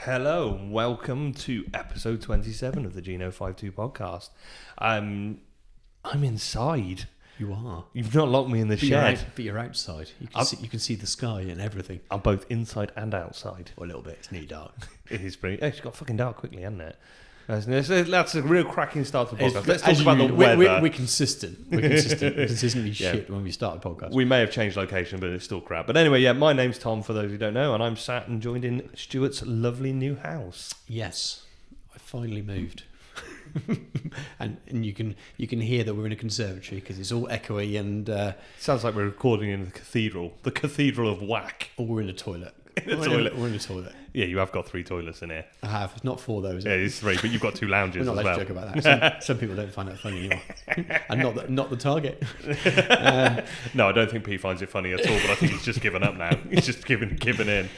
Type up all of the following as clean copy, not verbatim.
Hello, welcome to episode 27 of the Geno52 podcast. I'm inside. You are. You've not locked me in the shed. But you're outside. You can see the sky and everything. I'm both inside and outside. Or a little bit. It's nearly dark. It is pretty... It's got fucking dark quickly, hasn't it? That's a real cracking start to the podcast. Let's talk about the weather. We're consistent. We're consistent. Consistently shit when we start the podcast. We may have changed location, but it's still crap. But anyway, my name's Tom, for those who don't know, and I'm sat and joined in Stuart's lovely new house. Yes. I finally moved. and you can hear that we're in a conservatory because it's all echoey and... Sounds like we're recording in the cathedral of whack. Or we're in a toilet. We're in a toilet. Yeah, you have got 3 toilets in here. I have. It's not 4 though, is it? Yeah, it's 3, but you've got 2 lounges as well. We're not allowed to joke about that. Some people don't find that funny anymore. And not the target. No, I don't think P finds it funny at all, but I think he's just given up now. He's just given in.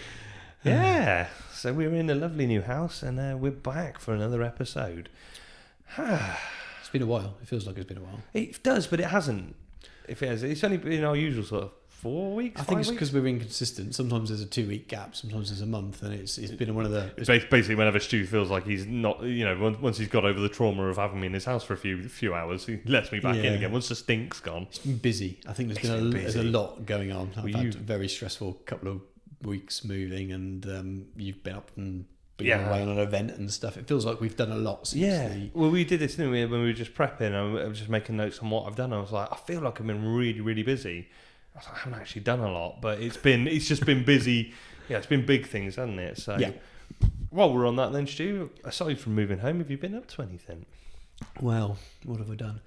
Yeah, so we're in a lovely new house and we're back for another episode. It's been a while. It feels like it's been a while. It does, but it hasn't. If it has, it's only been our usual sort of 4 weeks. I think it's because we're inconsistent. Sometimes there's a 2-week gap. Sometimes there's a month, and it's been one of the. It's basically whenever Stu feels like he's not, once he's got over the trauma of having me in his house for a few hours, he lets me back in again. Once the stink's gone, it's been busy. I think there's a lot going on. I've had a very stressful couple of weeks moving, and you've been up and been away on an event and stuff. It feels like we've done a lot. Well, we did this, didn't we, when we were just prepping. I was just making notes on what I've done. I was like, I feel like I've been really, really busy. I haven't actually done a lot, but it's just been busy. Yeah, it's been big things, hasn't it? So, while we're on that then, Stu, aside from moving home, have you been up to anything? Well, what have I done?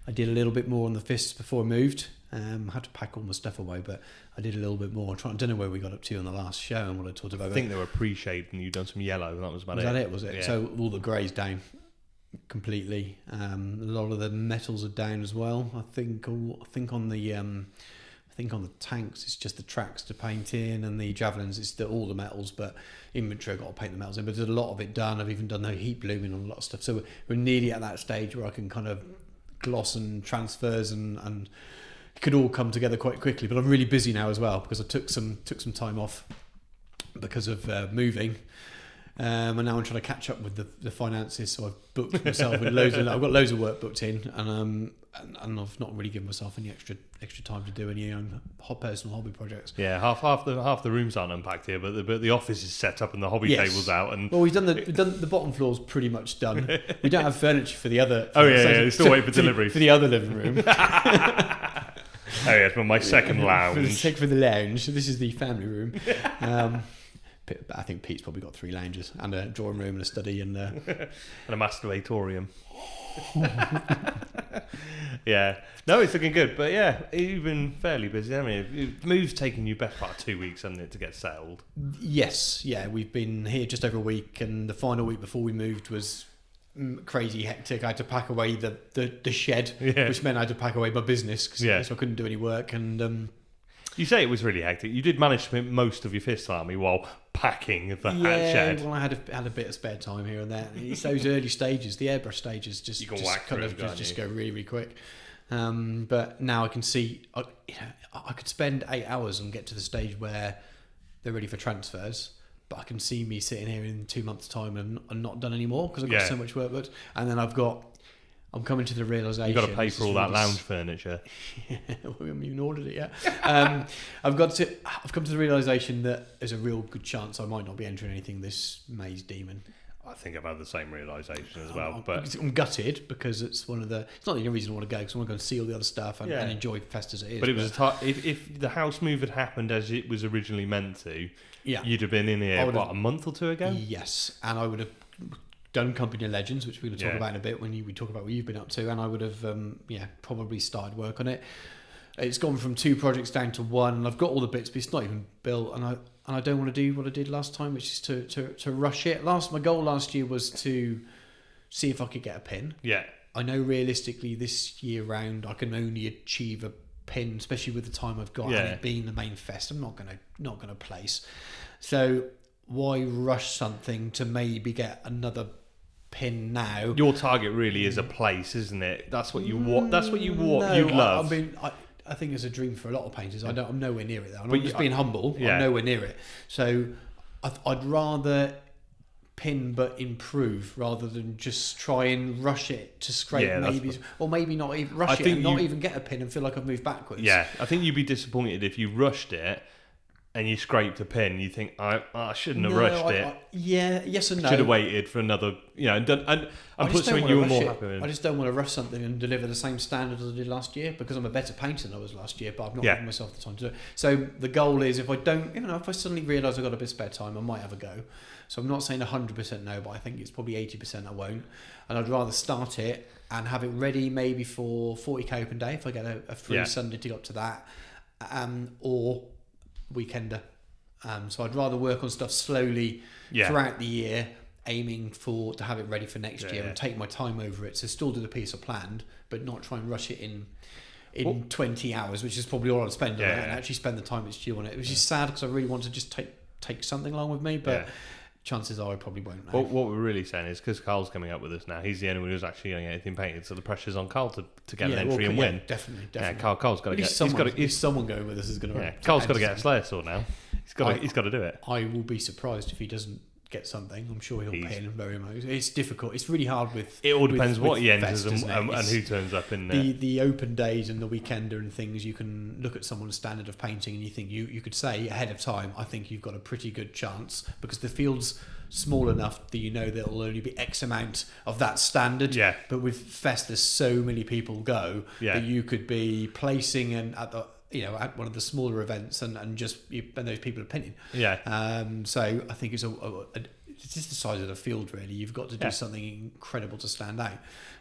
I did a little bit more on the fists before I moved. I had to pack all my stuff away, but I did a little bit more. I don't know where we got up to on the last show and what I talked about. I think they were pre-shaped and you'd done some yellow, and that was about it. Was that it, was it? Yeah. So all the grey's down completely. A lot of the metals are down as well. I think on the tanks, it's just the tracks to paint in, and the javelins, it's all the metals, but inventory, I've got to paint the metals in. But there's a lot of it done. I've even done the heat blooming on a lot of stuff. So we're nearly at that stage where I can kind of gloss and transfers and it could all come together quite quickly. But I'm really busy now as well because I took some time off because of moving. And now I'm trying to catch up with the finances, so I've booked myself with I've got loads of work booked in, and I've not really given myself any extra time to do any personal hobby projects. Yeah, half the rooms aren't unpacked here, but the office is set up and the hobby table's out. And well, we've done the bottom floor's pretty much done. We don't have furniture for the other. Still waiting for delivery for the other living room. Oh yeah, for my second lounge. For the lounge. This is the family room. I think Pete's probably got 3 lounges and a drawing room and a study and a masturbatorium. Yeah, no, it's looking good, but yeah, you've been fairly busy. I mean, move's taken you best part of 2 weeks, hasn't it, to get settled? Yes, yeah, we've been here just over a week, and the final week before we moved was crazy hectic. I had to pack away the shed, which meant I had to pack away my business because I couldn't do any work. And you say it was really hectic. You did manage to put most of your fist army while packing the shed. Well, I had a bit of spare time here and there. It's those early stages, the airbrush stages, just go really, really quick. But now I can see I could spend 8 hours and get to the stage where they're ready for transfers. But I can see me sitting here in 2 months' time and not done any more because I've got so much work. And then I'm coming to the realisation... You've got to pay for all that lounge furniture. We haven't even ordered it yet. I've come to the realisation that there's a real good chance I might not be entering anything this Maze Demon. I think I've had the same realisation as well. But I'm gutted because it's one of the... It's not the only reason I want to go, because I want to go and see all the other stuff and enjoy Fest as it is. But it was if the house move had happened as it was originally meant to, you'd have been in here, a month or 2 ago? Yes, and I would have done Company of Legends, which we're going to talk about in a bit when we talk about what you've been up to, and I would have probably started work on it. It's gone from 2 projects down to 1, and I've got all the bits, but it's not even built, and I don't want to do what I did last time, which is to rush it. My goal last year was to see if I could get a pin. Yeah. I know realistically this year round I can only achieve a pin, especially with the time I've got and it being the main fest. I'm not gonna place. So why rush something to maybe get another pin now? Your target really is a place, isn't it? That's what you want. That's what you want. No, you love. I mean, I think it's a dream for a lot of painters. I'm nowhere near it though. I'm just being humble. I'm nowhere near it. So I'd rather pin but improve rather than just try and rush it to scrape or maybe not even rush it and not even get a pin and feel like I've moved backwards. Yeah, I think you'd be disappointed if you rushed it and you scraped a pin. You think, I shouldn't have rushed it. Yes and no. Should have waited for another, and done, and put something you were more happy with. I just don't want to rush something and deliver the same standard as I did last year, because I'm a better painter than I was last year, but I've not given myself the time to do it. So the goal is, if I suddenly realise I've got a bit of spare time, I might have a go. So I'm not saying 100% no, but I think it's probably 80% I won't. And I'd rather start it and have it ready maybe for 40k open day if I get a free Sunday to go up to that, or weekender. So I'd rather work on stuff slowly throughout the year, aiming to have it ready for next year and take my time over it. So still do the piece I planned, but not try and rush it in 20 hours, which is probably all I'd spend on it, and actually spend the time it's due on it. Which is sad, because I really want to just take something along with me, but chances are I probably won't know. What we're really saying is, because Carl's coming up with us now, he's the only one who's actually going to get anything painted, so the pressure's on Carl to get an entry and win. Definitely. Yeah, Carl's got to get. Someone going with us is going to. Yeah, Carl's got to get a Slayer sword now. He's got to do it. I will be surprised if he doesn't get something. I'm sure he'll pin very much. It's difficult. It's really hard with. It all depends what he enters and who turns up in there. The open days and the weekender and things. You can look at someone's standard of painting and you think you could say ahead of time, I think you've got a pretty good chance, because the field's small enough that there will only be X amount of that standard. Yeah. But with Fest, there's so many people go that you could be placing at one of the smaller events and those people are pinning. Yeah. So I think it's it's just the size of the field, really. You've got to do something incredible to stand out,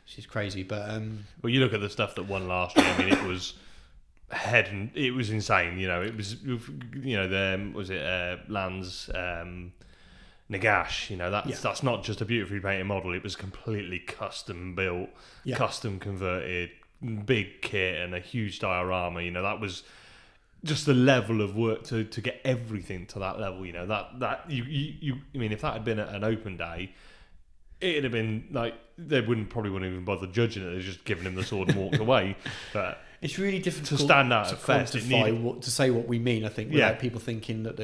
which is crazy. But well, you look at the stuff that won last year. I mean, it was it was insane. It was Lands. Nagash, that's not just a beautifully painted model. It was completely custom built, custom converted, big kit and a huge diorama. That was just the level of work to get everything to that level. I mean, if that had been an open day, it'd have been like they probably wouldn't even bother judging it. They're just giving him the sword and walked away. But it's really difficult to stand out to at Fest. to say what we mean. I think without people thinking that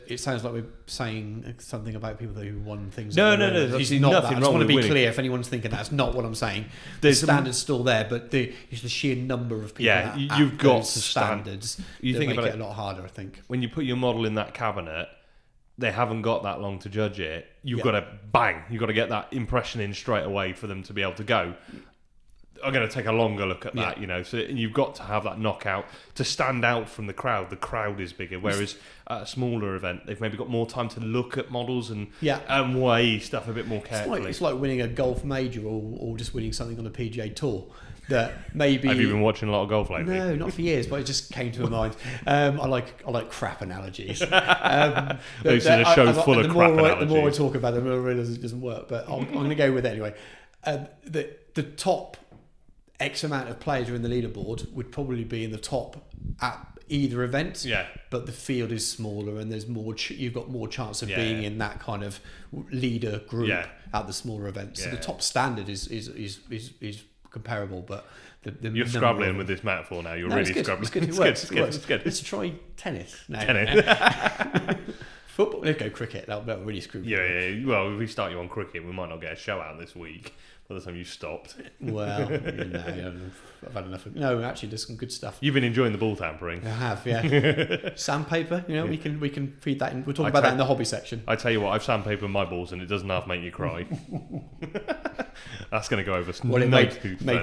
it sounds like we're saying something about people who won things. No. There's nothing wrong. I just want to be clear. If anyone's thinking that's not what I'm saying, the standard's still there, but it's the sheer number of people. Yeah, you've got to standards. You think about it a lot harder, I think. When you put your model in that cabinet, they haven't got that long to judge it. You've got to bang. You've got to get that impression in straight away for them to be able to go. I'm going to take a longer look at that, So you've got to have that knockout to stand out from the crowd. The crowd is bigger, whereas at a smaller event, they've maybe got more time to look at models and weigh stuff a bit more carefully. It's like winning a golf major or just winning something on the PGA Tour. That maybe. Have you been watching a lot of golf lately? No, not for years, but it just came to my mind. I like crap analogies. Those are a show full of crap analogies. The more I talk about them, the more I realise it doesn't work. But I'm going to go with it anyway. The top X amount of players who are in the leaderboard would probably be in the top at either event. Yeah. But the field is smaller and there's more. You've got more chance of being in that kind of leader group at the smaller events. So the top standard is comparable, but you're scrabbling with this metaphor now. You're really scrabbling. It's good. Let's try tennis now. Football. Let's go cricket. That'll really screw me. Yeah. Well, if we start you on cricket, we might not get a show out this week. By the time you stopped. Well, I've had enough. No, actually, there's some good stuff. You've been enjoying the ball tampering. I have, yeah. Sandpaper, we can feed that in. We'll talk about that in the hobby section. I tell you what, I've sandpapered my balls and it doesn't half make you cry. That's going to go over. Well, it made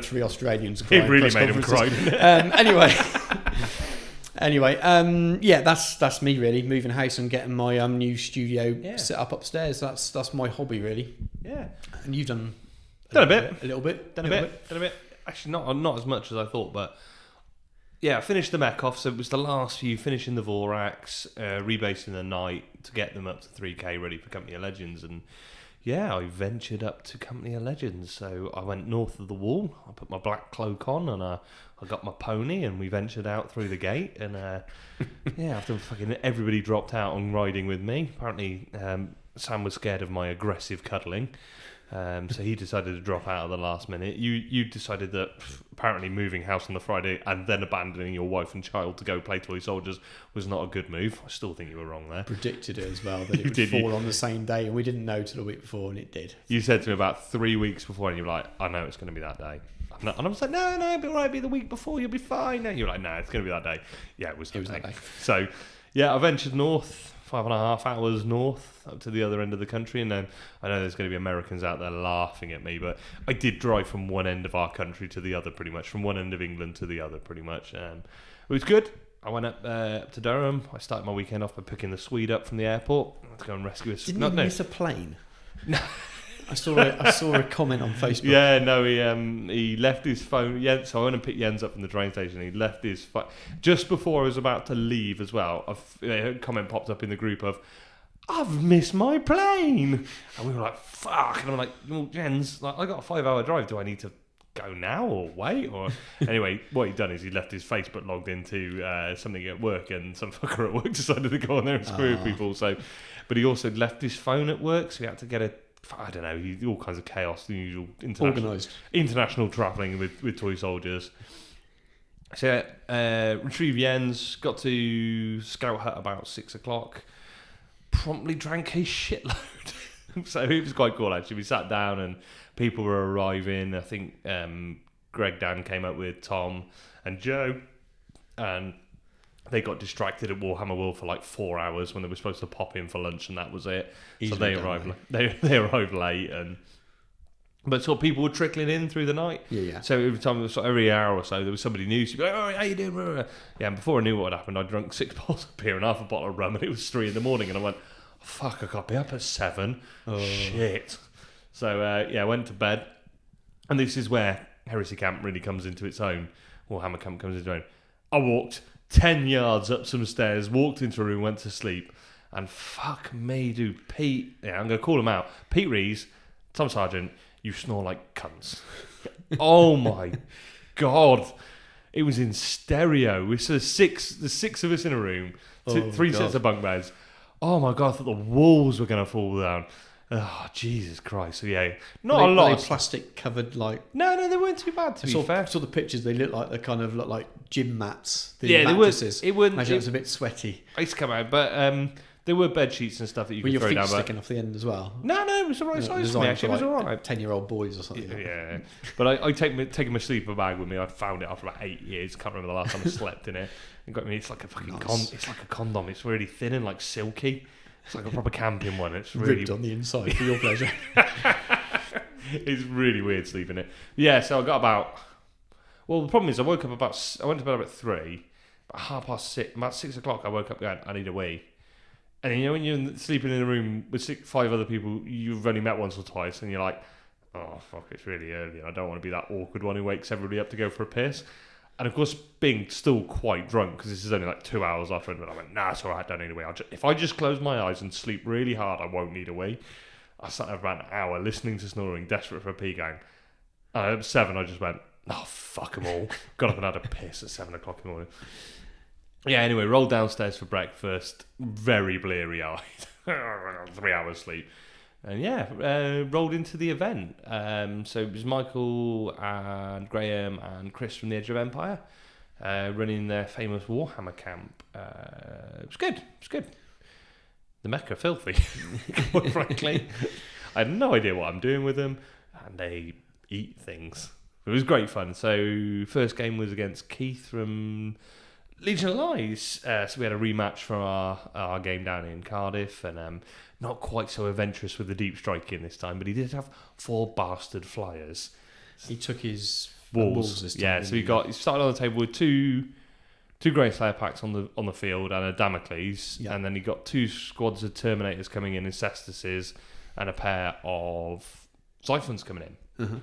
3 Australians cry. It really made them cry. Anyway, that's me really, moving house and getting my new studio set up upstairs. That's my hobby really. Yeah. And you've done a bit. A little bit. Actually, not as much as I thought, but I finished the mech off. So it was the last few, finishing the Vorax, rebasing the Knight to get them up to 3K ready for Company of Legends, and I ventured up to Company of Legends. So I went north of the wall. I put my black cloak on, and I got my pony, and we ventured out through the gate. And after fucking everybody dropped out on riding with me. Apparently, Sam was scared of my aggressive cuddling. So he decided to drop out at the last minute. You decided that apparently moving house on the Friday and then abandoning your wife and child to go play toy soldiers was not a good move. I still think you were wrong there. Predicted it as well, that it would fall on the same day, and we didn't know till the week before, and it did. You said to me about 3 weeks before, and you were like, I know it's going to be that day. And I was like, no, it'll be all right, it'll be the week before, you'll be fine. And you're like, no, it's going to be that day. Yeah, it was that day. So, yeah, I ventured north, 5.5 hours north up to the other end of the country, and then I know there's going to be Americans out there laughing at me, but I did drive from one end of our country to the other, pretty much, from one end of England to the other, pretty much. It was good. I went up to Durham. I started my weekend off by picking the Swede up from the airport to go and rescue us. Didn't he miss a plane? No. I saw a comment on Facebook. Yeah, no, he left his phone. Yeah, so I went and picked Jens up from the train station. He left his phone just before I was about to leave as well. A comment popped up in the group of, "I've missed my plane," and we were like, "Fuck!" And I'm like, "Well, Jens, like, I got a 5-hour drive. Do I need to go now or wait?" Or anyway, what he'd done is he left his Facebook logged into something at work, and some fucker at work decided to go on there and screw with people. So, but he also left his phone at work, so he had to get I don't know, all kinds of chaos, the usual international travelling with toy soldiers. So retrieve Jens, got to Scout Hut about 6 o'clock, promptly drank a shitload. So it was quite cool actually. We sat down and people were arriving. I think Greg Dan came up with Tom and Joe, and they got distracted at Warhammer World for like 4 hours when they were supposed to pop in for lunch, and that was it. So they arrived. They arrived late, but so people were trickling in through the night. Yeah. So every hour or so there was somebody new. So you'd be like, "Oh, how you doing?" Yeah. And before I knew what had happened, I drunk 6 bottles of beer and half a bottle of rum, and it was 3 a.m. And I went, "Fuck! I got to be up at 7. Oh. Shit." So I went to bed, and this is where Heresy Camp really comes into its own. Warhammer Camp comes into its own. I walked 10 yards up some stairs, walked into a room, went to sleep, and fuck me, dude, Pete, I'm going to call him out, Pete Rees, Tom Sargent, you snore like cunts. Oh my God. It was in stereo. There's six of us in a room, three sets of bunk beds. Oh my God, I thought the walls were going to fall down. Oh, Jesus Christ. So, yeah, not a lot. Were they plastic covered, like... No, they weren't too bad, to be fair. I saw the pictures. They look like gym mats. Yeah, mattresses. It wouldn't... Imagine it was a bit sweaty. I used to come out, but there were bed sheets and stuff that you could throw down. Your feet sticking off the end as well? No, it was the right size for me, actually. It was all right. 10-year-old boys or something. Yeah. But I take my sleeper bag with me. I found it after about 8 years. Can't remember the last time I slept in it. It's like a fucking it's like a condom. It's really thin and like silky. It's like a proper camping one. It's really ribbed on the inside for your pleasure. It's really weird sleeping it. Yeah, so I got about... Well, the problem is I went to bed about 3, about 6:30, about 6 o'clock I woke up going, I need a wee. And you know when you're sleeping in a room with 5 other people you've only met once or twice, and you're like, oh, fuck, it's really early. I don't want to be that awkward one who wakes everybody up to go for a piss. And of course, being still quite drunk, because this is only like 2 hours after I went, nah, it's all right, don't need a wee. If I just close my eyes and sleep really hard, I won't need a wee. I sat there for about an hour listening to snoring, desperate for a pee gang. And at 7, I just went, oh, fuck them all. Got up and had a piss at 7 o'clock in the morning. Yeah, anyway, rolled downstairs for breakfast, very bleary-eyed. 3 hours sleep. And yeah, rolled into the event. So it was Michael and Graham and Chris from the Edge of Empire running their famous Warhammer camp. It was good. The Mecca filthy, quite frankly. I had no idea what I'm doing with them, and they eat things. It was great fun. So first game was against Keith from Legion of Lies. So we had a rematch from our game down in Cardiff, and not quite so adventurous with the deep striking this time, but he did have 4 bastard flyers. He took his walls this time. Yeah, so he started on the table with two Grey Slayer packs on the field and a Damocles, and then he got 2 squads of Terminators coming in, Cestises, and a pair of Xiphons coming in. Uh-huh.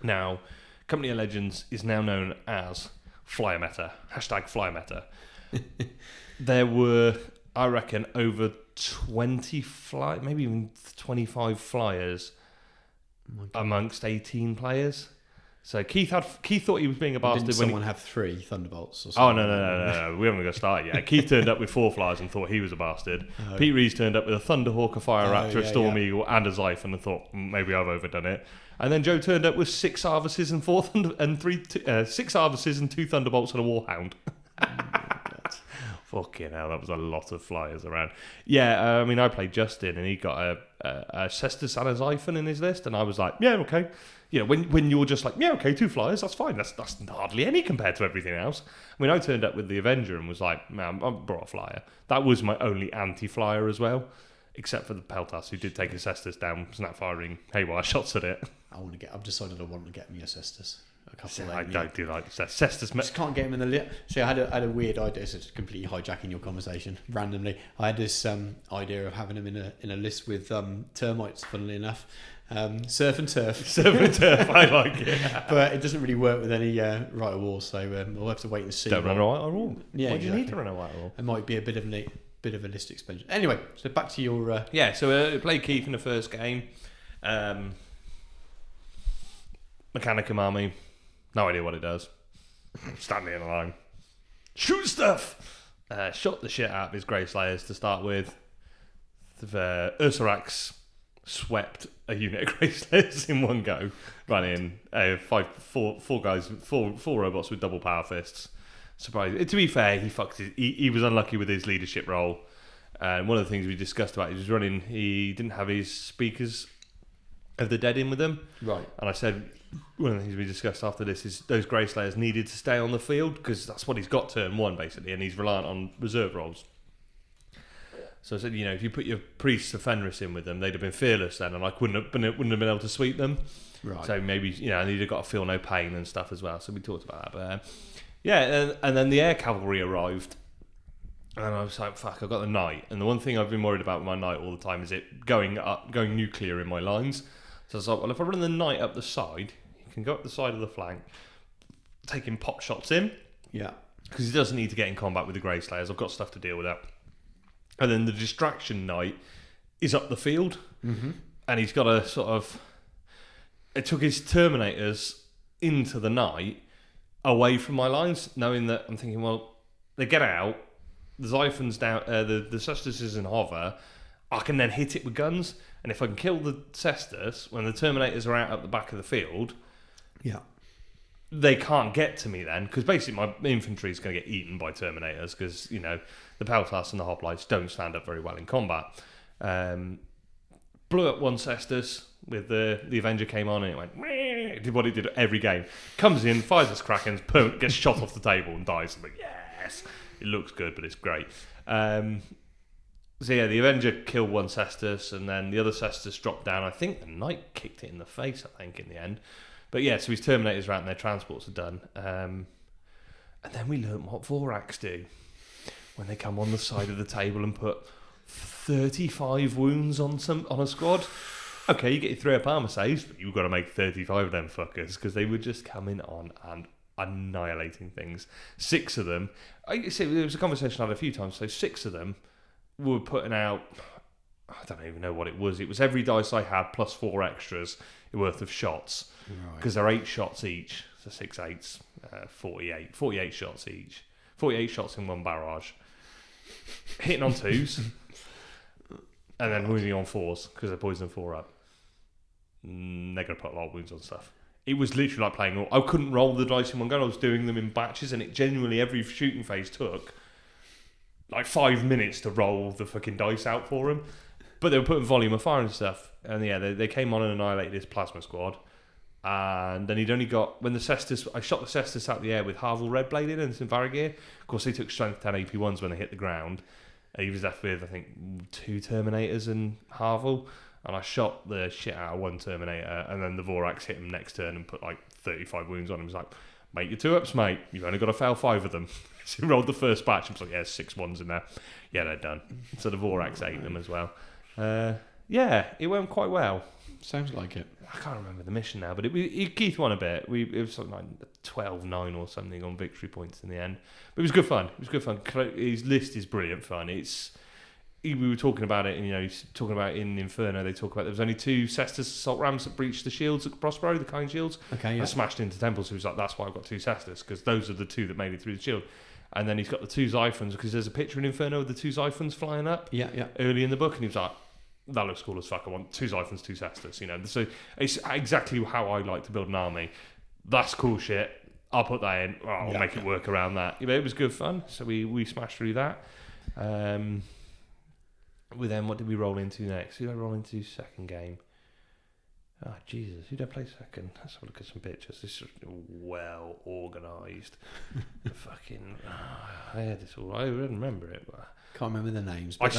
Now, Company of Legends is now known as Flyer Meta, #FlyerMeta. There were, I reckon, over 20 maybe even 25 flyers amongst 18 players. So Keith thought he was being a bastard. Didn't someone have 3 Thunderbolts or Oh something? no! We haven't got started yet. Keith turned up with 4 flyers and thought he was a bastard. Pete Reeves turned up with a Thunderhawk, a Fire Raptor, a Storm Eagle, and a Xiphon, and thought maybe I've overdone it. And then Joe turned up with 6 Arvises and 6 Arvises and 2 Thunderbolts and a Warhound. Fucking hell, that was a lot of flyers around. Yeah, I mean, I played Justin, and he got a Cestus and a Xiphon in his list, and I was like, yeah, okay. You know, when you're just like, yeah, okay, 2 flyers, that's fine. That's hardly any compared to everything else. I mean, I turned up with the Avenger and was like, man, I brought a flyer. That was my only anti-flyer as well, except for the Peltas, who did take a Cestus down, snap firing haywire shots at it. I've decided I want to get me a Cestus. A couple I don't do like Cestus. Just can't get him in the list. See, I had a weird idea. It's completely hijacking your conversation randomly. I had this idea of having him in a list with termites. Funnily enough, surf and turf. Surf and turf. I like it, but it doesn't really work with any right of wall. So we'll have to wait and see. Don't run a right of wall. Yeah, why do you need to run a right of wall? It might be a bit of a list expansion. Anyway, so back to your. So I played Keith in the first game. Mechanicum army. No idea what it does. Standing in a line. Shoot stuff! Shot the shit out of his Grey Slayers to start with. The Ursarax swept a unit of Grey Slayers in one go. Ran in four robots with double power fists. Surprising. To be fair, he was unlucky with his leadership role. And one of the things we discussed about he didn't have his speakers of the dead in with him. Right. And I said, one of the things we discussed after this is those Grey Slayers needed to stay on the field because that's what he's got turn 1 basically, and he's reliant on reserve rolls. So I said, if you put your priests of Fenris in with them, they'd have been fearless then, and I wouldn't have been able to sweep them. Right. So maybe they'd have got to feel no pain and stuff as well. So we talked about that. But and then the air cavalry arrived, and I was like, fuck, I've got the knight. And the one thing I've been worried about with my knight all the time is it going nuclear in my lines. So I was like, well, if I run the knight up the side, he can go up the side of the flank, taking pot shots in. Yeah. Because he doesn't need to get in combat with the Grey Slayers. I've got stuff to deal with that. And then the distraction knight is up the field. Mm-hmm. And he's got a sort of... It took his Terminators into the knight away from my lines, knowing that I'm thinking, well, they get out, the Xiphon's down, the Cestus is in hover, I can then hit it with guns, and if I can kill the Cestus when the Terminators are out at the back of the field, they can't get to me then, because basically my infantry is going to get eaten by Terminators, because the Peltas and the Hoplites don't stand up very well in combat. Blew up one Cestus with the Avenger came on and it went, it did what it did every game. Comes in, fires his Krakens, boom, gets shot off the table and dies. I'm like, yes, it looks good, but it's great. So the Avenger killed one Cestus, and then the other Cestus dropped down. I think the Knight kicked it in the face, in the end. But so his Terminators are out and their transports are done. And then we learnt what Vorax do when they come on the side of the table and put 35 wounds on a squad. Okay, you get your 3 up armor saves, but you've got to make 35 of them fuckers, because they were just coming on and annihilating things. 6 of them, there was a conversation I had a few times, so 6 of them were putting out, I don't even know what it was. It was every dice I had plus 4 extras worth of shots, because they're 8 shots each, so 6 8s, 48 shots each, 48 shots in one barrage, hitting on 2s, and then wounding on 4s because they're poisoned 4 up. They're going to put a lot of wounds on stuff. It was literally like playing. I couldn't roll the dice in one go. I was doing them in batches, and it genuinely every shooting phase took like 5 minutes to roll the fucking dice out for him. But they were putting volume of fire and stuff, and they came on and annihilated his plasma squad. And then he'd only got when the Cestus. I shot the Cestus out the air with Harvel Red bladed and some Varigir. Of course, they took strength 10 AP1s when they hit the ground. He was left with, I think, 2 Terminators and Harvel. And I shot the shit out of one Terminator, and then the Vorax hit him next turn and put like 35 wounds on him. He was like, make your 2 ups, mate. You've only got to fail 5 of them. So he rolled the first batch and was like, 6 1s in there. Yeah, they're done. So the Vorax ate them as well. It went quite well. Sounds like it. I can't remember the mission now, but Keith won a bit. It was something like 12-9 or something on victory points in the end. But it was good fun. His list is brilliant fun. we were talking about it, and he's talking about in Inferno. They talk about there was only 2 Cestus assault rams that breached the shields at Prospero, the kind shields, and smashed into temples. So he was like, "That's why I've got 2 Cestus, because those are the 2 that made it through the shield." And then he's got the 2 Xiphons, because there's a picture in Inferno of the 2 Xiphons flying up early in the book, and he was like, "That looks cool as fuck. I want 2 Xiphons, 2 Cestus." So it's exactly how I like to build an army. That's cool shit. I'll put that in. I'll make it work around that. It was good fun. So we smashed through that. Then what did we roll into next? Who did I roll into second game? Oh, Jesus. Who did I play second? Let's have a look at some pictures. This is well organised. Fucking... I had this all... I didn't remember it. But can't remember the names. But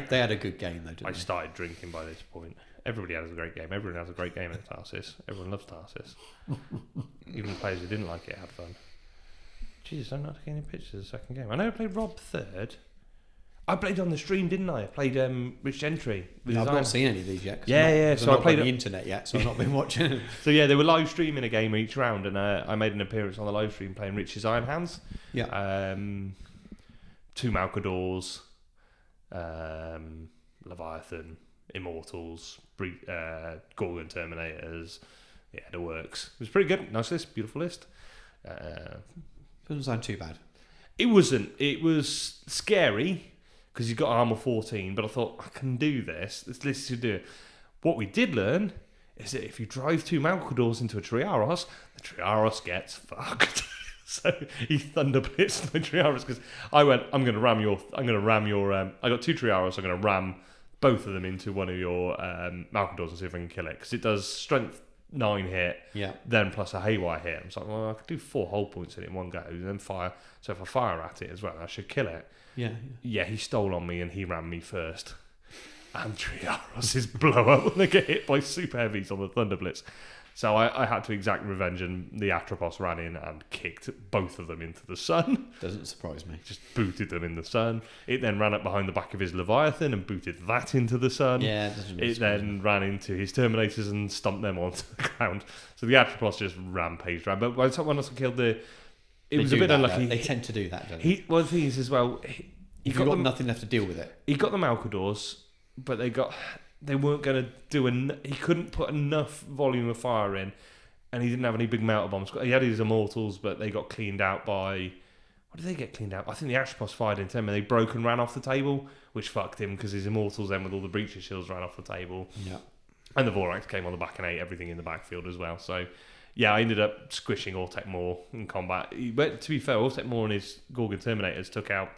they had a good game, though, didn't they? I started drinking by this point. Everybody has a great game. Everyone has a great game at Tarsis. Everyone loves Tarsis. Even the players who didn't like it had fun. Jesus, I'm not taking any pictures of the second game. I know I played Rob third. I played on the stream, didn't I? I played Rich Gentry. I've not seen any of these yet. So I played on the internet yet, so I've not been watching. So yeah, they were live streaming a game each round, and I made an appearance on the live stream playing Rich's Iron Hands. Yeah. 2 Malcadors, Leviathan, Immortals, Gorgon Terminators. Yeah, the works. It was pretty good. Nice list, beautiful list. Doesn't sound too bad. It wasn't. It was scary because you got armor 14, but I thought I can do this. This list should do it. What we did learn is that if you drive 2 Malcadors into a Triaros, the Triaros gets fucked. So he thunder blitzed my Triaros because I went, I'm going to ram your. I got 2 Triaros. I'm going to ram both of them into one of your Malcadors and see if I can kill it, because it does strength 9 hit, then plus a haywire hit. I'm like, well, I could do 4 hull points in it in one go, and then fire. So if I fire at it as well, I should kill it. Yeah. He stole on me and he ran me first. And Triaros' blow up when they get hit by super heavies on the Thunder Blitz. So I had to exact revenge, and the Atropos ran in and kicked both of them into the sun. Doesn't surprise me. Just booted them in the sun. It then ran up behind the back of his Leviathan and booted that into the sun. Yeah, it then ran into his Terminators and stumped them onto the ground. So the Atropos just rampaged around. But by the time when I killed it was a bit unlucky. They tend to do that, don't they? Well, the thing is as well... You've got nothing left to deal with it. He got the Malcadors, but they weren't going to do he couldn't put enough volume of fire in, and he didn't have any big melter bombs. He had his Immortals, but they got cleaned out by... What did they get cleaned out? I think the Atropos fired into him, and they broke and ran off the table, which fucked him, because his Immortals then with all the breacher shields ran off the table. Yeah. And the Vorax came on the back and ate everything in the backfield as well. So, yeah, I ended up squishing Ortec Moore in combat. But to be fair, Ortec Moore and his Gorgon Terminators took out...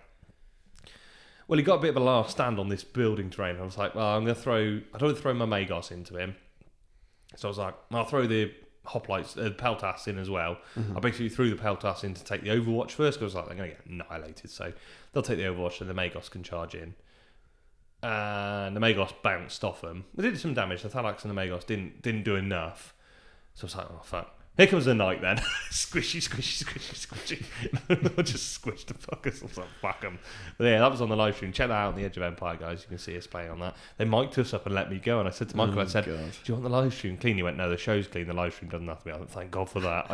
Well, he got a bit of a last stand on this building terrain. I was like, well, I don't want to throw my Magos into him. So I was like, I'll throw the Hoplites, the Peltas in as well. I basically threw the Peltas in to take the Overwatch first, because I was like, they're going to get annihilated. So they'll take the Overwatch and the Magos can charge in. And the Magos bounced off them. They did some damage. The Thalax and the Magos didn't do enough. So I was like, oh, fuck. Here comes the Knight then. Squishy. I just squished the fuckers. I was like, fuck them. But yeah, that was on the live stream. Check that out on the Edge of Empire, guys. You can see us playing on that. They mic'd us up and let me go. And I said to Michael, do you want the live stream clean? He went, no, the show's clean. The live stream doesn't have to be. I went, thank God for that.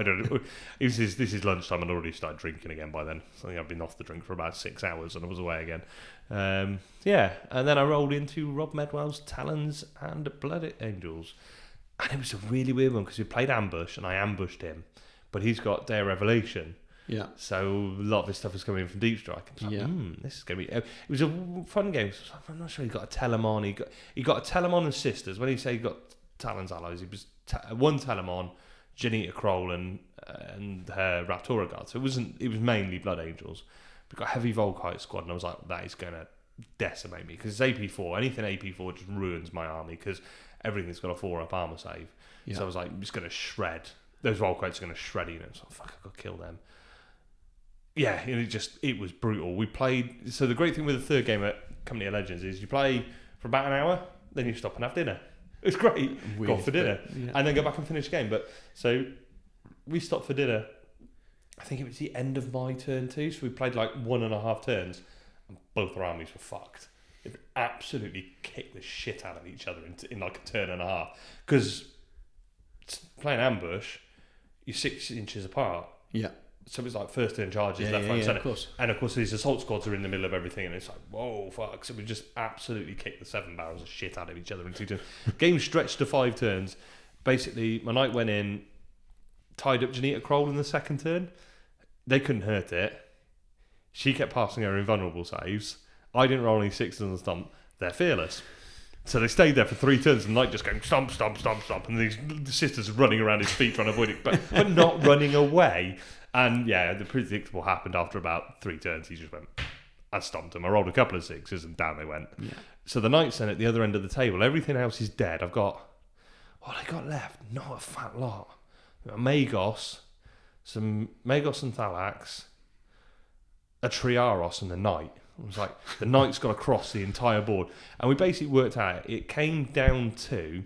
This is lunchtime and I already started drinking again by then. So I think I've been off the drink for about 6 hours and I was away again. And then I rolled into Rob Medwell's Talons and Blood Angels. And it was a really weird one because we played Ambush and I ambushed him, but he's got Day of Revelation. Yeah. So a lot of his stuff is coming in from Deep Strike. I was like, this is going to be... It was a fun game. I'm not sure he got a Telemon. He got a Telemon and Sisters. When he said he got Talon's allies, it was one Telemon, Janita Kroll and her Raptora Guard. So it was mainly Blood Angels. We got Heavy Volkite Squad and I was like, that is going to decimate me because it's AP4. Anything AP4 just ruins my army because everything's got a 4-up armor save. Yeah. So I was like, I'm just going to shred. Those Volkites are going to shred you. And it's like, fuck, I've got to kill them. Yeah, and it was brutal. We played... So the great thing with the third game at Company of Legends is you play for about an hour, then you stop and have dinner. It's great. Go off for dinner. And then go back and finish the game. But so we stopped for dinner. I think it was the end of my turn too. So we played like 1.5 turns. And both our armies were fucked. They absolutely kicked the shit out of each other in like a turn and a half. Because playing ambush, you're 6 inches apart. Yeah. So it's like first turn charges, left, right, centre. And of course, these assault squads are in the middle of everything, and it's like, whoa, fuck. So we just absolutely kicked the 7 barrels of shit out of each other in 2 turns. Game stretched to 5 turns. Basically, my knight went in, tied up Janita Kroll in the 2nd turn. They couldn't hurt it. She kept passing her invulnerable saves. I didn't roll any 6s on the stump. They're fearless. So they stayed there for 3 turns, and the knight just going stomp, stomp, stomp, stomp, and these sisters running around his feet trying to avoid it, but not running away. And yeah, the predictable happened after about 3 turns. He just went, I stomped him. I rolled a couple of 6s, and down they went. Yeah. So the knight's then at the other end of the table. Everything else is dead. I've got, what I got left? Not a fat lot. A Magos, some Magos and Thalax, a Triaros, and the knight. It was like, the knight's got to cross the entire board. And we basically worked out, it came down to,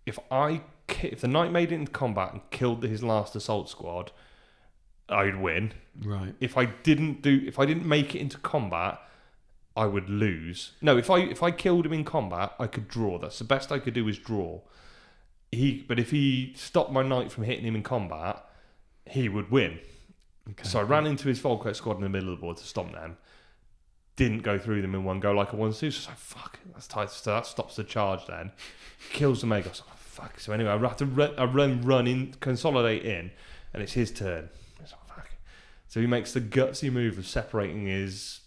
if the knight made it into combat and killed his last assault squad, I'd win. Right. If I didn't make it into combat, I would lose. No, if I killed him in combat, I could draw. That's the best I could do is draw. But if he stopped my knight from hitting him in combat, he would win. Okay. So I ran into his Volkite squad in the middle of the board to stomp them. Didn't go through them in one go like I wanted to. So fuck, that's tight. So that stops the charge then. Kills the Magos. Oh, fuck. So anyway, I have to run in, consolidate in, and it's his turn. It's like, fuck. So he makes the gutsy move of separating his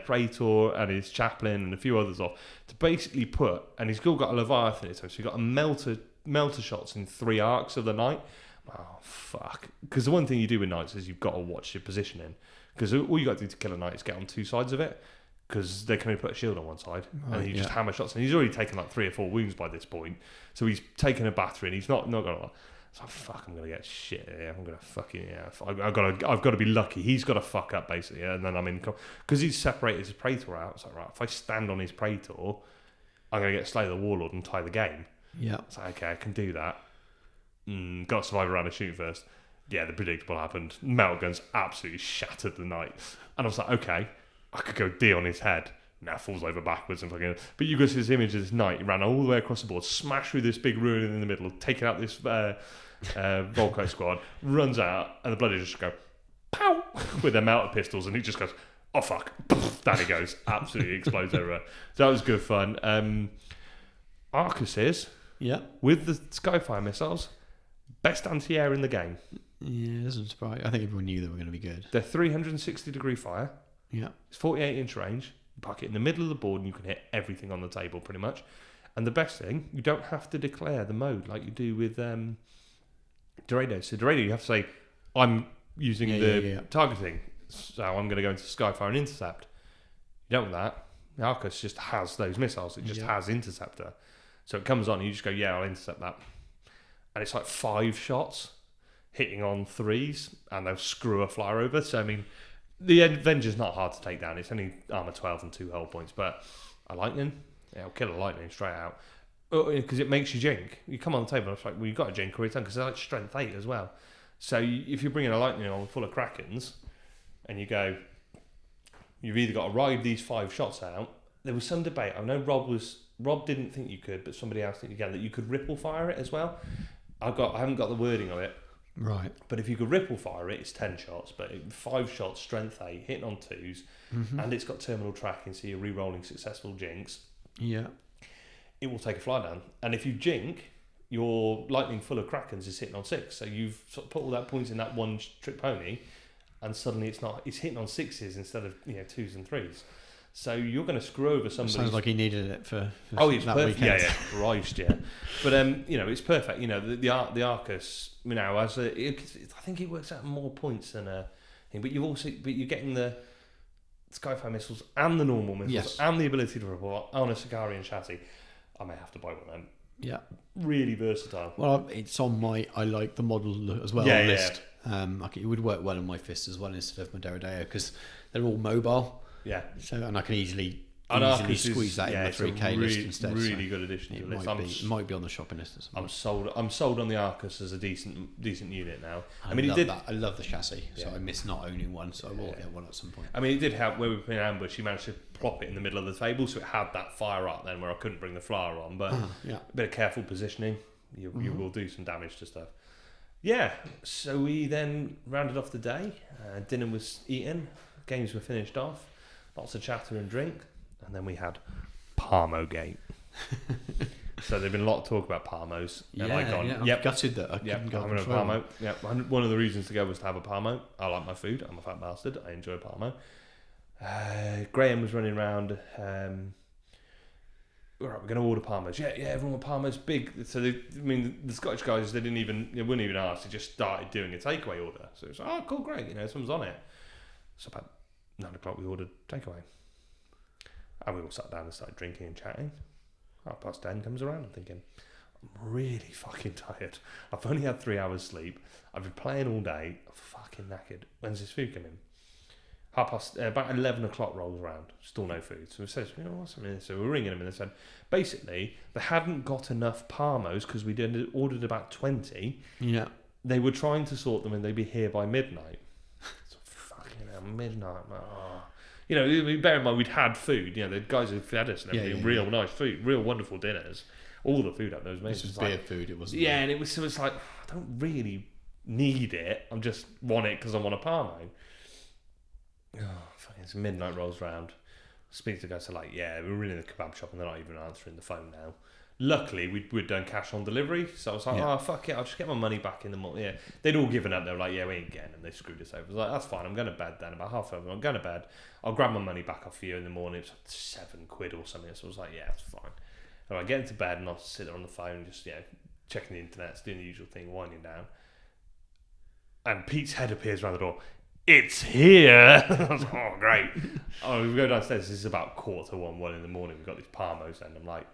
Praetor and his Chaplain and a few others off to basically put, and he's still got a Leviathan in it, so he's got a melter shots in 3 arcs of the knight. Oh, fuck. Because the one thing you do with knights is you've got to watch your positioning. Because all you got to do to kill a knight is get on 2 sides of it. Because they can only put a shield on one side. Right, and he just hammer shots. And he's already taken like 3 or 4 wounds by this point. So he's taken a battering. He's not going to... So fuck, I'm going to get shit here. I'm going to fucking... Yeah, I've got to be lucky. He's got to fuck up, basically. And then I'm in... Because he's separated his Praetor out. It's like, right, if I stand on his Praetor, I'm going to get Slay the Warlord and tie the game. Yeah. It's like, okay, I can do that. Got to survive around a shoot first. Yeah, the predictable happened. Metal guns absolutely shattered the knight. And I was like, okay, I could go D on his head. Now falls over backwards and fucking... But you go see this image of this knight. He ran all the way across the board, smashed through this big ruin in the middle, taking out this Volkite squad, runs out, and the bloody just go, pow, with their melter pistols, and he just goes, oh fuck, down he goes. Absolutely explodes everywhere. So that was good fun. Arcuses, with the Skyfire missiles, best anti-air in the game. Yeah, it doesn't surprise. I think everyone knew they were going to be good. They're 360 degree fire. Yeah. It's 48-inch range. You park it in the middle of the board and you can hit everything on the table pretty much. And the best thing, you don't have to declare the mode like you do with Dorado. So Dorado, you have to say, I'm using targeting. So I'm going to go into Skyfire and Intercept. You don't want that. The Arcus just has those missiles. It just has Interceptor. So it comes on and you just go, yeah, I'll intercept that. And it's like 5 shots hitting on 3s, and they'll screw a flyer over. So I mean, the Avenger's not hard to take down. It's only armor 12 and 2 hull points, but a lightning, it'll kill a lightning straight out because it makes you jink. You come on the table, and it's like, well, you've got a jink or it's done because they're like strength 8 as well. So if you're bringing a lightning on full of Krakens, and you go, you've either got to ride these 5 shots out. There was some debate. I know Rob didn't think you could, but somebody else think you can, that you could ripple fire it as well. I haven't got the wording of it. Right. But if you could ripple fire it, it's 10 shots, but 5 shots, strength 8, hitting on 2s, and it's got terminal tracking, so you're re-rolling successful jinx. Yeah. It will take a fly down. And if you jink, your lightning full of Krakens is hitting on 6. So you've sort of put all that points in that one trick pony, and suddenly it's hitting on 6s instead of 2s and 3s. So you're going to screw over somebody. Sounds like he needed it for it's that perfect. weekend. Yeah, Christ, yeah. But it's perfect. The Arcus, I think it works out more points than a thing. But you're getting the Skyfire missiles and the normal missiles and the ability to report on a Sigarian chassis. I may have to buy one of them. Yeah, really versatile. Well, it's on I like the model as well list. It would work well on my fists as well instead of my Derrideo because they're all mobile. Yeah. So, and I can easily squeeze that in the 3K list instead. Really good addition to the list. It might be on the shopping list. I'm sold on the Arcus as a decent unit now. I love the chassis, so I miss not owning one, so I will get one at some point. I mean, it did help where we were in ambush. You managed to plop it in the middle of the table, so it had that fire up then where I couldn't bring the flyer on. But a bit of careful positioning, you will do some damage to stuff. Yeah, so we then rounded off the day. Dinner was eaten, games were finished off, lots of chatter and drink, and then we had Parmogate. So there'd been a lot of talk about Parmos. And I'm gutted that I couldn't go I'm for a Parmo. Yeah, one of the reasons to go was to have a Parmo. I like my food. I'm a fat bastard. I enjoy Parmo. Graham was running around. All right, we're going to order Parmos. Yeah, everyone want Parmos big. So the Scottish guys, they wouldn't even ask. They just started doing a takeaway order. So it's like, oh, cool, great. Someone's on it. So about 9 o'clock, we ordered takeaway, and we all sat down and started drinking and chatting. 10:30 comes around. I'm thinking, I'm really fucking tired. I've only had 3 hours sleep. I've been playing all day. I'm fucking knackered. When's this food coming? About 11 o'clock rolls around, still no food. So we said, what's happening? So we're ringing them and they said, basically, they hadn't got enough Parmos because we ordered about 20. Yeah. They were trying to sort them and they'd be here by midnight. So fucking hell, midnight. Oh. Bear in mind, we'd had food. The guys who fed us and everything, nice food, real wonderful dinners. All the food up there was amazing. This was beer food, it wasn't. Yeah, and it was like, I don't really need it. I just want it because I want a Parmo. Oh, fucking it's midnight rolls round. Speak to the guys, so we're in the kebab shop and they're not even answering the phone now. Luckily, we'd done cash on delivery, so I was like, oh, fuck it, I'll just get my money back in the morning. Yeah, they'd all given up. They were like, yeah, we ain't getting them. They screwed us over. I was like, that's fine, I'm going to bed then. About 11:30, I'm going to bed. I'll grab my money back off you in the morning. It was like £7 or something. So I was like, yeah, that's fine. And I get into bed and I'll sit there on the phone, just, checking the internet, doing the usual thing, winding down. And Pete's head appears around the door. It's here. I was like, oh, great. We go downstairs. This is about 1:45 in the morning. We've got these Parmos, and I'm like,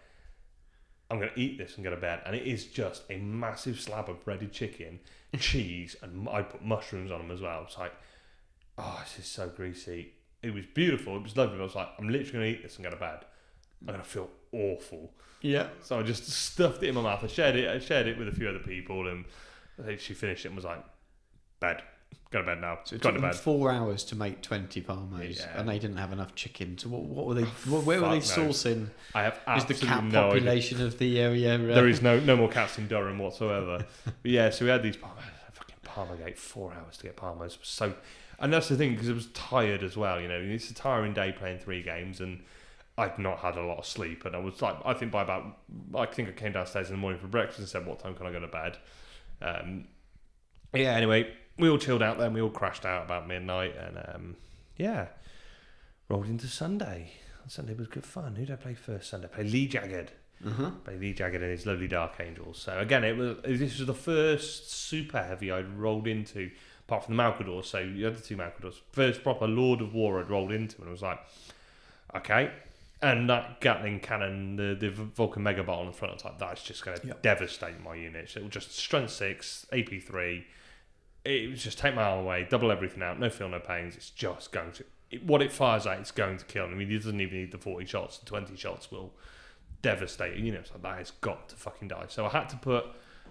I'm going to eat this and go to bed. And it is just a massive slab of breaded chicken, cheese, and I put mushrooms on them as well. It's like, oh, this is so greasy. It was beautiful. It was lovely. But I was like, I'm literally going to eat this and go to bed. I'm going to feel awful. Yeah. So I just stuffed it in my mouth. I shared it with a few other people, and she finished it and was like, bed. Go to bed now. So it took them 4 hours to make 20 Parmos, and they didn't have enough chicken. So what were they? Where were they sourcing? I have absolutely is the cat no population idea. Of the area? There is no more cats in Durham whatsoever. But so we had these fucking Parmogate. 4 hours to get Parmos. And that's the thing, because I was tired as well. It's a tiring day playing 3 games, and I'd not had a lot of sleep. And I was like, I think I came downstairs in the morning for breakfast and said, what time can I go to bed? Anyway. We all chilled out then. We all crashed out about midnight, and rolled into Sunday. Sunday was good fun. Who did I play first Sunday? I played Lee Jagged. Played Lee Jagged and his lovely Dark Angels. So again, this was the first super heavy I'd rolled into, apart from the Malcadors. So you had the 2 Malcadors. First proper Lord of War I'd rolled into, and I was like, okay. And that Gatling cannon, the Vulcan Mega Bottle in the front, I was like, that's just going to devastate my units. It will just strength 6, AP 3. It was just take my arm away, double everything out, no feel, no pains. It's just going to... what it fires at, it's going to kill. I mean, it doesn't even need the 40 shots. The 20 shots will devastate it. So that has got to fucking die. So I had to put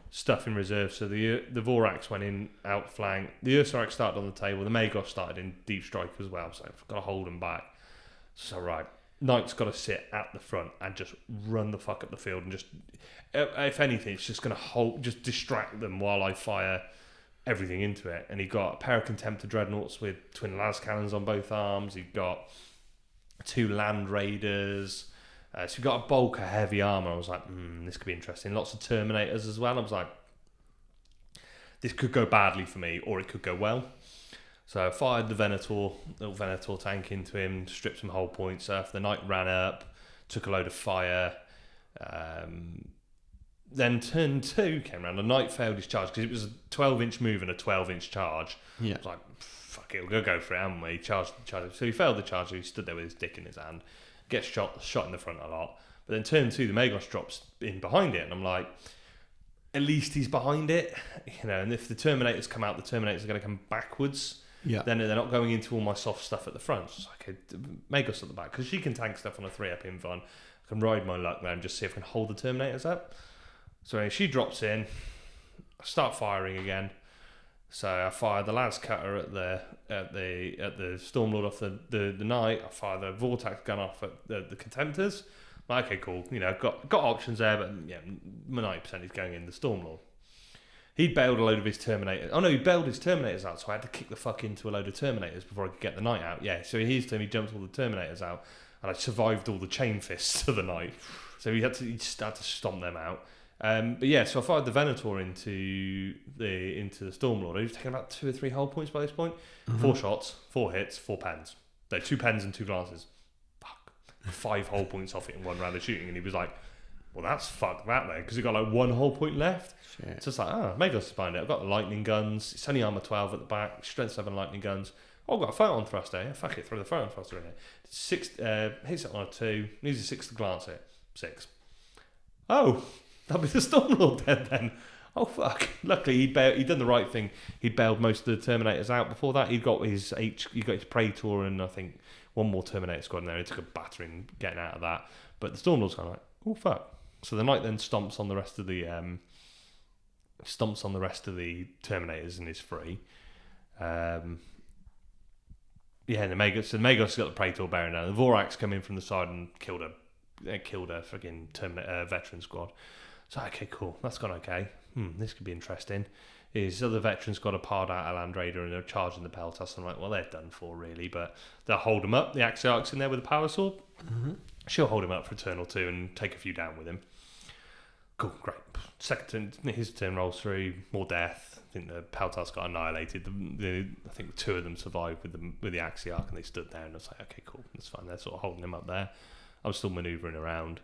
stuff in reserve. So the Vorax went in outflank. The Ursarak started on the table. The Magos started in deep strike as well. So I've got to hold them back. So, right. Knight's got to sit at the front and just run the fuck up the field and just... if anything, it's just going to just distract them while I fire... everything into it. And he got a pair of Contemptor Dreadnoughts with twin las cannons on both arms. He got 2 Land Raiders. So he got a bulk of heavy armour. I was like, this could be interesting. Lots of Terminators as well. I was like, this could go badly for me, or it could go well. So I fired the little Venator tank into him, stripped some hull points off. The Knight ran up, took a load of fire. Then turn 2 came around. The Knight failed his charge because it was a 12-inch move and a 12-inch charge. Yeah. I was like, fuck it, we'll go for it, haven't we? Charge. So he failed the charge. So he stood there with his dick in his hand. Gets shot in the front a lot. But then turn 2, the Magos drops in behind it. And I'm like, at least he's behind it. And if the Terminators come out, the Terminators are going to come backwards. Yeah. Then they're not going into all my soft stuff at the front. So I could Magos at the back. Because she can tank stuff on a 3-up invuln. I can ride my luck there and just see if I can hold the Terminators up. So anyway, she drops in, I start firing again. So I fire the Lance Cutter at the Stormlord off the Knight. I fire the Vortex gun off at the Contemptors. Okay, cool. Got options there, but yeah, my 90% is going in the Stormlord. He'd bailed a load of his Terminators. Oh no, he bailed his Terminators out, so I had to kick the fuck into a load of Terminators before I could get the Knight out. Yeah, so his turn, he jumped all the Terminators out, and I survived all the chain fists of the Knight. So he just had to stomp them out. But yeah, so I fired the Venator into the Stormlord. He was taking about 2 or 3 hull points by this point. 4 shots, 4 hits, 4 pens. No, 2 pens and 2 glances. Fuck. 5 hull points off it in 1 round of shooting, and he was like, well, that's fuck that then, because he got like 1 hull point left. Shit. So it's like, Magos is behind it. I've got the lightning guns. It's only armor 12 at the back. Strength 7 lightning guns. Oh, I've got a photon thruster. Yeah, fuck it, throw the photon thruster in it. 6 hits it on a 2. Needs a 6 to glance it. 6. Oh, that'll be the Stormlord dead then. Oh fuck! Luckily he'd done the right thing. He'd bailed most of the Terminators out. Before that, he got his Praetor and I think 1 more Terminator squad in there. He took a battering getting out of that. But the Stormlord's kind of like, oh fuck. So the Knight then stomps on the rest of the Terminators and is free. And the Magos got the Praetor bearing down. The Vorax come in from the side and killed a friggin' veteran squad. So okay, cool, that's gone okay. This could be interesting. His other veteran squad are parred out a Land Raider and they're charging the Peltas. I'm like, well, they're done for really, but they'll hold him up. The Axiarch's in there with a power sword. She'll hold him up for a turn or 2 and take a few down with him. Cool, great. Second turn, his turn rolls through, more death. I think the Peltas got annihilated. I think 2 of them survived with the Axiarch, and they stood there. And I was like, okay, cool, that's fine. They're sort of holding him up there. I'm still manoeuvring around.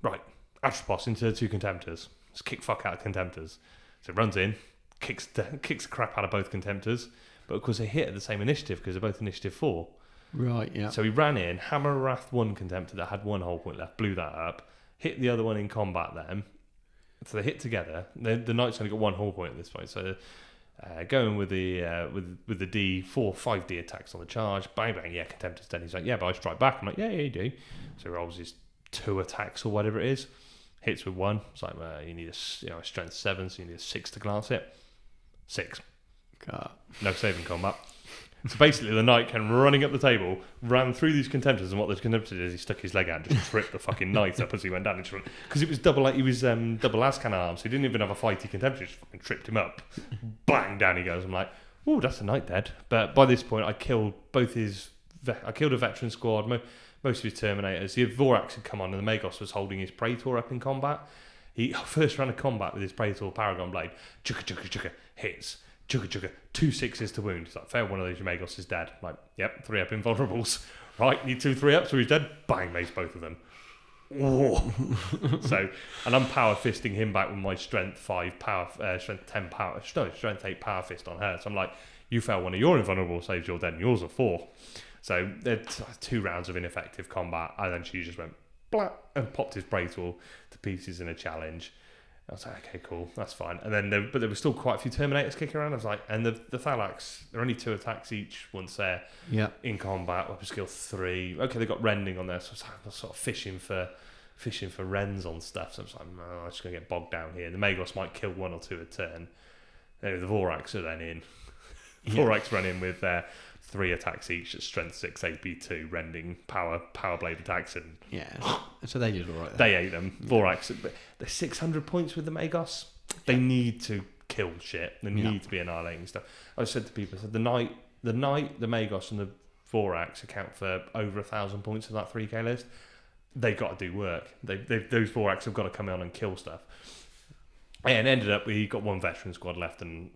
Right, Atropos into 2 Contemptors. Just kick fuck out of Contemptors. So it runs in, kicks the crap out of both Contemptors. But of course they hit at the same initiative because they're both initiative 4. Right, yeah. So he ran in, Hammer Wrath 1 Contemptor that had 1 hull point left, blew that up, hit the other one in combat then. So they hit together. The Knight's only got 1 hull point at this point. So going with the D4, 5D attacks on the charge, bang bang, yeah, Contemptor's dead. He's like, yeah, but I strike back. I'm like, yeah, you do. So he rolls his 2 attacks or whatever it is, hits with 1. It's like, you need a strength 7, so you need a 6 to glance it. 6. God. No saving combat. So basically, the Knight came running up the table, ran through these Contemptors, and what the Contemptor did is he stuck his leg out and just tripped the fucking Knight up as he went down. Because it was double Ascan arms, so he didn't even have a fighty Contemptor, just fucking tripped him up. Bang, down he goes. I'm like, oh, that's the Knight dead. But by this point, I killed a veteran squad, most of his Terminators. The Vorax had come on, and the Magos was holding his Praetor up in combat. He first ran a combat with his Praetor Paragon Blade. Chugga, hits. Chugga, 2 6s to wound. It's like, fair one of those Magos is dead. I'm like, yep, 3 up invulnerables. Right, need 2 3 up, so he's dead. Bang, mace both of them. So, and I'm power fisting him back with my strength 5 power, strength 10 power, no, strength 8 power fist on her. So I'm like, you fail one of your invulnerable saves, you're dead, and yours are 4. So there's 2 rounds of ineffective combat, and then she just went blah and popped his Praetor to pieces in a challenge. I was like, okay, cool, that's fine. And then, but there were still quite a few Terminators kicking around. I was like, and the Thalax, there are only 2 attacks each once they're in combat. Weapon skill 3. Okay, they got rending on there, so I was sort of fishing for rends on stuff. So I was like, no, I'm just gonna get bogged down here. The Magos might kill 1 or 2 a turn. Anyway, the Vorax are then in. Vorax run in with 3 attacks each at strength 6, AP2, rending, power blade attacks, and so they did all right. They ate them. Vorax, they're 600 points with the Magos. They need to kill shit. They need to be annihilating stuff. I said to people, I said the Knight, the Magos, and the Vorax account for over 1,000 points of that 3K list. They got to do work. Those Vorax have got to come on and kill stuff. And ended up, we got 1 veteran squad left, and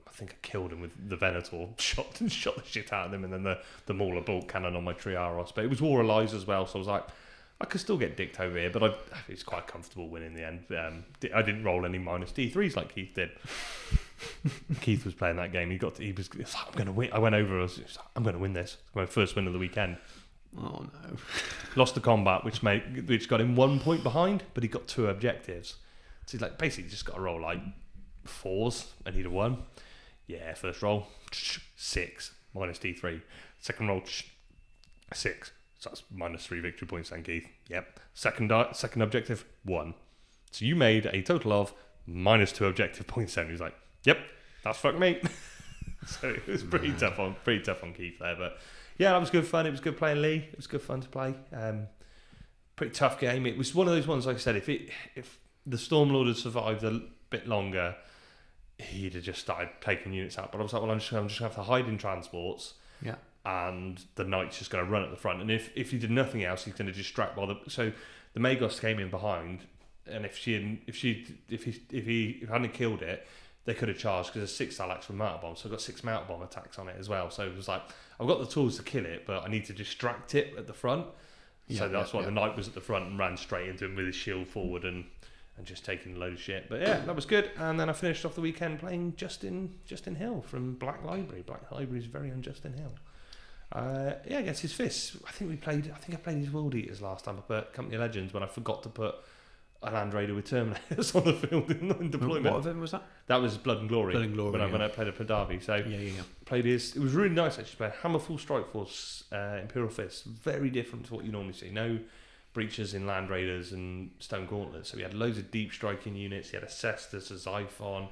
I think I killed him with the Venator, shot the shit out of them, and then the Mauler bolt cannon on my Triaros. But it was War Allies as well, so I was like, I could still get dicked over here, but it's quite comfortable win in the end. I didn't roll any minus D3s like Keith did. Keith was playing that game. He was like, I'm going to win. I went over, I'm going to win this. It's my first win of the weekend. Oh no. Lost the combat, which got him 1 point behind, but he got 2 objectives. So he's like, basically just got to roll like 4s, and he'd have won. Yeah, first roll, 6, minus D3. Second roll, 6. So that's minus 3 victory points then, Keith. Yep. Second objective, 1. So you made a total of minus 2 objective points then. He's like, yep, that's fuck me. So it was pretty tough on Keith there. But yeah, that was good fun. It was good playing Lee. It was good fun to play. Pretty tough game. It was one of those ones, like I said, if the Stormlord had survived a bit longer, he'd have just started taking units out. But I was like, well, I'm just going to have to hide in transports. Yeah. And the knight's just going to run at the front. And if he did nothing else, he's going to distract so the Magos came in behind, and if he hadn't killed it, they could have charged, because there's 6 Salax from Mortar Bomb, so I've got 6 Mortar Bomb attacks on it as well. So it was like, I've got the tools to kill it, but I need to distract it at the front. So that's why the knight was at the front and ran straight into him with his shield forward and just taking a load of shit. But yeah, that was good. And then I finished off the weekend playing Justin Hill from Black Library. Black Library is very on Justin Hill. Against his fists. I think I played his World Eaters last time up at Company of Legends, when I forgot to put a Land Raider with Terminators on the field in deployment. What event was that? That was Blood and Glory. Blood and Glory, when I played a Padavi. So played his. It was really nice actually. Played Hammerfall Strike Force Imperial Fists. Very different to what you normally see. No breaches in Land Raiders and Stone Gauntlets. So we had loads of deep striking units. He had a Cestus, a Xiphon,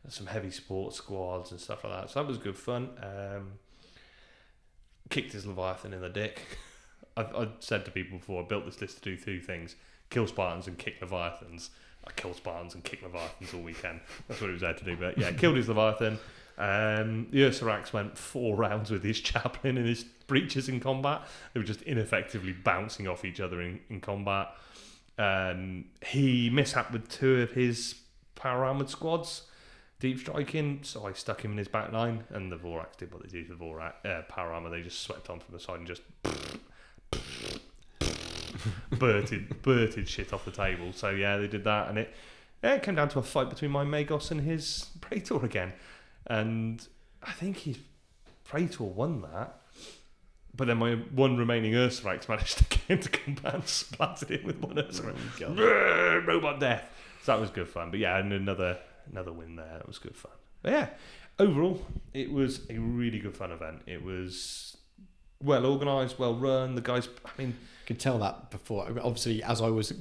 some heavy support squads and stuff like that. So that was good fun. Kicked his Leviathan in the dick. I've said to people before, I built this list to do 2 things: kill Spartans and kick Leviathans. I kill Spartans and kick Leviathans all weekend. That's what he was there to do. But yeah, killed his Leviathan. The Ursarax went 4 rounds with his chaplain and his breaches in combat. They were just ineffectively bouncing off each other in combat. He mishapped with 2 of his power armoured squads deep striking, so I stuck him in his back line, and the Vorax did what they do to Vorax power armour. They just swept on from the side and just burted shit off the table. So yeah, they did that, and it came down to a fight between my Magos and his Praetor again, and I think his Praetor won that, but then my one remaining Ursarax managed to get into combat and splattered it with one Ursarax. Robot death. So that was good fun. But yeah, and another win there. That was good fun. But yeah, overall, it was a really good fun event. It was well organised, well run. The guys, I mean, could tell that before. Obviously, as I was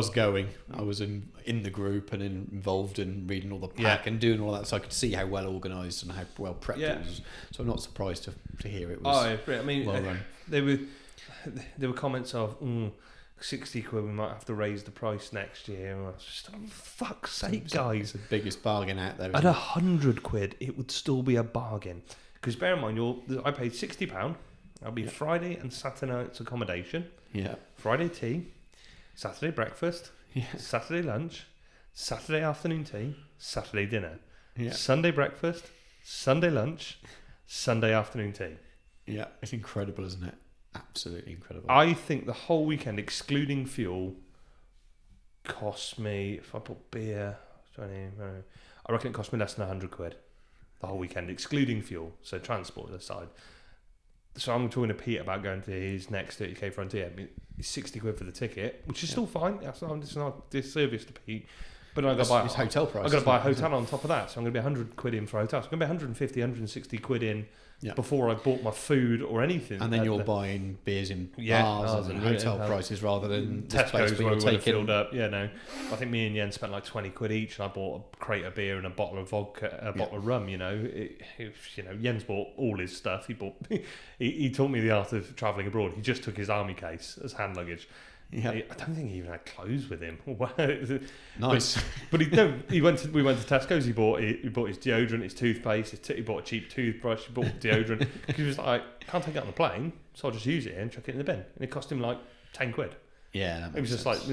going, I was in the group and involved in reading all the pack and doing all that, so I could see how well organised and how well prepped it was. So I'm not surprised to hear it was. I mean, well run. There were comments of 60 quid. We might have to raise the price next year. And I was just, oh, fuck's sake, guys! It's the biggest bargain out there. At 100 quid, it would still be a bargain. Because bear in mind, I paid £60. That'll be Friday and Saturday night's accommodation. Yeah. Friday tea, Saturday breakfast, Saturday lunch, Saturday afternoon tea, Saturday dinner, Sunday breakfast, Sunday lunch, Sunday afternoon tea. Yeah, it's incredible, isn't it? Absolutely incredible. I think the whole weekend, excluding fuel, cost me, if I put beer, I reckon it cost me less than 100 quid. The whole weekend, excluding fuel, so transport aside. So I'm talking to Pete about going to his next 30k Frontier. I mean, it's 60 quid for the ticket, which is still fine. It's not disservice to Pete. But I got to buy his hotel price. I've got to buy a hotel on top of that, so I'm going to be 100 quid in for a hotel. So I'm going to be 150, 160 quid in before I bought my food or anything. And then you're buying beers in bars and hotel prices rather than Tesco's where we filled up. Yeah, no. I think me and Yen spent like 20 quid each, and I bought a crate of beer and a bottle of vodka, a bottle of rum. Jens bought all his stuff. He taught me the art of travelling abroad. He just took his army case as hand luggage. Yeah. I don't think he even had clothes with him. Nice. But we went to Tesco's. He bought his deodorant, his toothpaste. He bought a cheap toothbrush. He bought deodorant because he was like, can't take it on the plane, so I'll just use it and chuck it in the bin. And it cost him like 10 quid. Yeah, it was just sense.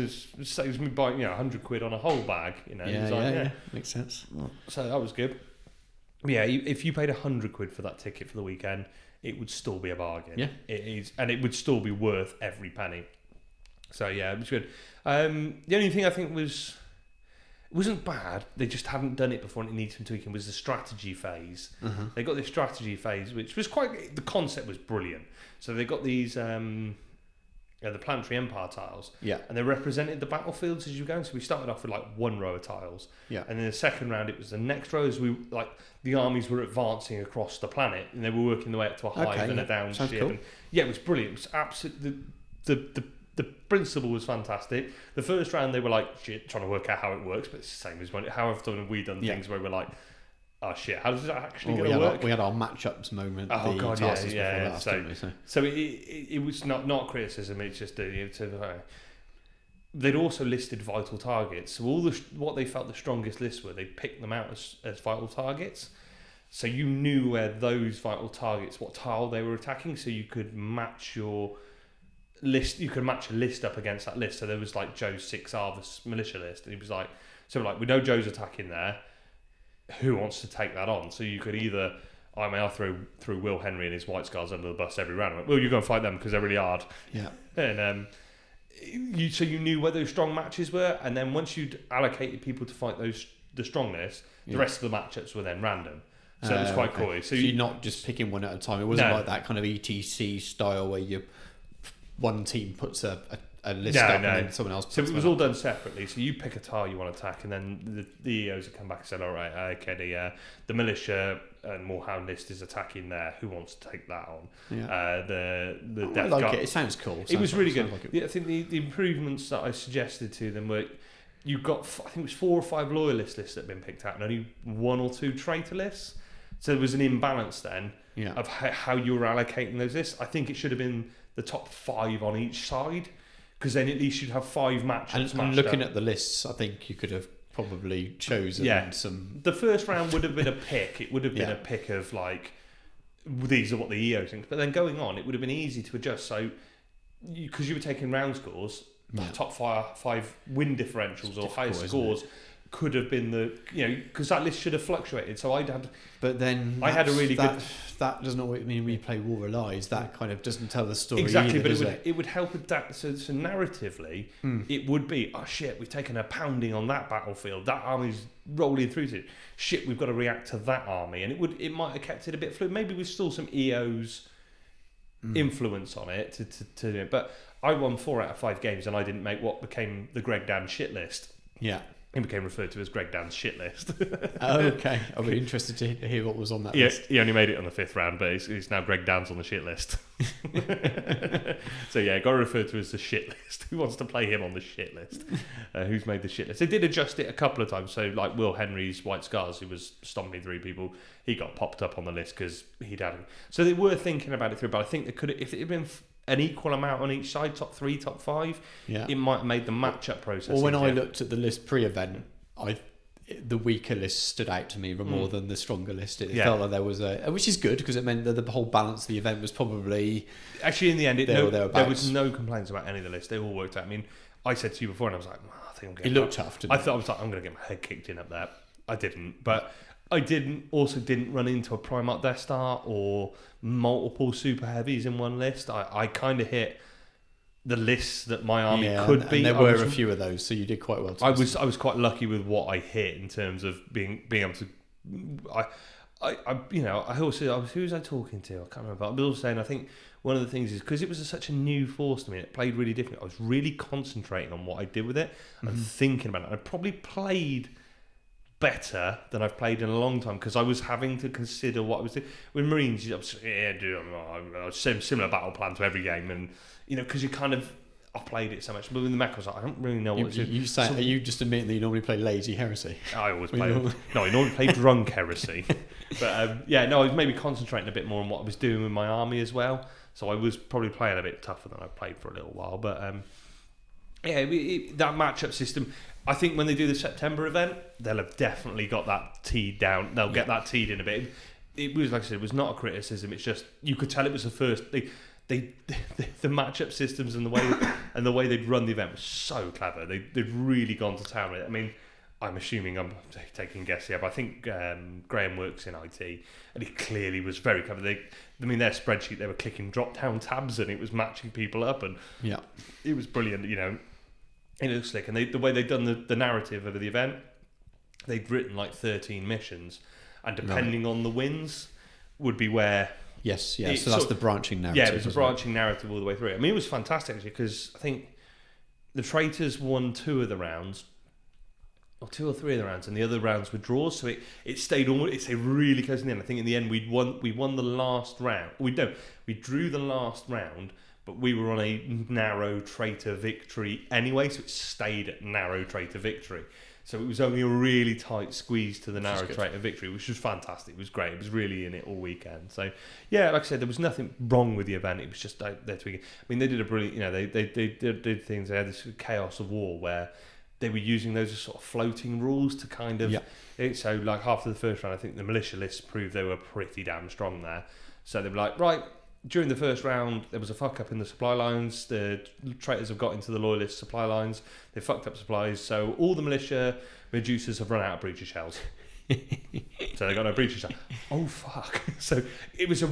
It was me buying 100 quid on a whole bag. Yeah, makes sense. So that was good. Yeah, if you paid 100 quid for that ticket for the weekend, it would still be a bargain. Yeah, it is, and it would still be worth every penny. So yeah, it was good. The only thing I think wasn't bad. They just hadn't done it before, and it needed some tweaking. Was the strategy phase? Uh-huh. They got this strategy phase, which was quite. The concept was brilliant. So they got these the planetary empire tiles. Yeah, and they represented the battlefields as you go. So we started off with like one row of tiles. Yeah, and then the second round it was the next row as the armies were advancing across the planet, and they were working their way up to a hive and a down ship. Cool. And it was brilliant. It was absolutely the principle was fantastic. The first round they were like shit, trying to work out how it works, but it's the same as how often have we done things where we're like, oh shit, how does that actually going to work? We had our matchups moment. Oh god, So it was not criticism. It's just they'd also listed vital targets. So all what they felt the strongest lists were, they'd pick them out as vital targets. So you knew where those vital targets, what tile they were attacking, so you could match your list. You could match a list up against that list. So there was like Joe's 6 Arvis militia list, and he was like, so like we know Joe's attacking there. Who wants to take that on? So you could either, I'll throw Will Henry and his White Scars under the bus every round. I went, well, you're going to fight them because they're really hard. Yeah. And so you knew where those strong matches were, and then once you'd allocated people to fight the strong list, the rest of the matchups were then random. So it was quite cool. So you're not just picking one at a time. It wasn't like that kind of ETC style where one team puts a list up and then someone else puts so it was all done separately. So you pick a tile you want to attack, and then the EOs would come back and say, all right, okay, the militia and Moorhound list is attacking there. Who wants to take that on? Yeah. The I Death like Guard. it. It sounds cool. It was really good. I think the improvements that I suggested to them were, you got, I think it was 4 or 5 loyalist lists that had been picked out, and only 1 or 2 traitor lists. So there was an imbalance then of how you were allocating those lists. I think it should have been the top 5 on each side, because then at least you'd have 5 matchups. And looking at the lists, I think you could have probably chosen some. The first round would have been a pick. It would have been a pick of like, these are what the EO thinks. But then going on, it would have been easy to adjust. So because you were taking round scores, top 5 win differentials or highest scores could have been because that list should have fluctuated. So I'd have. But then I had a really good. That doesn't always mean when you play War of Lies. That kind of doesn't tell the story exactly. Either, but it would help adapt. So narratively, it would be, oh shit, we've taken a pounding on that battlefield. That army's rolling through to it. Shit, we've got to react to that army, and it might have kept it a bit fluid. Maybe with still some EO's influence on it to do it. But I won 4 out of 5 games, and I didn't make what became the Greg Dan shit list. Yeah. It became referred to as Greg Dan's shit list. Okay. I'll be interested to hear what was on that list. He only made it on the 5th round, but it's now Greg Dan's on the shit list. So it got referred to as the shit list. Who wants to play him on the shit list? Who's made the shit list? They did adjust it a couple of times. So like Will Henry's White Scars, who was stomping through people, he got popped up on the list because he'd had him. So they were thinking about it through, but I think they could have, if it had been an equal amount on each side, top 3, top 5, it might have made the matchup process. Or when I looked at the list pre-event, the weaker list stood out to me more than the stronger list. It felt like there was which is good because it meant that the whole balance of the event was probably actually in the end there was no complaints about any of the lists. They all worked out. I mean, I said to you before, and I was like, I think I'm getting. It looked tough. I was like, I'm going to get my head kicked in up there. I didn't, but I didn't run into a Primarch Death Star or multiple super heavies in one list. I kind of hit the lists that my army could be. And there were a few of those, so you did quite well. I was quite lucky with what I hit in terms of being able to. I also who was I talking to? I can't remember. I was also saying I think one of the things is because it was such a new force to me, it played really different. I was really concentrating on what I did with it and thinking about it. I probably played better than I've played in a long time because I was having to consider what I was doing. With Marines, similar battle plan to every game, and because you kind of I played it so much. But with the mech, I was like, I don't really know what to do. Are you just admitting that you normally play Lazy Heresy? I always play. I normally play Drunk Heresy. But I was maybe concentrating a bit more on what I was doing with my army as well. So I was probably playing a bit tougher than I played for a little while. But that matchup system. I think when they do the September event, they'll have definitely got that teed down. They'll get that teed in a bit. It was, like I said, it was not a criticism. It's just you could tell it was the first. The matchup systems and the way they'd run the event was so clever. They'd really gone to town with it. I mean, I'm assuming I'm taking a guess here, but I think Graham works in IT, and he clearly was very clever. Their spreadsheet, they were clicking drop-down tabs, and it was matching people up, and it was brilliant. It looks slick, and the way they'd done the narrative of the event, they'd written like 13 missions, and depending on the wins, would be where. Yes, yeah. So that's the branching narrative. Yeah, it was a branching narrative all the way through. I mean, it was fantastic actually because I think the traitors won 2 of the rounds, or 2 or 3 of the rounds, and the other rounds were draws. So it stayed really close in the end. I think in the end we won the last round. We drew the last round, but we were on a narrow traitor victory anyway, so it stayed at narrow traitor victory. So it was only a really tight squeeze to the narrow traitor victory, which was fantastic. It was great. It was really in it all weekend. So yeah, like I said, there was nothing wrong with the event. It was just they're tweaking. I mean, they did a brilliant. They did things. They had this chaos of war where they were using those as sort of floating rules to kind of. So like after the first round, I think the militia lists proved they were pretty damn strong there. So they were like, right. During the first round, there was a fuck up in the supply lines. The traitors have got into the loyalist supply lines. They fucked up supplies. So all the militia reducers have run out of breacher shells. So they got no breacher shells. Oh, fuck. So it was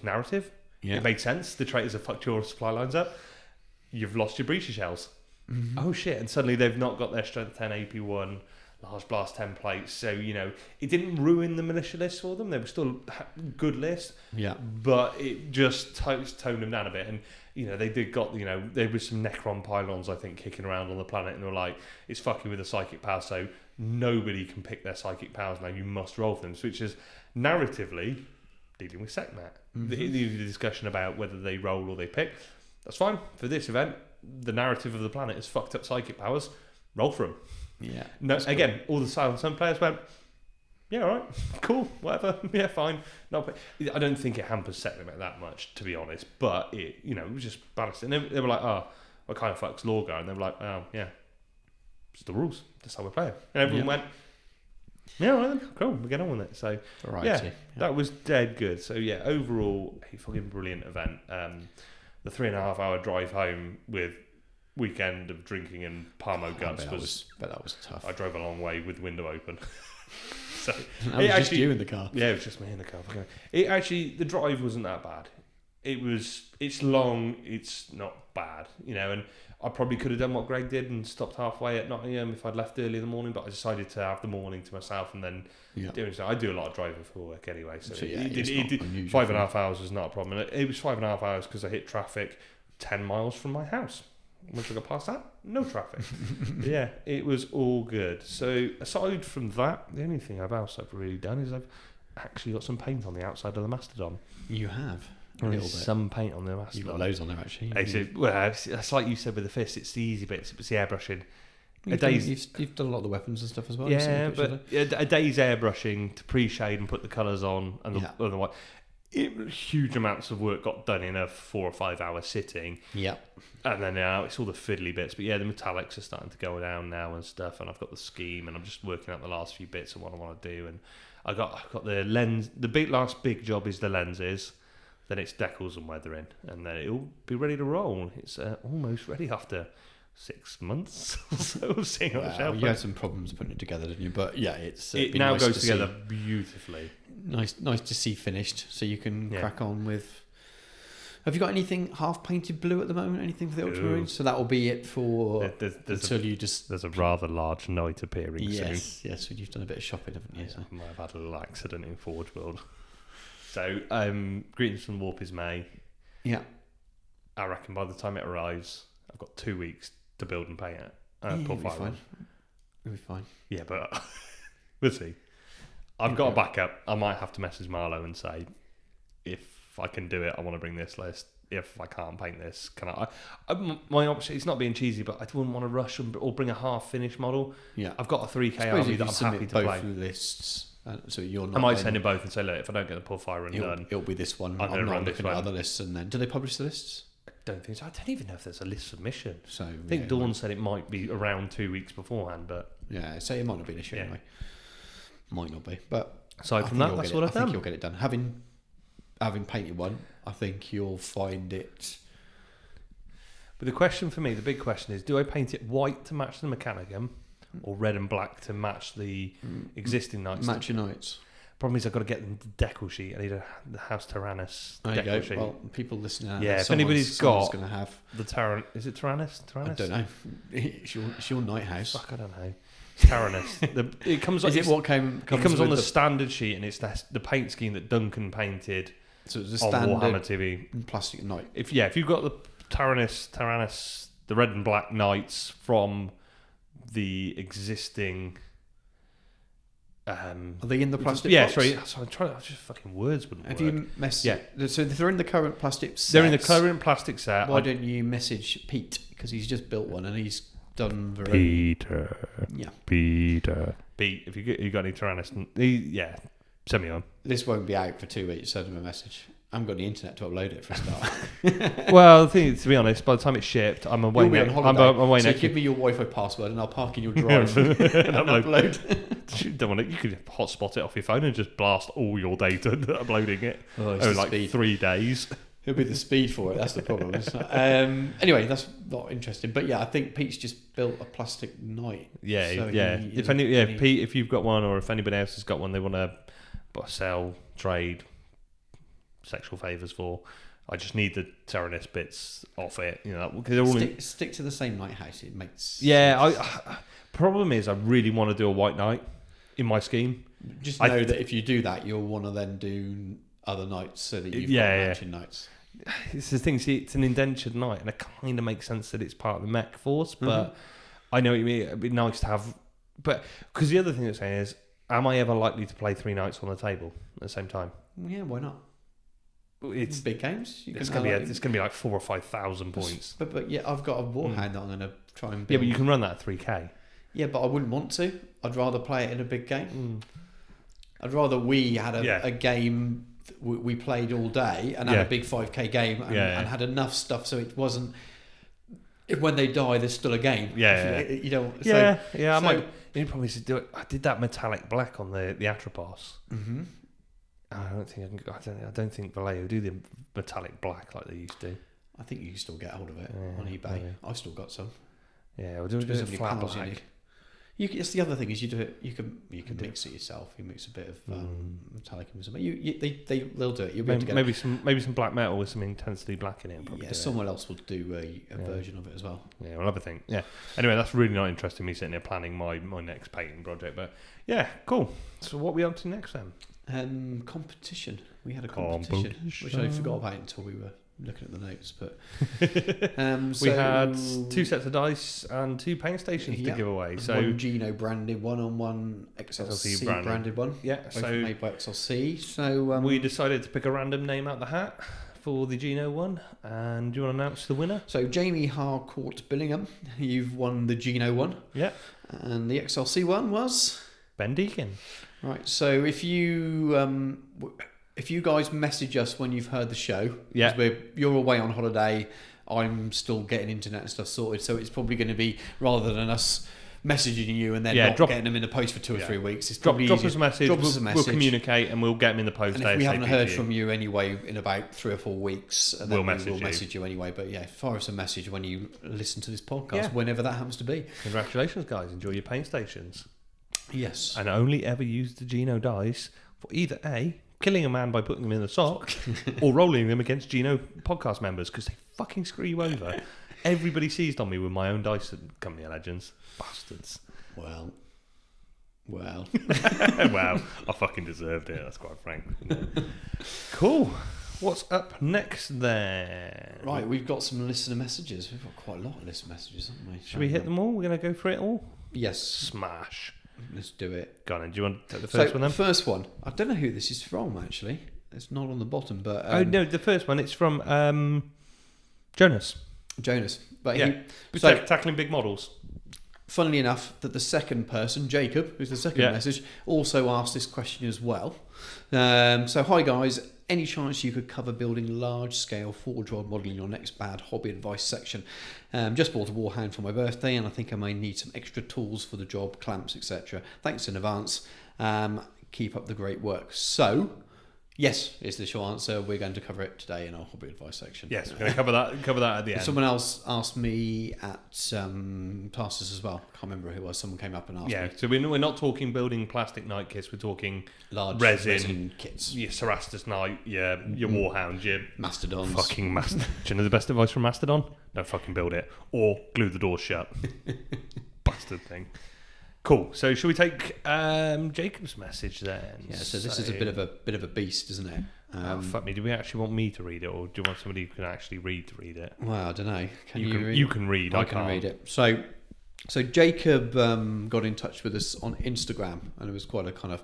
narrative. Yeah. It made sense. The traitors have fucked your supply lines up. You've lost your breacher shells. Mm-hmm. Oh, shit. And suddenly they've not got their strength 10 AP1 large blast templates, so it didn't ruin the militia list for them. They were still a good list, but it just toned them down a bit. And they did there was some Necron pylons I think kicking around on the planet, and they were like, it's fucking with the psychic power, so nobody can pick their psychic powers now. You must roll for them, which is narratively dealing with SecNat. Mm-hmm. The discussion about whether they roll or they pick, that's fine for this event. The narrative of the planet is fucked up psychic powers. Roll for them. Yeah. No. Again, all the Silent Sun players went, yeah, all right, cool, whatever, yeah, fine. No, but I don't think it hampers SecNat that much, to be honest. But it was just balanced. And they were like, oh, what kind of fuck's Lorgar? And they were like, oh, yeah, it's the rules. That's how we play it. And everyone went, yeah, all right then, cool, we get on with it. So that was dead good. So yeah, overall, a fucking brilliant event. The 3.5 hour drive home with weekend of drinking and Parmo guts but that was tough. I drove a long way with the window open. So it was just you in the car. Yeah, it was just me in the car. The drive wasn't that bad. It's long, it's not bad, and I probably could have done what Greg did and stopped halfway at Nottingham if I'd left early in the morning, but I decided to have the morning to myself and then doing so. I do a lot of driving for work anyway, so it did 5.5 hours was not a problem. And it was 5.5 hours because I hit traffic 10 miles from my house. Once I got past that, no traffic. Yeah, it was all good. So aside from that, the only thing I've really done is I've actually got some paint on the outside of the Mastodon. You have? Some paint on the Mastodon. You've got loads on there, actually. It's like you said with the fist, it's the easy bits, it's the airbrushing. You've done a lot of the weapons and stuff as well. Yeah, but a day's airbrushing to pre-shade and put the colours on and the white. Huge amounts of work got done in a 4 or 5 hour sitting. Yeah. And then now it's all the fiddly bits. But yeah, the metallics are starting to go down now and stuff. And I've got the scheme and I'm just working out the last few bits of what I want to do. And I've got the lens. The last big job is the lenses. Then it's decals and weathering. And then it'll be ready to roll. It's almost ready after 6 months or so of seeing on the shelf. You had some problems putting it together, didn't you? But yeah, it now nice goes together beautifully. Nice to see finished, so you can crack on with. Have you got anything half painted blue at the moment? Anything for the Ultramarines? So that will be it for There's a rather large night appearing soon. Yes. You've done a bit of shopping, haven't you? So. I might have had a little accident in Forge World. So Greetings from Warp is May. Yeah. I reckon by the time it arrives, I've got 2 weeks to build and paint it. It'll be fine. It'll be fine. Yeah, but we'll see. I've got a backup. I might have to message Marlo and say, if I can do it, I want to bring this list. If I can't paint this, can I? My option, it's not being cheesy, but I wouldn't want to rush or bring a half-finished model. Yeah. I've got a 3K army that I'm happy to play. Both lists, so you're not. I might send in both and say, look, if I don't get the pull fire done, it'll be this one. I'm not looking at other lists. And then, do they publish the lists? I don't think so. I don't even know if there's a list submission. So I think Dawn said it might be around 2 weeks beforehand, but so it might not be an issue anyway. Might not be, but. Aside from that, that's what I've done. I think you'll get it done. Having painted one, I think you'll find it. But the question for me, the big question is, do I paint it white to match the Mechanicum or red and black to match the existing knights? Match your knights. Problem is, I've got to get them the decal sheet. I need the House Tyrannus decal sheet. Well, people listening out if anybody's got going to have the is it Tyrannus? I don't know. It's your night house. Fuck, I don't know. Tyrannus. It comes. Is it what comes on the standard sheet, and it's the paint scheme that Duncan painted. So it's a on standard Warhammer TV plastic knight. If you've got the Tyrannus, the red and black knights from the existing Are they in the plastic Yeah, box? sorry. So I'm trying. Just fucking words wouldn't Have work. you messaged? Yeah. So if they're in the current plastic set. They're in the current plastic set. Why don't you message Pete, because he's just built one and he's done very. Peter. Yeah. Peter. Pete, if you got any Tyrannus, send me on. This won't be out for 2 weeks. Send him a message. I haven't got the internet to upload it for a start. Well, the thing is, to be honest, by the time it's shipped, I'm away. You'll be on holiday. I'm away so next. give me your Wi-Fi password and I'll park in your drive and upload. Don't want it. You could hotspot it off your phone and just blast all your data uploading it Oh, over like 3 days. It'll be the speed for it. That's the problem. Anyway, that's not interesting. But yeah, I think Pete's just built a plastic knight. Yeah, So yeah. he- Pete, if you've got one, or if anybody else has got one, they want to sell, trade, sexual favours for. I just need the Tyrannus bits off it. You know, because they're all stick to the same night house. It makes Yeah. sense. Problem is, I really want to do a white knight in my scheme. Just know that if you do that, you'll want to then do other nights so that you've got matching nights. It's the thing. See, it's an indentured knight, and it kind of makes sense that it's part of the mech force. But I know what you mean. It'd be nice to have. But because the other thing that's saying is, am I ever likely to play 3 knights on the table at the same time? Yeah, why not? It's big games. It's going to be like 4,000 or 5,000 points. But yeah, I've got a warhound that I'm going to try and build. Yeah, but you can run that at 3k. Yeah, but I wouldn't want to. I'd rather play it in a big game. I'd rather we had a game we played all day and had a big 5k game and had enough stuff so it wasn't. If when they die, there's still a game. You know. I might. The only problem is to do it. I did that metallic black on the Atropos. Mm-hmm. I don't think Vallejo do the metallic black like they used to. I think you can still get hold of it on eBay. Yeah. I've still got some. Yeah, we'll do it flat black. It's the other thing is you do it. You can mix it yourself. You mix a bit of metallic and some. They'll do it. You'll be able to get maybe some black metal with some intensity black in it. Yeah, someone else will do a version of it as well. Yeah, we'll have a think. Yeah. Anyway, that's really not interesting. Me sitting here planning my next painting project, but yeah, cool. So what are we up to next then? Competition. We had a competition, which I forgot about until we were looking at the notes. But we had 2 sets of dice and 2 paint stations to give away. So one Geno branded one and one XLC branded one. Yeah, both made by XLC. So we decided to pick a random name out the hat for the Geno one. And do you want to announce the winner? So Jamie Harcourt Billingham, you've won the Geno one. Yeah. And the XLC one was Ben Deacon. Right. So if you guys message us when you've heard the show, you're away on holiday, I'm still getting internet and stuff sorted, so it's probably going to be, rather than us messaging you and then not getting them in the post for 2 or 3 weeks, it's probably drop us a message. We'll communicate and we'll get them in the post. And if we haven't heard from you anyway in about 3 or 4 weeks, and then we'll message you anyway. But yeah, fire us a message when you listen to this podcast, whenever that happens to be. Congratulations, guys! Enjoy your paint stations. Yes, and only ever use the Geno dice for either A, killing a man by putting them in the sock, or rolling them against Geno podcast members, because they fucking screw you over. Everybody seized on me with my own dice at Company of Legends. Bastards. Well. Well, I fucking deserved it, that's quite frank. Cool. What's up next then? Right, we've got some listener messages. We've got quite a lot of listener messages, haven't we? Should we hit them all? We're going to go for it all? Yes. Smash. Let's do it. Go on then. Do you want to take the first one then? The first one. I don't know who this is from, actually. It's not on the bottom, but... oh, no, the first one. It's from Jonas. But tackling big models. Funnily enough, that the second person, Jacob, who's the second message, also asked this question as well. So, hi guys. Any chance you could cover building large-scale Forge World model in your next bad hobby advice section? Just bought a Warhound for my birthday, and I think I may need some extra tools for the job, clamps, etc. Thanks in advance. Keep up the great work. So, yes, is the short answer. We're going to cover it today in our hobby advice section. Yes, we're going to cover that at the end. Someone else asked me at classes as well. I can't remember who it was. Someone came up and asked me. Yeah, so we're not talking building plastic night kits. We're talking large resin kits. Your Cerastus Knight, your Warhound, your Mastodons. Fucking Mastodon. Do you know the best advice from Mastodon? Don't fucking build it. Or glue the door shut. Bastard thing. Cool. So should we take Jacob's message then? Yeah. So this is a bit of a beast, isn't it? Fuck me. Do we actually want me to read it, or do you want somebody who can actually read to read it? Well, I don't know. You can read. I can read it. So So Jacob got in touch with us on Instagram, and it was quite a kind of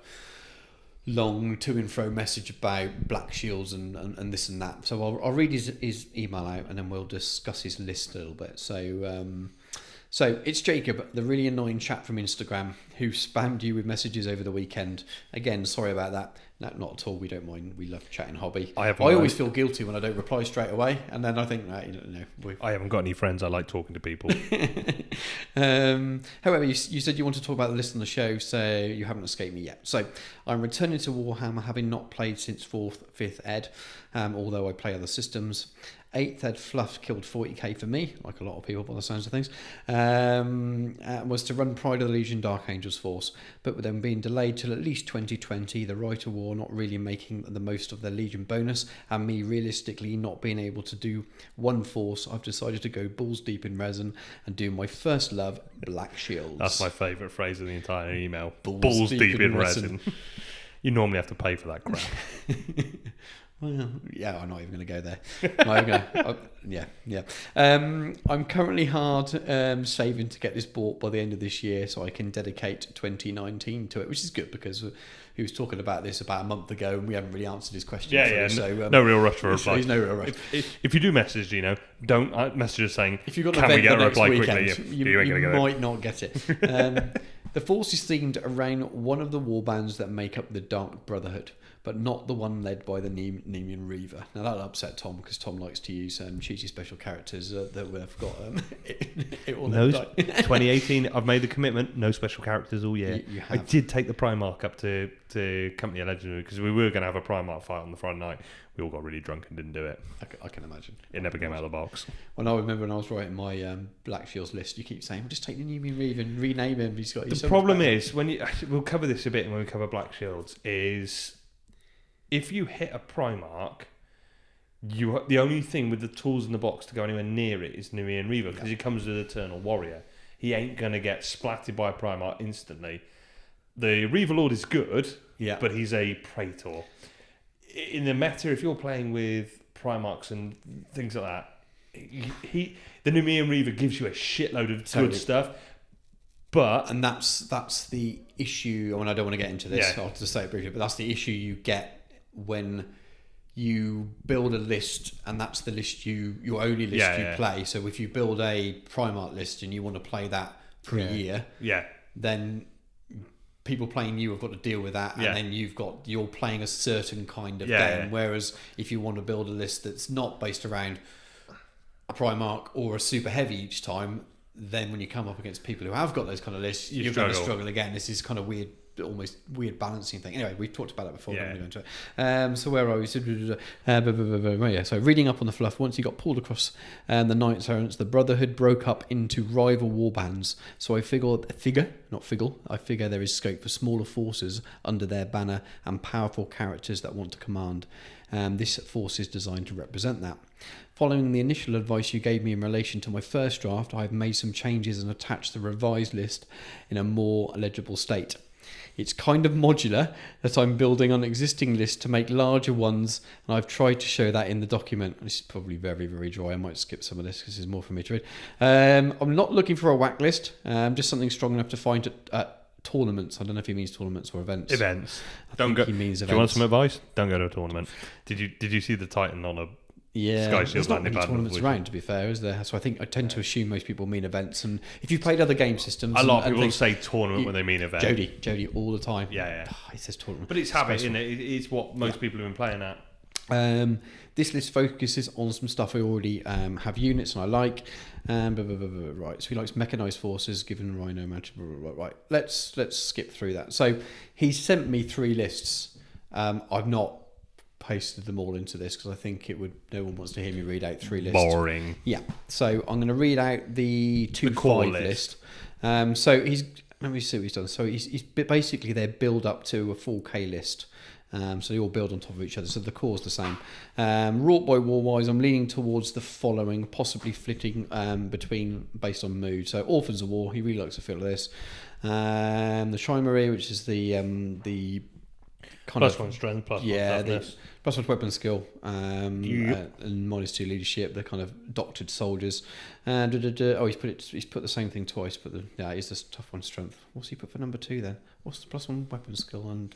long to and fro message about Black Shields and this and that. So I'll read his email out, and then we'll discuss his list a little bit. So it's Jacob, the really annoying chap from Instagram who spammed you with messages over the weekend. Again, sorry about that. No, not at all. We don't mind. We love chatting hobby. I always feel guilty when I don't reply straight away, and then I think, I haven't got any friends. I like talking to people. However, you said you want to talk about the list on the show, so you haven't escaped me yet. So I'm returning to Warhammer, having not played since 4th, 5th Ed, although I play other systems. 8th Ed Fluff killed 40k for me, like a lot of people by the sounds of things, was to run Pride of the Legion Dark Angels force, but with them being delayed till at least 2020, the Rite of War not really making the most of their Legion bonus, and me realistically not being able to do one force, I've decided to go balls deep in resin and do my first love, Black Shields. That's my favourite phrase in the entire email. Balls deep in resin. You normally have to pay for that crap. Well, yeah, I'm not even going to go there. I'm currently hard saving to get this bought by the end of this year so I can dedicate 2019 to it, which is good because he was talking about this about a month ago and we haven't really answered his question. So, no real rush for a reply. There's no real rush. If you do message Geno, don't message us saying, if you've got can we get a reply weekend, quickly? You might not get it. The force is themed around one of the warbands that make up the Dark Brotherhood, but not the one led by the Nemean Reaver. Now that'll upset Tom because Tom likes to use cheesy special characters that we've got. It will no, 2018. I've made the commitment. No special characters all year. You I did take the Primarch up to Company of Legendary because we were going to have a Primarch fight on the Friday night. We all got really drunk and didn't do it. I can imagine. It never came out of the box. Well, I remember when I was writing my Black Shields list, you keep saying, well, just take the Nemean Reaver and rename him. He's got. The problem is we'll cover this a bit when we cover Black Shields. Is if you hit a Primarch, the only thing with the tools in the box to go anywhere near it is Nemean Reaver because he comes with Eternal Warrior. He ain't going to get splatted by a Primarch instantly. The Reaver Lord is good, but he's a Praetor. In the meta, if you're playing with Primarchs and things like that, the Nemean Reaver gives you a shitload of good stuff. And that's the issue. I mean, I don't want to get into this. I'll just say it briefly, but that's the issue you get when you build a list, and that's the list your only list you play. So if you build a Primarch list and you want to play that for a year, then people playing you have got to deal with that, and then you're playing a certain kind of game. Whereas if you want to build a list that's not based around a Primarch or a super heavy each time, then when you come up against people who have got those kind of lists, you're going to struggle again. This is kind of weird, almost weird balancing thing. Anyway, we've talked about that before. I'm going to go into it. So where are we? So reading up on the fluff. Once you got pulled across the Knights Errants, the Brotherhood broke up into rival warbands. So I figure there is scope for smaller forces under their banner and powerful characters that want to command. This force is designed to represent that. Following the initial advice you gave me in relation to my first draft, I have made some changes and attached the revised list in a more legible state. It's kind of modular that I'm building on existing lists to make larger ones, and I've tried to show that in the document. This is probably very, very dry. I might skip some of this because it's more for me to read. I'm not looking for a whack list, just something strong enough to find at tournaments. I don't know if he means tournaments or events. Events. Don't go. He means events. Do you want some advice? Don't go to a tournament. Did you see the Titan on a Sky Shield? There's not many tournaments around, to be fair, is there? So I tend to assume most people mean events. And if you've played other game systems, a lot of people say tournament when they mean event. Jody, all the time. He says tournament, but it's habit, isn't it? It's what most people have been playing at. This list focuses on some stuff I already have units and I like. Right, so he likes mechanized forces, given Rhino magic. Right, let's skip through that. So he sent me 3 lists. I've not pasted them all into this because I think no one wants to hear me read out 3 lists. Boring. Yeah, so I'm going to read out the 2-5 list. So let me see what he's done. So he's basically their build up to a 4K list. So they all build on top of each other. So the core is the same. Wrought by Warwise, I'm leaning towards the following, possibly flitting between based on mood. So Orphans of War, he really likes the feel of this. The Chimery, which is the +1 strength, +1 toughness. +1 weapon skill, and -2 leadership. They're kind of doctored soldiers. He's put the same thing twice. But he's this tough 1 strength. What's he put for number 2 then? What's the +1 weapon skill and?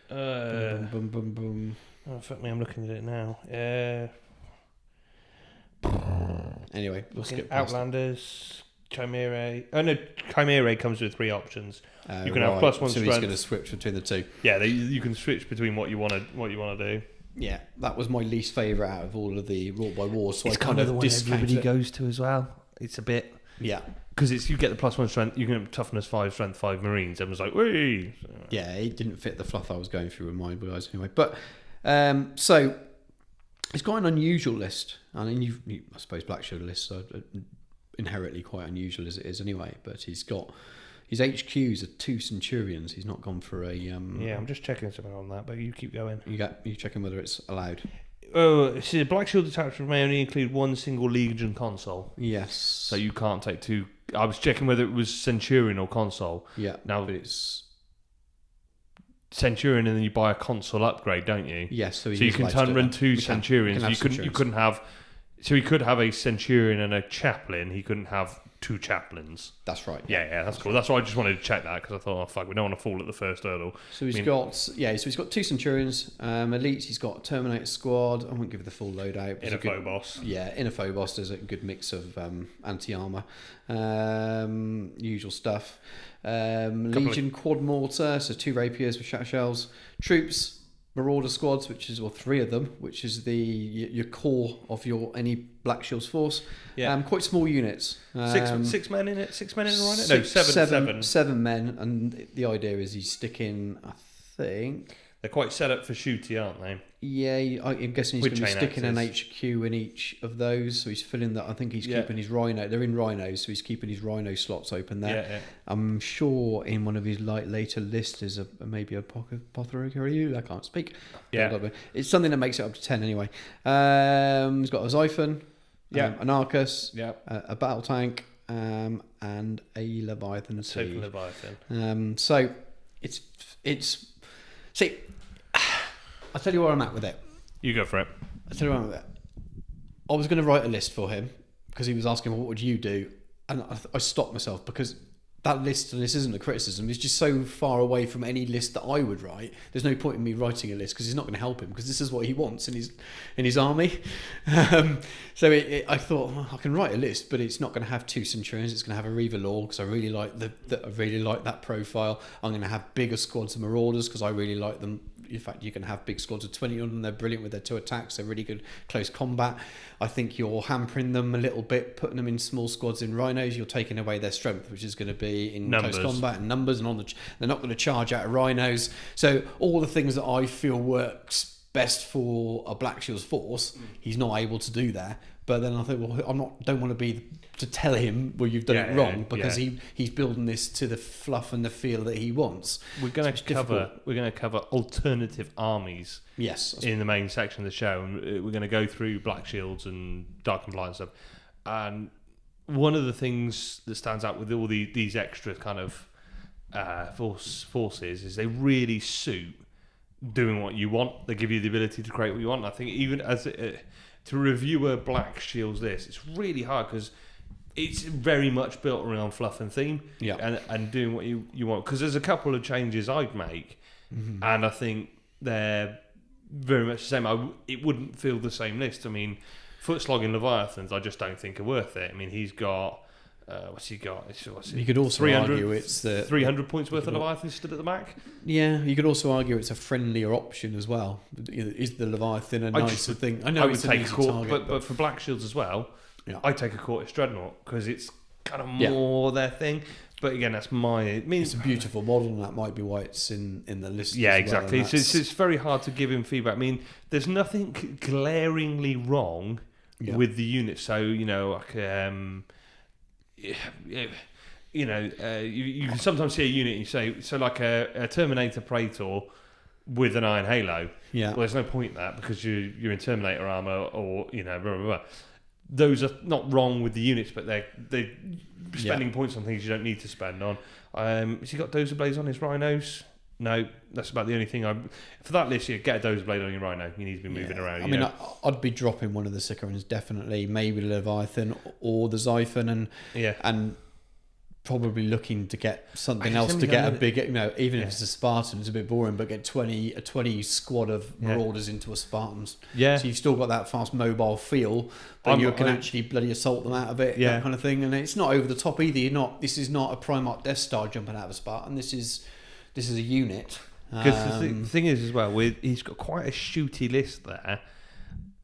Boom. Oh fuck me! I'm looking at it now. Anyway, we'll skip Outlanders. Chimera. Oh no, Chimera comes with 3 options. You can have +1 strength. So he's going to switch between the 2. Yeah, you can switch between what you want to do. Yeah, that was my least favourite out of all of the Wrought by War. So it's I kind of the one everybody goes to as well. It's a bit because you get the +1 strength. You can have toughness 5, strength 5 Marines. Everyone's like, wee. Yeah, it didn't fit the fluff I was going through with my guys anyway. But so it's quite an unusual list. I mean, I suppose Black Shield lists are inherently quite unusual as it is anyway, but his HQs are 2 Centurions. He's not gone for a I'm just checking something on that, but you keep going. You checking whether it's allowed. See, Black Shield attachment may only include 1 single Legion console. Yes, so you can't take 2. I was checking whether it was Centurion or console. Yeah, now but it's Centurion, and then you buy a console upgrade, don't you? Yes, so you can run 2 Centurions. You couldn't have. So he could have a Centurion and a Chaplain. He couldn't have 2 Chaplains. That's right. Yeah, that's cool. That's why I just wanted to check that, because I thought, oh fuck, we don't want to fall at the first hurdle. So he's got 2 Centurions, elites. He's got Terminator Squad. I won't give it the full loadout. Inner Phobos. Yeah, Inner Phobos. There's a good mix of anti-armor, usual stuff. Legion Quad Mortar, so 2 Rapiers with shatter shells. Troops. Marauder squads, 3 of them, which is your core of any Black Shield's force. Yeah, quite small units. 6 men in it. 6 men in the Rhino. No, 7. 7 men, and the idea is he's sticking. I think they're quite set up for shooty, aren't they? Yeah, I'm guessing he's going to be sticking an HQ in each of those. So he's filling that. I think he's keeping his Rhino. They're in Rhinos, so he's keeping his Rhino slots open there. Yeah. I'm sure in one of his later lists is maybe a apothecary. I can't speak. Yeah, it's something that makes it up to 10 anyway. He's got a Xiphon, an Arcus, a battle tank, and a Leviathan. Token Leviathan. So it's see. I'll tell you where I'm at with it. You go for it. I'll tell you where I'm at with it. I was going to write a list for him because he was asking, what would you do? And I stopped myself because that list, and this isn't a criticism, is just so far away from any list that I would write. There's no point in me writing a list because it's not going to help him, because this is what he wants in his army. So I thought, I can write a list, but it's not going to have 2 Centurions. It's going to have a Reaver Law because I really like that profile. I'm going to have bigger squads of Marauders because I really like them. In fact, you can have big squads of 20 on them. They're brilliant with their 2 attacks. They're really good close combat. I think you're hampering them a little bit, putting them in small squads in Rhinos. You're taking away their strength, which is going to be in close combat and numbers. And they're not going to charge out of Rhinos. So all the things that I feel works best for a Black Shield's force, he's not able to do there. But then I thought, well, don't want to tell him, well, you've done it wrong, because he's building this to the fluff and the feel that he wants. We're going to cover alternative armies. Yes, in the main section of the show, and we're going to go through Black Shields and Dark Compliance stuff. And one of the things that stands out with all these extra kind of forces is they really suit doing what you want. They give you the ability to create what you want. And I think even as to review a Black Shields list, it's really hard because it's very much built around fluff and theme, and doing what you want. Because there's a couple of changes I'd make, and I think they're very much the same. It wouldn't feel the same list. I mean, foot slogging Leviathans, I just don't think are worth it. I mean, he's got what's he got? You could also argue it's the 300 points worth of Leviathan stood at the back. Yeah, you could also argue it's a friendlier option as well. Is the Leviathan a nicer thing? I know it's an easy target, but for Black Shields as well, I take a Cortis Dreadnought because it's kind of more their thing. But again, that's it's a beautiful model, and that might be why it's in the list. Yeah, exactly. It's very hard to give him feedback. I mean, there's nothing glaringly wrong with the unit. So you can sometimes see a unit and you say, so like a Terminator Praetor with an Iron Halo. Yeah. Well, there's no point in that because you're in Terminator armor, or blah, blah, blah. Those are not wrong with the units, but they're spending points on things you don't need to spend on. Has he got Dozer Blaze on his Rhinos? No, that's about the only thing. For that list, get a dozer blade on your rhino. You need to be moving around. I mean, I'd be dropping one of the Sicarans, definitely. Maybe the Leviathan or the Xiphon, and probably looking to get something else to get a big, even if it's a Spartan, it's a bit boring, but get a 20 squad of Marauders into a Spartans. Yeah. So you've still got that fast mobile feel, but you can actually bloody assault them out of it, that kind of thing. And it's not over the top either. This is not a Primarch Death Star jumping out of a Spartan. This is a unit. Because the thing is as well, he's got quite a shooty list there,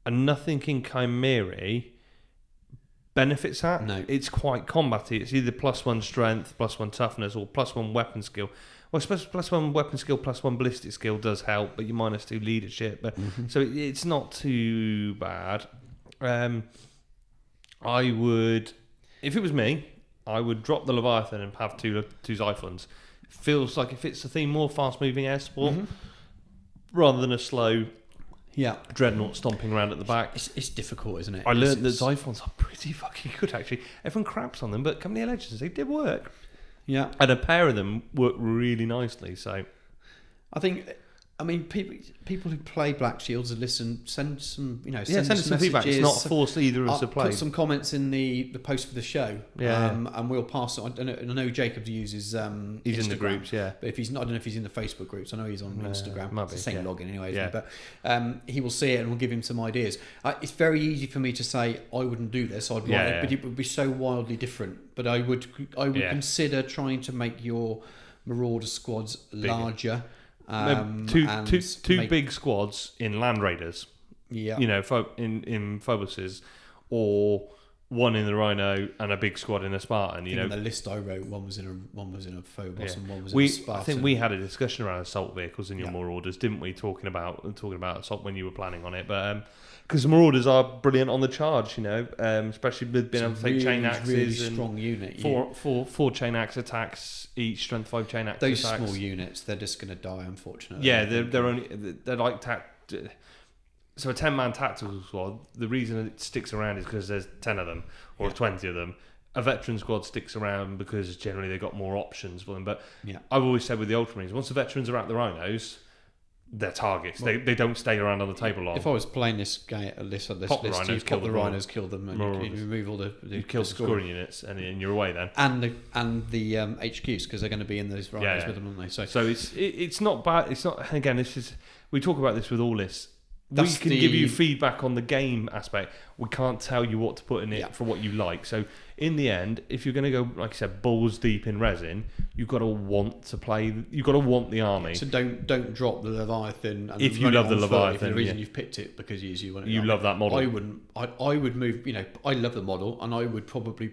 and nothing in Chimera benefits that. No. It's quite combaty. It's either +1 strength, +1 toughness, or +1 weapon skill. Well, I suppose +1 weapon skill, +1 ballistic skill does help, but you're -2 leadership. But so it's not too bad. I would, if it was me, I would drop the Leviathan and have two Xiphons. Feels like it fits the theme more, fast-moving air support, rather than a slow dreadnought stomping around at the back. It's difficult, isn't it? I learned that Xiphons are pretty fucking good, actually. Everyone craps on them, but Company of Legends, they did work. Yeah. And a pair of them work really nicely, so... I mean, people who play Black Shields and listen, send some, send us some feedback. It's not forced either of us to play. Put some comments in the post for the show, and we'll pass it on. I know Jacob uses he's Instagram, in the groups, but if he's not, I don't know if he's in the Facebook groups. I know he's on Instagram. It's the same login anyway, isn't it? But he will see it and we'll give him some ideas. It's very easy for me to say I wouldn't do this. I'd write it, but it would be so wildly different. But I would consider trying to make your Marauder squads larger. Two big squads in Land Raiders, in Phobos's, or one in the Rhino and a big squad in a Spartan. In the list I wrote, one was in a Phobos and one was in a Spartan. I think we had a discussion around assault vehicles in your Marauders, didn't we? Talking about assault when you were planning on it, but because the Marauders are brilliant on the charge, especially with being able to take chain axes. Really strong unit. Four chain axe attacks each, strength 5 chain axe Those attacks. small units, they're just going to die, unfortunately. Yeah, they're like so a 10-man tactical squad. The reason it sticks around is because there's 10 of them or 20 of them. A veteran squad sticks around because generally they've got more options for them. But I've always said with the Ultramarines, once the veterans are at the Rhinos, they're targets. Well, they don't stay around on the table long. If I was playing this list, you pop the Rhinos, kill them, and you remove all the kill the scoring units, and you're away then. And the HQs, because they're going to be in those Rhinos with them, aren't they? So it's not bad. It's not. Again, we talk about this with all lists. We can give you feedback on the game aspect. We can't tell you what to put in it for what you like. So in the end, if you're going to go, like I said, balls deep in resin, you've got to want to play. You've got to want the army. So don't drop the Leviathan. And if you love the Leviathan, the reason you've picked it because you want it. You love that model. I wouldn't. I would move. I love the model, and I would probably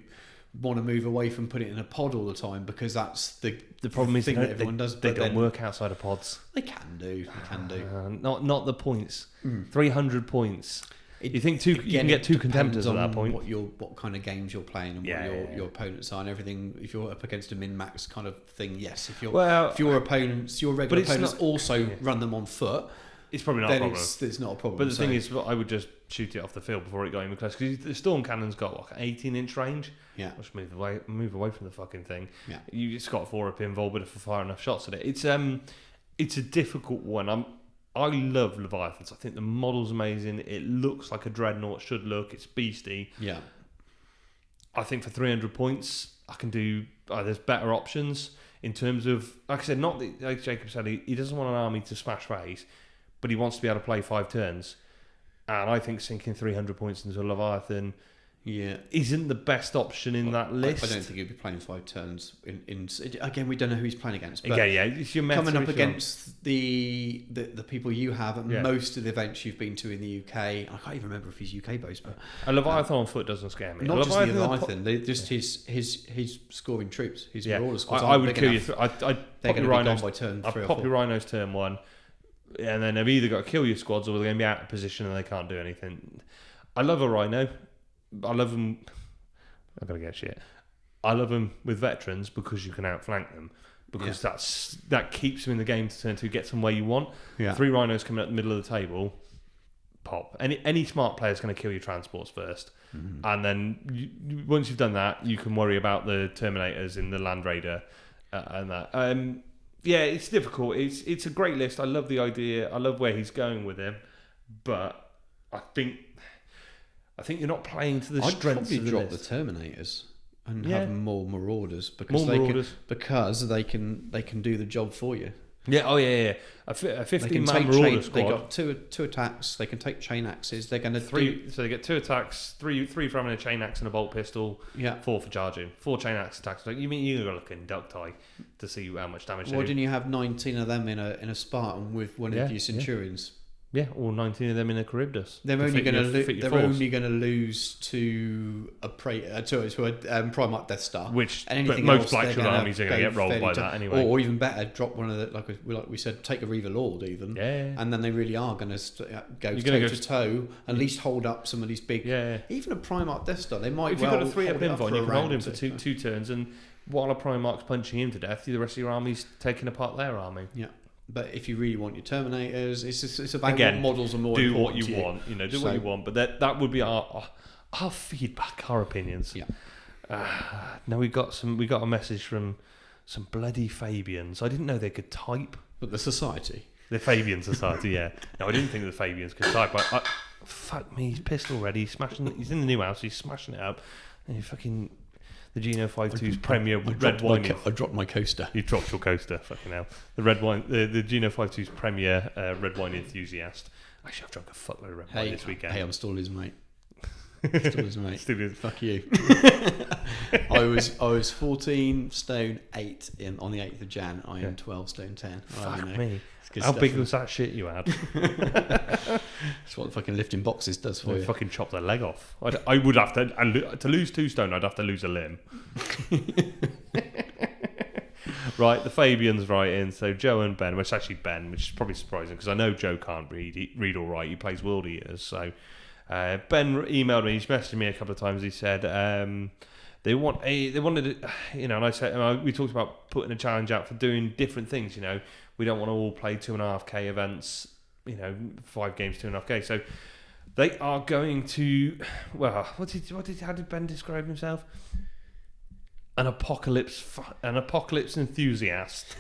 want to move away from putting it in a pod all the time because that's the problem is thing that everyone does. They don't work outside of pods. They can do. Not the points. 300 points. You think you can get two contemptors at that point. What kind of games you're playing and what your opponents are and everything. If you're up against a min-max kind of thing, yes. If your regular opponents also run them on foot, it's probably not a problem. It's not a problem. But the thing is, I would just shoot it off the field before it got even close because the storm cannon's got like an 18-inch range. Yeah, just move away from the fucking thing. Yeah, you just got 4 pinball, but if I fire enough shots at it, it's a difficult one. I love Leviathans. I think the model's amazing. It looks like a dreadnought should look. It's beastie. Yeah, I think for 300 points, I can do. There's better options in terms of, like I said, not that, like Jacob said, he doesn't want an army to smash face, but he wants to be able to play 5 turns. And I think sinking 300 points into a Leviathan isn't the best option in that list. I don't think he'd be playing 5 turns. Again, we don't know who he's playing against. But it's your coming up against the people you have at most of the events you've been to in the UK. I can't even remember if he's UK based, but a Leviathan on foot doesn't scare me. Not just the Leviathan, just his scoring troops. His Marauder squads. I would kill you. I'd pop your Rhinos by turn 3 or 4. Pop your Rhinos turn 1. And then they've either got to kill your squads or they're going to be out of position and they can't do anything. I love a Rhino. I love them. I've got to get shit. I love them with veterans because you can outflank them. Because that keeps them in the game to turn to get them where you want. Yeah. 3 Rhinos coming up the middle of the table, pop. Any smart player is going to kill your transports first. Mm-hmm. And then once you've done that, you can worry about the Terminators in the Land Raider and that. Yeah, it's difficult. It's a great list. I love the idea. I love where he's going with him, but I think you're not playing to the strengths of the drop list. the Terminators and Yeah. have more Marauders because they can do the job for you. Yeah. Oh yeah. A 15-man Marauder Marauder squad. They got two attacks. They can take chain axes. They're going to So they get 2 attacks, three for having a chain axe and a bolt pistol. Yeah. 4 for charging. 4 chain axe attacks. Like, you mean you got to look in duck tie to see how much damage. Why didn't you have 19 of them in a Spartan with one of your Centurions? Yeah, or 19 of them in a Charybdis. They're only going to lose to a Primarch Death Star, but most Black Shield armies are going to get rolled by that anyway. Or even better, drop one of the like we said, take a Reaver Lord even, and then they really are going to go toe to toe. At least hold up some of these big. Yeah. Even a Primarch Death Star, they might. If you've got a 3-up invuln, you can hold him for two turns, and while a Primarch's punching him to death, the rest of your army's taking apart their army. Yeah. But if you really want your Terminators, it's about what models are more do important what you want, what you want. But that would be our feedback, our opinions. Yeah. Now we got a message from some bloody Fabians. I didn't know they could type. But the Society. The Fabian Society, yeah. No, I didn't think the Fabians could type. Fuck me, he's pissed already. He's in the new house. He's smashing it up. And he fucking. The Geno 52's premier red wine. I dropped my coaster. You dropped your coaster, fucking hell. The red wine, the Geno 52's premier red wine enthusiast. Actually, I've drunk a fuckload of red wine this weekend. Hey, I'm still his mate. Fuck you. I was 14 stone 8 on the 8th of Jan. I am 12 stone 10. Fuck me. How big was that shit you had? That's what fucking lifting boxes does for you. Fucking chop their leg off. I would have to lose 2 stone. I'd have to lose a limb. Right, the Fabians write in. So Joe and Ben, which is actually Ben, which is probably surprising because I know Joe can't read or write. He plays World Eaters. So Ben emailed me. He's messaged me a couple of times. He said they wanted, and I said we talked about putting a challenge out for doing different things. We don't want to all play 2.5k events, 5 games, 2.5k. So they are going to, how did Ben describe himself? An apocalypse enthusiast.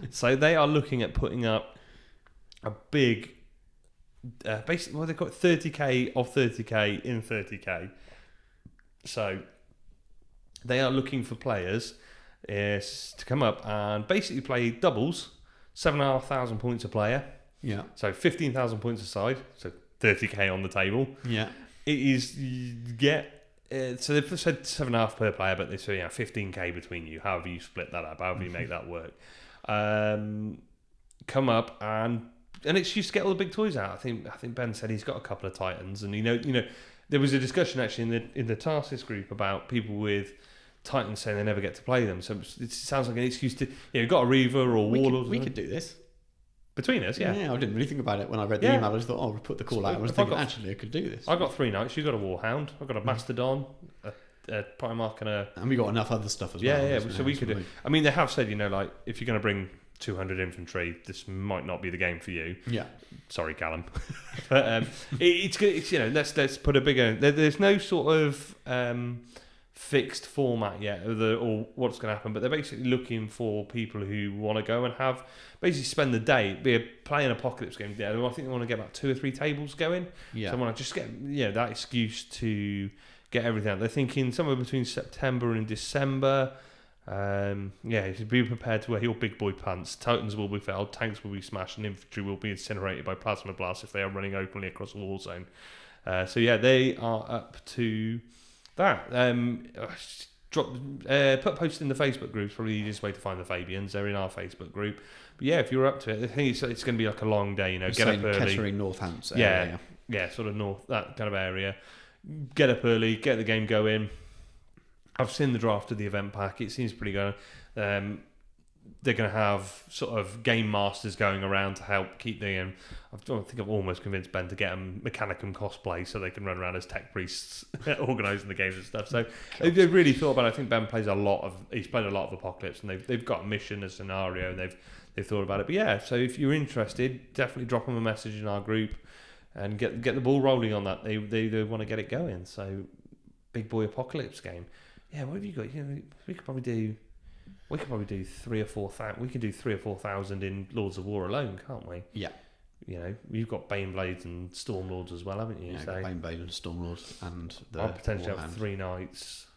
So they are looking at putting up a big, basically, they've got 30k of 30k in 30k. So they are looking for players to come up and basically play doubles. 7,500 points a player. Yeah. So 15,000 points aside. So 30k on the table. Yeah. It is so they've said 7.5 per player, but they say 15k between you. However you split that up, however you make that work. Come up and it's used to get all the big toys out. I think Ben said he's got a couple of Titans, and there was a discussion actually in the Tarsis group about people with Titans saying they never get to play them, so it sounds like an excuse to you've got a Reaver or Warlord. We could do this between us, yeah. I didn't really think about it when I read the email. I just thought, we'll put the call out. I was thinking, actually, I could do this. I got 3 knights. You got a Warhound. I got a Mastodon, a Primarch, and we got enough other stuff as well. Yeah. So we could do. I mean, they have said, like if you're going to bring 200 infantry, this might not be the game for you. Yeah. Sorry, Callum. But it's let's put a bigger. There's no sort of fixed format yet or what's going to happen, but they're basically looking for people who want to go and have basically spend the day play an apocalypse game. I think they want to get about 2 or 3 tables going. So I want to just get that excuse to get everything out. They're thinking somewhere between September and December. You should be prepared to wear your big boy pants. Titans will be felled, tanks will be smashed, and infantry will be incinerated by plasma blasts if they are running openly across a war zone. They are up to that. Put a post in the Facebook group. It's probably the easiest way to find the Fabians. They're in our Facebook group. But if you're up to it, I think it's going to be like a long day. Get up early. Kettering, Northants area. Yeah, sort of north, that kind of area. Get up early, get the game going. I've seen the draft of the event pack. It seems pretty good. They're going to have sort of game masters going around to help keep the game. I think I've almost convinced Ben to get them Mechanicum cosplay so they can run around as tech priests organising the games and stuff. So they've really thought about it. I think Ben plays he's played a lot of Apocalypse, and they've got a mission, a scenario, and they've thought about it. But so if you're interested, definitely drop them a message in our group and get the ball rolling on that. They want to get it going. So big boy Apocalypse game. Yeah, what have you got? We could probably do We could probably do 3,000 or 4,000. We could do 3,000 or 4,000 in Lords of War alone, can't we? Yeah. You know, you've got Baneblades and Stormlords as well, haven't you? Yeah, So Baneblade and Stormlord and the I'll potentially have Warhand. 3 Knights,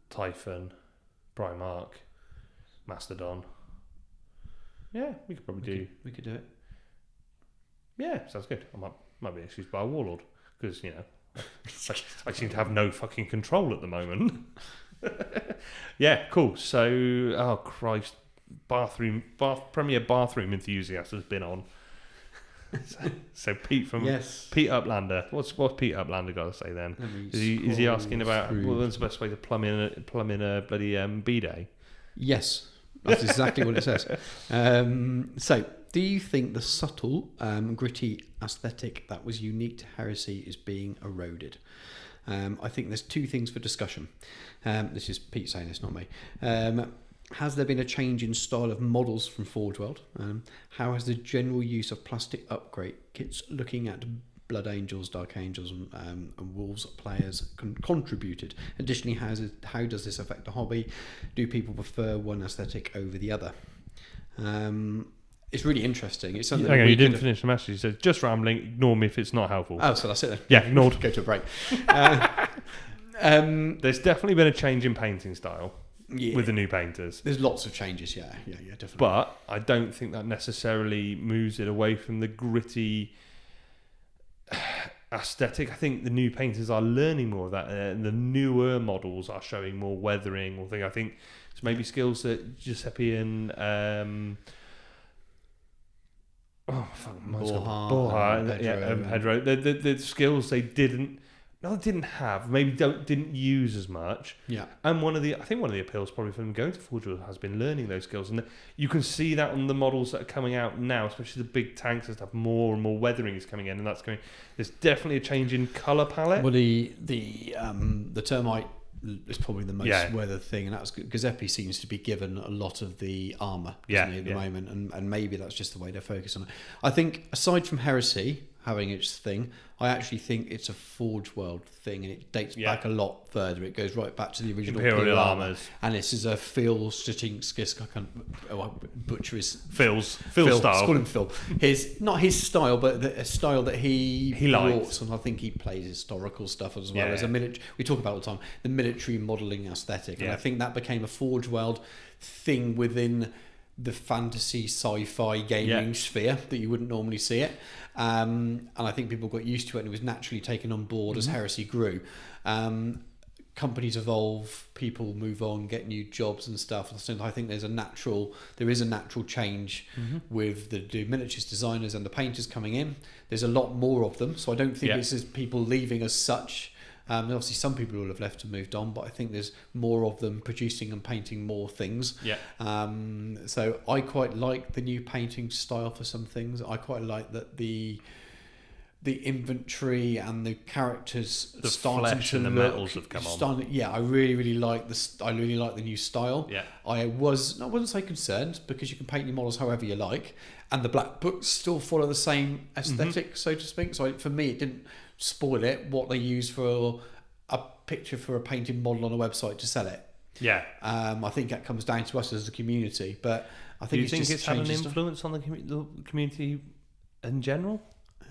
Typhon, Primarch, Mastodon. Yeah, we could probably do. We could do it. Yeah, sounds good. I might be excused by a Warlord because I seem to have no fucking control at the moment. Yeah, cool. So, oh Christ, Premier Bathroom Enthusiast has been on. So Pete Pete Uplander. What's Pete Uplander got to say then? Is he asking about what's the best way to plumb in a bloody bidet? Yes, that's exactly what it says. So, do you think the subtle, gritty aesthetic that was unique to Heresy is being eroded? I think there's 2 things for discussion. This is Pete saying this, not me. Has there been a change in style of models from Forge World? How has the general use of plastic upgrade kits, looking at Blood Angels, Dark Angels, and Wolves players contributed? Additionally, how does this affect the hobby? Do people prefer one aesthetic over the other? It's really interesting. It's something. Okay, you didn't finish the message. You said, just rambling, ignore me if it's not helpful. Oh, so that's it then. Yeah, ignored. Go to a break. There's definitely been a change in painting style with the new painters. There's lots of changes, yeah, definitely. But I don't think that necessarily moves it away from the gritty aesthetic. I think the new painters are learning more of that, and the newer models are showing more weathering or thing. I think it's maybe skills that Giuseppe and Pedro. The skills they didn't have, maybe didn't use as much. Yeah. And I think one of the appeals probably for them going to Forge World has been learning those skills, and you can see that on the models that are coming out now, especially the big tanks and stuff. More and more weathering is coming in, and that's going. There's definitely a change in color palette. Well, the termite is probably the most weathered thing, and that's Giuseppe seems to be given a lot of the armor at the moment, and maybe that's just the way they're focused on it. I think aside from Heresy having its thing, I actually think it's a Forge World thing, and it dates back a lot further. It goes right back to the original Imperial armors, and this is a Phil Straczynski. I can't butcher his Phil style. Let's call him Phil. Not his style, but a style that he brought, likes. and I think he plays historical stuff as well as a military. We talk about all the time the military modelling aesthetic, and I think that became a Forge World thing within the fantasy sci-fi gaming sphere that you wouldn't normally see it, and I think people got used to it, and it was naturally taken on board as Heresy grew. Companies evolve, people move on, get new jobs and stuff. So I think there is a natural change with the miniatures designers and the painters coming in. There's a lot more of them, so I don't think this is people leaving as such. Obviously, some people will have left and moved on, but I think there's more of them producing and painting more things. Yeah. So I quite like the new painting style for some things. I quite like that the inventory and the characters, the flesh and the metals have come on. Yeah, I really like I really like the new style. Yeah. I wouldn't say concerned, because you can paint your models however you like, and the black books still follow the same aesthetic, so to speak. So for me, it didn't spoil it what they use for a picture for a painted model on a website to sell it. Yeah. I think that comes down to us as a community, but I think it's had an influence on the community in general?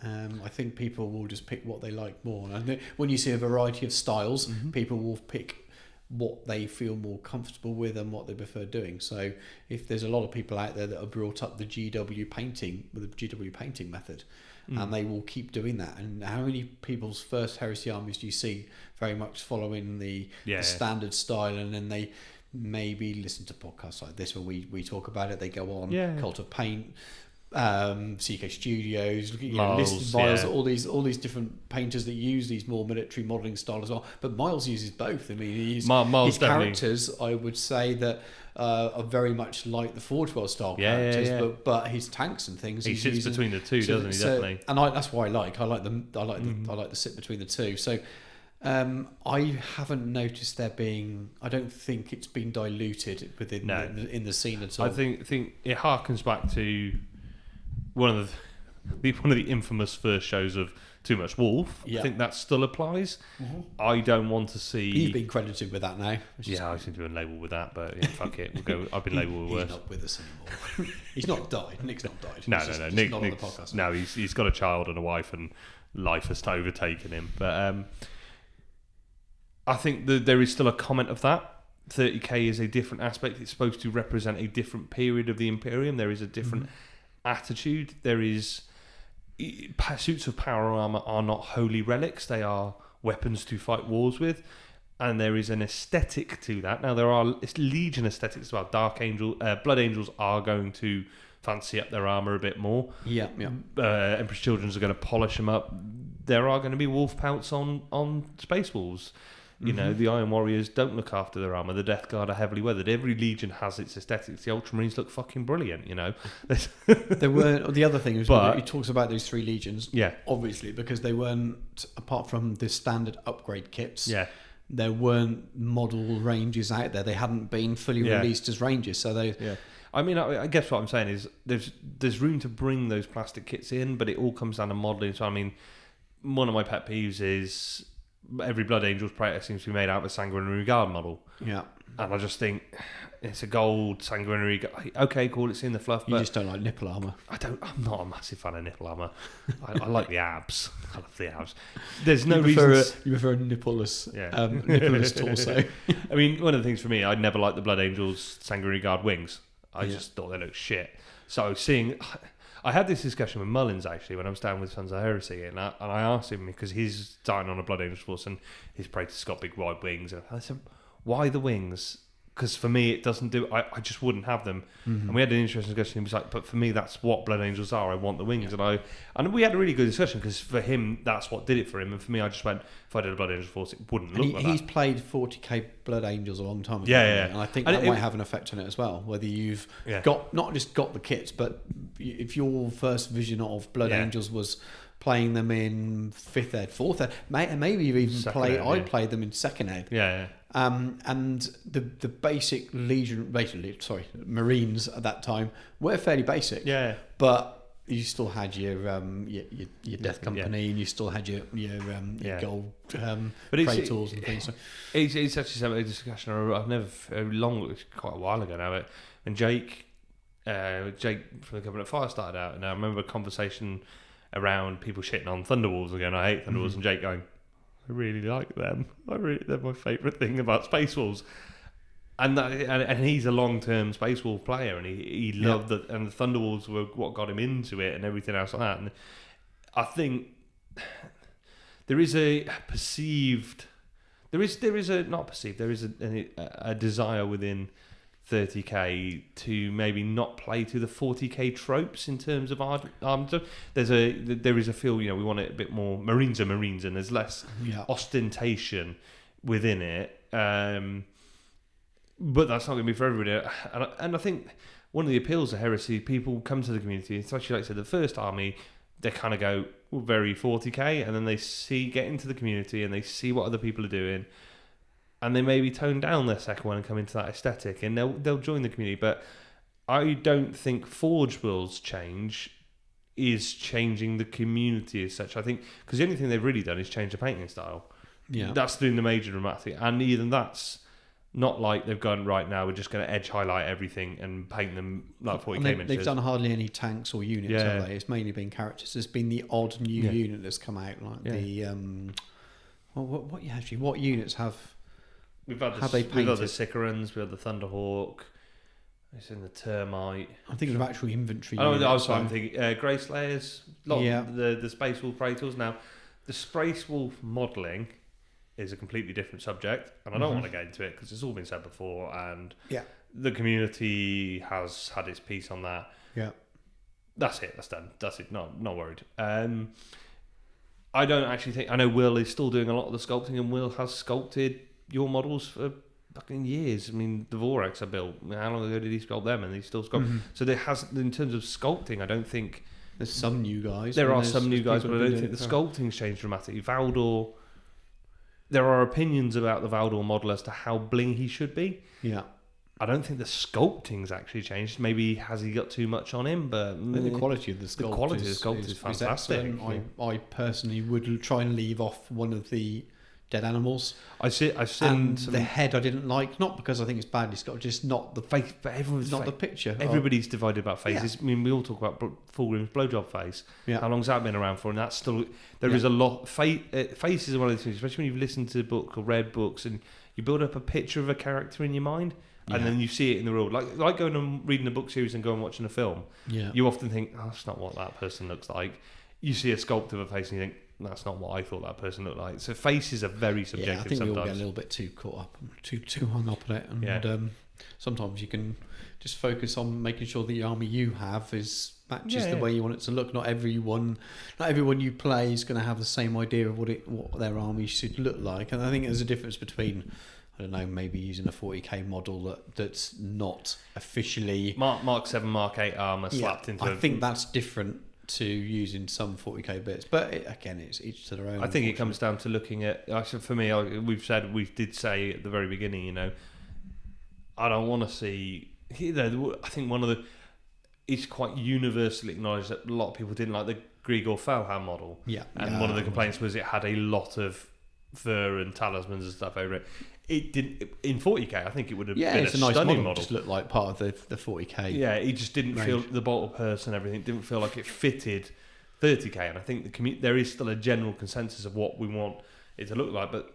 I think people will just pick what they like more. And when you see a variety of styles, people will pick what they feel more comfortable with and what they prefer doing. So if there's a lot of people out there that have brought up the GW painting with the GW painting method, and they will keep doing that. And how many people's first Heresy armies do you see very much following the standard style, and then they maybe listen to podcasts like this where we talk about it, they go on Cult of Paint, CK Studios, Miles, all these different painters that use these more military modelling style as well. But Miles uses both. I mean, his characters, I would say that are very much like the Forge World style characters, but his tanks and things. He sits between the two, doesn't he? Definitely. And that's why I like the sit between the two. So. I haven't noticed there being. I don't think it's been diluted within in the scene at all. I think it harkens back to one of one of the infamous first shows of Too Much Wolf. Yeah. I think that still applies. Mm-hmm. I don't want to see. He's been credited with that now. Yeah, I seem to have been labelled with that, but yeah, fuck it. We'll go. I've been labelled with He's worse. not with us anymore. He's not died. Nick's not died. No. He's Nick's not on the podcast. No, he's got a child and a wife, and life has overtaken him. But I think that there is still a comment of that. 30k is a different aspect. It's supposed to represent a different period of the Imperium. There is a different attitude. There is suits of power armor are not holy relics. They are weapons to fight wars with, and there is an aesthetic to that. Now there are Legion aesthetics as well. Blood Angels are going to fancy up their armor a bit more. Yeah. Empress Children's are going to polish them up. There are going to be wolf pelts on Space Wolves. You know, the Iron Warriors don't look after their armour. The Death Guard are heavily weathered. Every Legion has its aesthetics. The Ultramarines look fucking brilliant, you know. There weren't. The other thing was, he talks about those 3 legions. Yeah. Obviously, because they weren't, apart from the standard upgrade kits. Yeah. There weren't model ranges out there. They hadn't been fully released as ranges. So they. Yeah. I mean, I guess what I'm saying is there's room to bring those plastic kits in, but it all comes down to modelling. So I mean, one of my pet peeves is every Blood Angels Praetor seems to be made out of a Sanguinary Guard model. Yeah. And I just think it's a gold Sanguinary Guard. Okay, cool, it's in the fluff, You but just don't like nipple armour. I'm not a massive fan of nipple armour. I like the abs. I love the abs. There's no You reason... prefer a nippleless, Yeah. nippleless torso. I mean, one of the things for me, I'd never liked the Blood Angels Sanguinary Guard wings. I just thought they looked shit. So seeing... I had this discussion with Mullins actually when I was down with Sons of Heresy, and I asked him because he's starting on a Blood Angels force and his Praetor's got big wide wings, and I said, "Why the wings?" Because for me, it doesn't do. I just wouldn't have them. And we had an interesting discussion. He was like, "But for me, that's what Blood Angels are. I want the wings." And we had a really good discussion because for him, that's what did it for him. And for me, I just went, if I did a Blood Angels force, it wouldn't look like that. He's played 40k Blood Angels a long time ago. Yeah. And I think that might have an effect on it as well. Whether you've got not just got the kits, but if your first vision of Blood Angels was playing them in 5th ed, 4th ed, maybe you've even played. I played them in 2nd ed. Yeah. And the basic Marines at that time were fairly basic. Yeah. But you still had your Death Company, and you still had your gold Praetors and things. So. It's actually a discussion I've never quite a while ago now. And Jake from the Government of Fire started out, and I remember a conversation around people shitting on Thunderwolves again. I hate Thunderwolves, and Jake going, I really like them. They're my favourite thing about Space Wolves. And he's a long-term Space Wolf player, and he loved it. And the Thunderwolves were what got him into it, and everything else like that. And I think there is a desire within 30k to maybe not play to the 40k tropes in terms of arms. There is a feel, we want it a bit more. Marines are Marines, and there's less ostentation within it. But that's not going to be for everybody. And I think one of the appeals of Heresy, people come to the community, especially like I said, the first army, they kind of go very 40k, and then they get into the community and they see what other people are doing. And they maybe tone down their second one and come into that aesthetic, and they'll join the community. But I don't think Forge World's change is changing the community as such. I think because the only thing they've really done is change the painting style. Yeah, that's doing the major dramatic, and even that's not like they've gone right now. We're just going to edge highlight everything and paint them like 40k miniatures. They've done hardly any tanks or units, have they? It's mainly been characters. There's been the odd new unit that's come out, like the what units have. We've had the Sicarans, we had the Thunderhawk, it's in the Termite. I'm thinking of actual infantry. I was thinking Grey Slayers, the Space Wolf Praetors. Now, the Space Wolf modelling is a completely different subject, and I don't want to get into it because it's all been said before, and the community has had its piece on that. Yeah. That's it, that's done. That's it, not worried. I don't actually think... I know Will is still doing a lot of the sculpting, and Will has sculpted your models for fucking years. I mean, the Vorax are built. How long ago did he sculpt them? And he still sculpt. So there has, in terms of sculpting, I don't think there's some new guys. There are some new guys, but I don't think the sculpting's changed dramatically. Valdor, there are opinions about the Valdor model as to how bling he should be. Yeah, I don't think the sculpting's actually changed. Maybe has he got too much on him? But I think the quality of the sculpt is fantastic. I personally would try and leave off one of the dead animals. I've seen and the head I didn't like, not because I think it's badly sculpted, just not the face. But everyone's not the picture. Everybody's divided about faces. I mean, we all talk about Full Grim's blowjob face. Yeah. How long's that been around for? And that's still is a lot. Face is one of the things, especially when you've listened to book or read books and you build up a picture of a character in your mind. And then you see it in the real, like going and reading a book series and going and watching a film. Yeah. You often think, oh, that's not what that person looks like. You see a sculpt of a face and you think, that's not what I thought that person looked like. So faces are very subjective. Yeah, I think sometimes. we all get a little bit too caught up, too hung up on it, and sometimes you can just focus on making sure the army you have matches the way you want it to look. Not everyone you play is going to have the same idea of what their army should look like, and I think there's a difference between, I don't know, maybe using a 40k model that's not officially Mark 7, Mark 8 armor slapped into. I think that's different to using some 40k bits, but again, it's each to their own. I think it comes down to looking at. Actually, for me, we did say at the very beginning, I don't want to see. I think one of the. It's quite universally acknowledged that a lot of people didn't like the Grigor Felham model. Yeah, and one of the complaints was it had a lot of fur and talismans and stuff over it. It didn't in 40k. I think it would have been it's a nice stunning model. It just looked like part of the 40k. Yeah, it just didn't range. feel the bolt of purse and everything didn't feel like it fitted 30k. And I think there is still a general consensus of what we want it to look like. But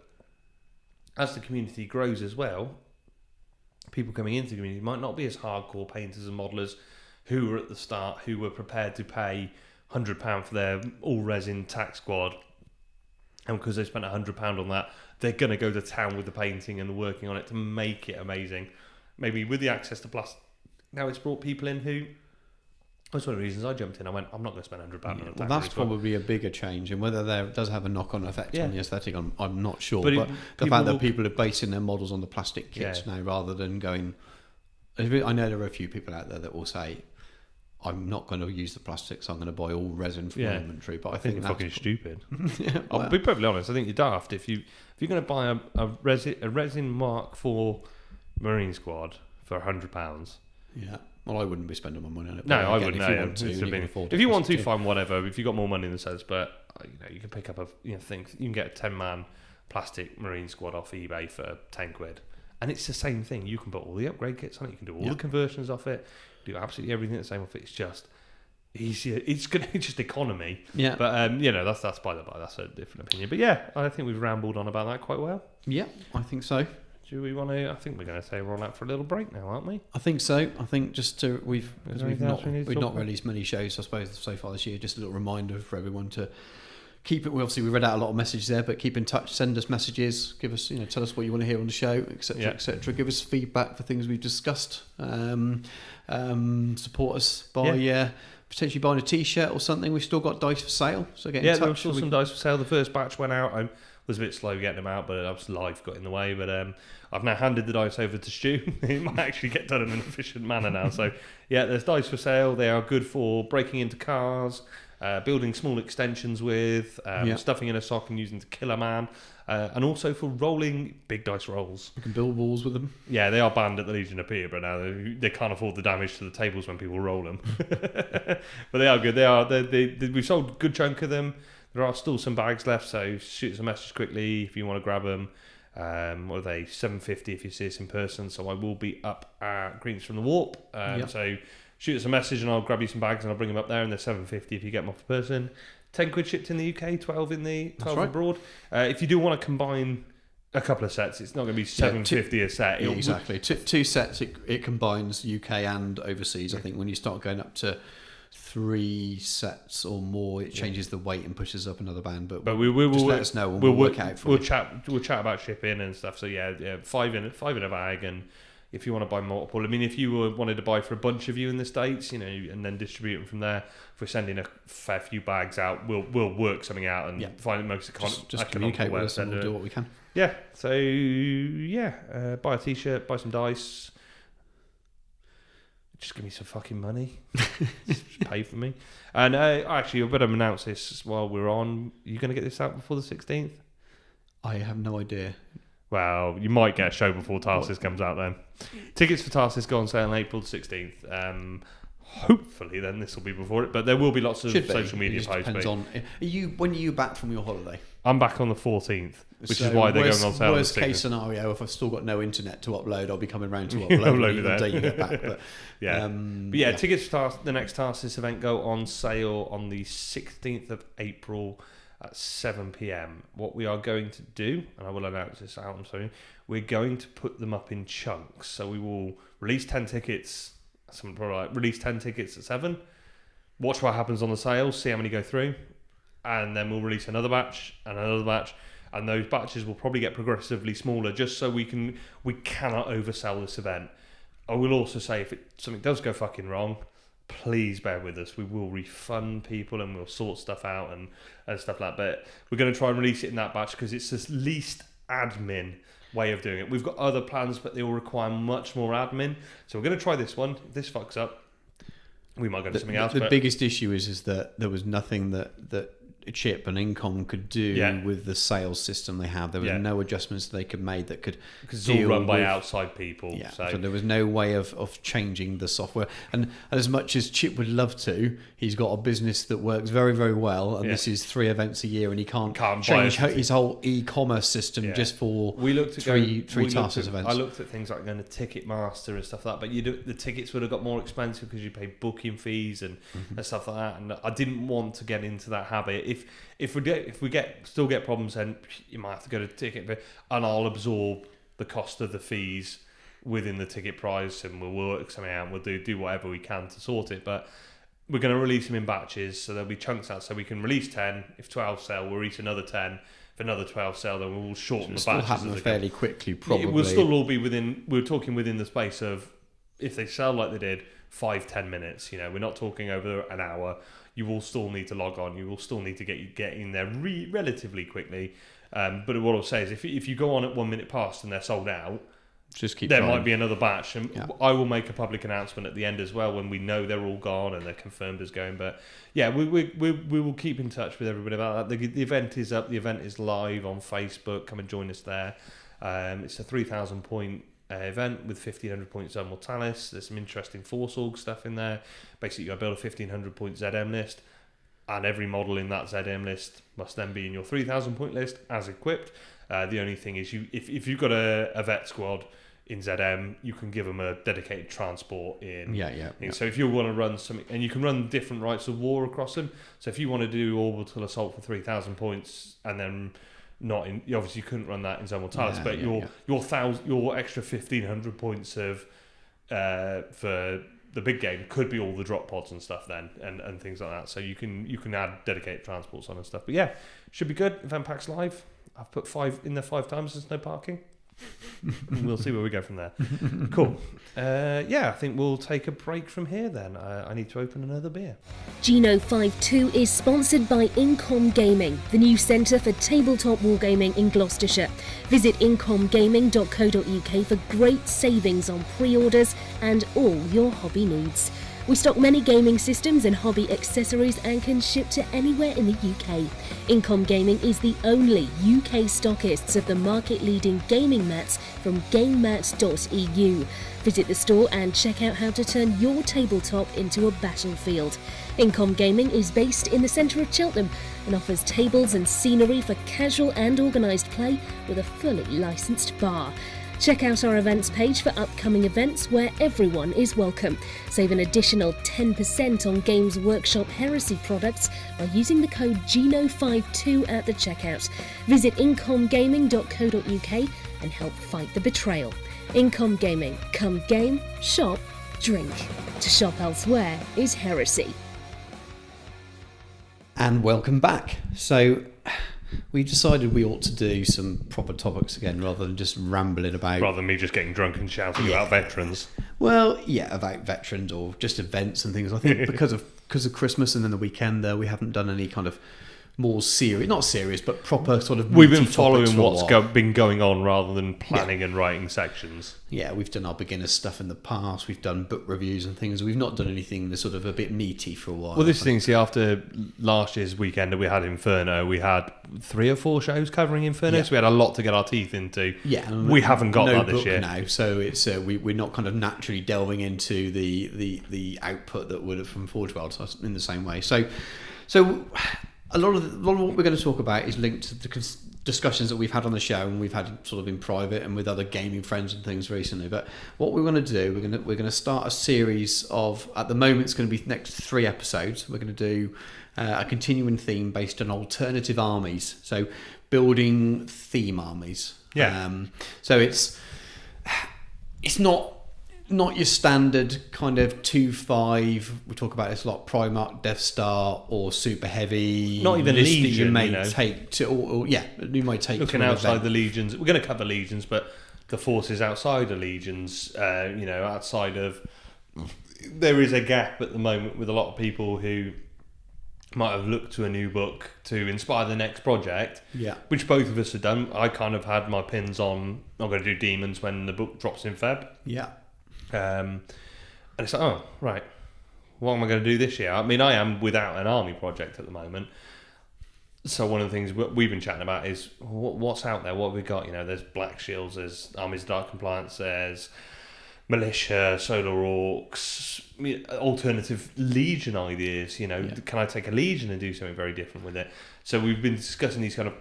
as the community grows as well, people coming into the community might not be as hardcore painters and modelers who were at the start, who were prepared to pay £100 for their all resin tax squad, and because they spent £100 on that, they're going to go to town with the painting and the working on it to make it amazing. Maybe with the access to plastic, now it's brought people in who. That's one of the reasons I jumped in. I went, I'm not going to spend £100 on a tax. Well, that's probably a bigger change, and whether there does have a knock-on effect on the aesthetic, I'm not sure. But the fact that people are basing their models on the plastic kits now rather than going, I know there are a few people out there that will say, I'm not going to use the plastic, so I'm going to buy all resin from my inventory. But I think you're that's fucking stupid. Well, I'll be perfectly honest. I think you're daft if you're going to buy a resin Mark IV Marine Squad for £100. Yeah. Well, I wouldn't be spending my money on it. No, I again, wouldn't. If you want to, fine, whatever. If you've got more money in the sense, but you can pick up thing. You can get a 10-man plastic Marine Squad off eBay for £10, and it's the same thing. You can put all the upgrade kits on it. You can do all the conversions off it. Do absolutely everything the same off it. It's just easier. It's just economy. Yeah. But that's by the by. That's a different opinion. But yeah, I think we've rambled on about that quite well. Yeah, I think so. Do we want to? I think we're going to say we're on out for a little break now, aren't we? I think so. I think just to we've not about? released many shows, I suppose, so far this year. Just a little reminder for everyone to keep it. We read out a lot of messages there, but keep in touch. Send us messages. Give us, tell us what you want to hear on the show, etc., etc. Give us feedback for things we've discussed. Support us by potentially buying a T-shirt or something. We've still got dice for sale, so get in touch. Yeah, there's still some dice for sale. The first batch went out. I was a bit slow getting them out, but obviously life got in the way. But I've now handed the dice over to Stu. It might actually get done in an efficient manner now. So yeah, there's dice for sale. They are good for breaking into cars, building small extensions with, stuffing in a sock and using to kill a man, and also for rolling big dice rolls. You can build walls with them. Yeah, they are banned at the Legion of Peterborough now. They can't afford the damage to the tables when people roll them. But they are good. We've sold a good chunk of them. There are still some bags left, so shoot us a message quickly if you want to grab them. What are they? $7.50 if you see us in person. So I will be up at Greens from the Warp. So shoot us a message and I'll grab you some bags and I'll bring them up there. And they're $7.50 if you get them off the person. £10 shipped in the UK, 12 abroad. If you do want to combine a couple of sets, it's not going to be $7.50 a set. Exactly. Two sets. It combines UK and overseas. I think when you start going up to 3 sets or more, it changes the weight and pushes up another band. But we will just let us know and we'll work out for you. We'll chat about shipping and stuff. So yeah, five in a bag. And if you want to buy multiple, I mean, if you wanted to buy for a bunch of you in the States, and then distribute them from there, if we're sending a fair few bags out, we'll work something out and find the most just communicate with us and we'll do what we can. Yeah. So buy a T-shirt, buy some dice. Just give me some fucking money. Just pay for me. And actually, I better announce this while we're on. Are you going to get this out before the 16th? I have no idea. Well, you might get a show before Tarsus comes out then. Tickets for Tarsus go on sale on April 16th. Hopefully then this will be before it, but there will be lots of social media posts. Depends on. When are you back from your holiday? I'm back on the 14th, which is why they're going on sale. Worst case scenario, if I've still got no internet to upload, I'll be coming round to upload it the day you get back. But, yeah. Tickets for the next Tarsus event go on sale on the 16th of April at 7 p.m. What we are going to do, and I will announce this out soon, we're going to put them up in chunks. So we will release 10 tickets. Someone probably release 10 tickets at 7. Watch what happens on the sales, see how many go through, and then we'll release another batch and another batch, and those batches will probably get progressively smaller, just so we cannot oversell this event. I will also say, if something does go fucking wrong, please bear with us. We will refund people and we'll sort stuff out and stuff like that. But we're going to try and release it in that batch because it's the least admin way of doing it. We've got other plans, but they will require much more admin. So we're going to try this one. If this fucks up, we might go to something else. The biggest issue is that there was nothing that Chip and Incom could do with the sales system they have. There was no adjustments they could make that could because it's all run by outside people. Yeah, so there was no way of changing the software. And as much as Chip would love to, he's got a business that works very, very well, and this is 3 events a year, and he can't change his whole e-commerce system just for three Tarsus events. I looked at things like going to Ticketmaster and stuff like that, but the tickets would have got more expensive because you pay booking fees and stuff like that. And I didn't want to get into that habit. If we still get problems, then you might have to go to ticket, and I'll absorb the cost of the fees within the ticket price, and we'll work something out. We'll do whatever we can to sort it, but we're going to release them in batches, so there'll be chunks out. So we can release 10. If 12 sell, we'll release another 10. If another 12 sell, then we'll shorten the batches. Happen fairly quickly, probably. It will still all be within. We're talking within the space of, if they sell like they did, 5-10 minutes. We're not talking over an hour. You will still need to log on. You will still need to get in there relatively quickly. But what I'll say is, if you go on at 1 minute past and they're sold out, just keep there trying. Might be another batch, and I will make a public announcement at the end as well when we know they're all gone and they're confirmed as going. But yeah, we will keep in touch with everybody about that. The event is up. The event is live on Facebook. Come and join us there. It's a 3,000 point event with 1,500 point Zone Mortalis. There's some interesting Force Org stuff in there. Basically, you got to build a 1,500 point ZM list, and every model in that ZM list must then be in your 3,000 point list as equipped. The only thing is, if you've got a vet squad in ZM, you can give them a dedicated transport in. So if you want to run something, and you can run different rights of war across them. So if you want to do orbital assault for 3,000 points, and then not in, obviously you couldn't run that in Zone Mortalis, but your extra 1,500 points of for the big game could be all the drop pods and stuff then, and things like that. So you can add dedicated transports on and stuff. But yeah, should be good. Event pack's live. I've put 5 in there 5 times. There's no parking. We'll see where we go from there. Cool. I think we'll take a break from here then. I need to open another beer. Geno52 is sponsored by Incom Gaming, the new centre for tabletop wargaming in Gloucestershire. Visit incomgaming.co.uk for great savings on pre-orders and all your hobby needs. We stock many gaming systems and hobby accessories and can ship to anywhere in the UK. Incom Gaming is the only UK stockists of the market-leading gaming mats from GameMats.eu. Visit the store and check out how to turn your tabletop into a battlefield. Incom Gaming is based in the centre of Cheltenham and offers tables and scenery for casual and organised play with a fully licensed bar. Check out our events page for upcoming events where everyone is welcome. Save an additional 10% on Games Workshop Heresy products by using the code Geno52 at the checkout. Visit incomgaming.co.uk and help fight the betrayal. Incom Gaming. Come game, shop, drink. To shop elsewhere is heresy. And welcome back. So we decided we ought to do some proper topics again rather than just rambling about... Rather than me just getting drunk and shouting about veterans. Well, yeah, about veterans or just events and things. I think because of Christmas and then the weekend there, we haven't done any kind of more serious, not serious, but proper sort of. We've been meaty following topics for a what's while. been going on rather than planning and writing sections. Yeah, we've done our beginner stuff in the past. We've done book reviews and things. We've not done anything that's sort of a bit meaty for a while. Well, this thing, see, after last year's weekend that we had Inferno, we had 3 or 4 shows covering Inferno, Yeah. so we had a lot to get our teeth into. Yeah, and we haven't got no that this book year now, so it's we're not kind of naturally delving into the output that would have from Forge World in the same way. So a lot of what we're going to talk about is linked to the discussions that we've had on the show, and we've had sort of in private and with other gaming friends and things recently. But what we're going to do, we're going to start a series of, at the moment it's going to be next 3 episodes. We're going to do a continuing theme based on alternative armies, so building theme armies. Yeah. So it's not your standard kind of 2-5. We talk about this a lot: Primarch, Death Star, or super heavy. Not even list that Legion, you may you know. take to, or you might take Looking to an outside event. the Legions, we're going to cover Legions, but the forces outside of Legions, outside of... There is a gap at the moment with a lot of people who might have looked to a new book to inspire the next project, Yeah. which both of us have done. I kind of had my pins on, I'm going to do Demons when the book drops in Feb. Yeah. And it's like, oh, right, what am I going to do this year? I mean, I am without an army project at the moment. So one of the things we've been chatting about is what's out there, what have we got? You know, there's Black Shields, there's Armies of Dark Compliance, there's Militia, Solar Orcs, alternative Legion ideas. You know, Yeah. Can I take a Legion and do something very different with it? So we've been discussing these kind of,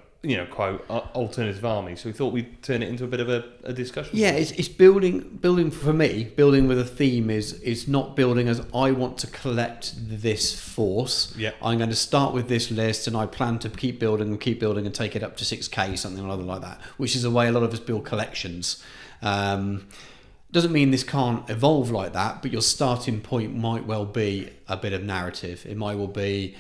quote, alternative armies. So we thought we'd turn it into a bit of a discussion. Yeah, it's building for me. Building with a theme is not building as I want to collect this force. Yeah. I'm going to start with this list, and I plan to keep building and take it up to 6k, something or other like that. Which is the way a lot of us build collections. Doesn't mean this can't evolve like that, but your starting point might well be a bit of narrative. It might well be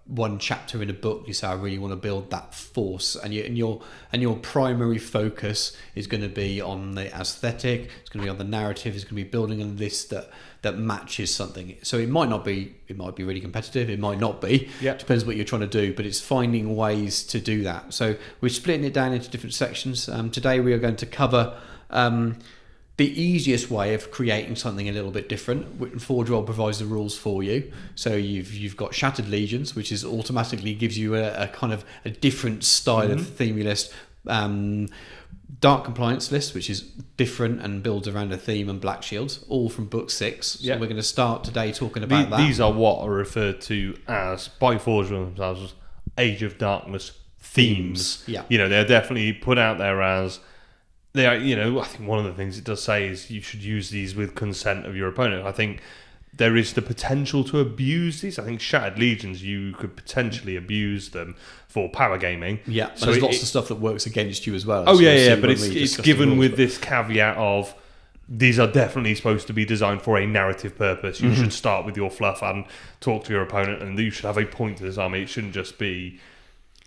one chapter in a book. You say, I really want to build that force, and your primary focus is going to be on the aesthetic. It's going to be on the narrative. It's going to be building a list that matches something. So it might be really competitive. It might not be. Yeah. Depends what you're trying to do, but it's finding ways to do that. So we're splitting it down into different sections. Today we are going to cover the easiest way of creating something a little bit different. Forge World provides the rules for you. So you've got Shattered Legions, which is automatically gives you a kind of a different style of theme list. Dark Compliance list, which is different and builds around a theme, and Black Shields, all from book 6. So Yeah. we're going to start today talking about that. These are what are referred to as, by Forge themselves, as Age of Darkness themes. Yeah. They're definitely put out there as... They are, I think one of the things it does say is you should use these with consent of your opponent. I think there is the potential to abuse these. I think Shattered Legions, you could potentially abuse them for power gaming. Yeah, so there's lots of stuff that works against you as well. Oh, So yeah, we'll see but when it's we discuss the given rules, with but- this caveat of these are definitely supposed to be designed for a narrative purpose. You should start with your fluff and talk to your opponent, and you should have a point to this army. It shouldn't just be...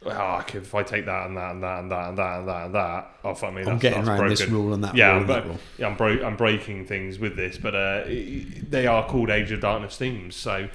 if I take that and that and that and that and that and that and that, oh fuck me, I'm getting around broken. this rule and that Yeah, rule and that rule. I'm breaking things with this, but they are called Age of Darkness themes. So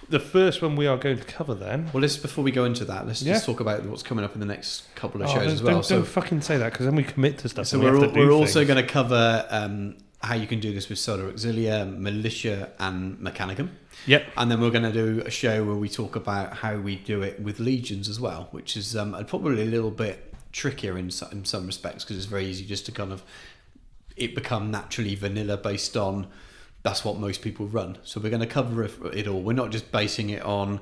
the first one we are going to cover then. Well, before we go into that, let's Yeah. just talk about what's coming up in the next couple of shows as well. Don't fucking say that, because then we commit to stuff. So and we have to do we're also things. going to cover how you can do this with Solar Auxilia, Militia, and Mechanicum. Yep. And then we're going to do a show where we talk about how we do it with Legions as well, which is probably a little bit trickier in some respects, because it's very easy just to kind of it become naturally vanilla based on that's what most people run. So we're going to cover it all. We're not just basing it on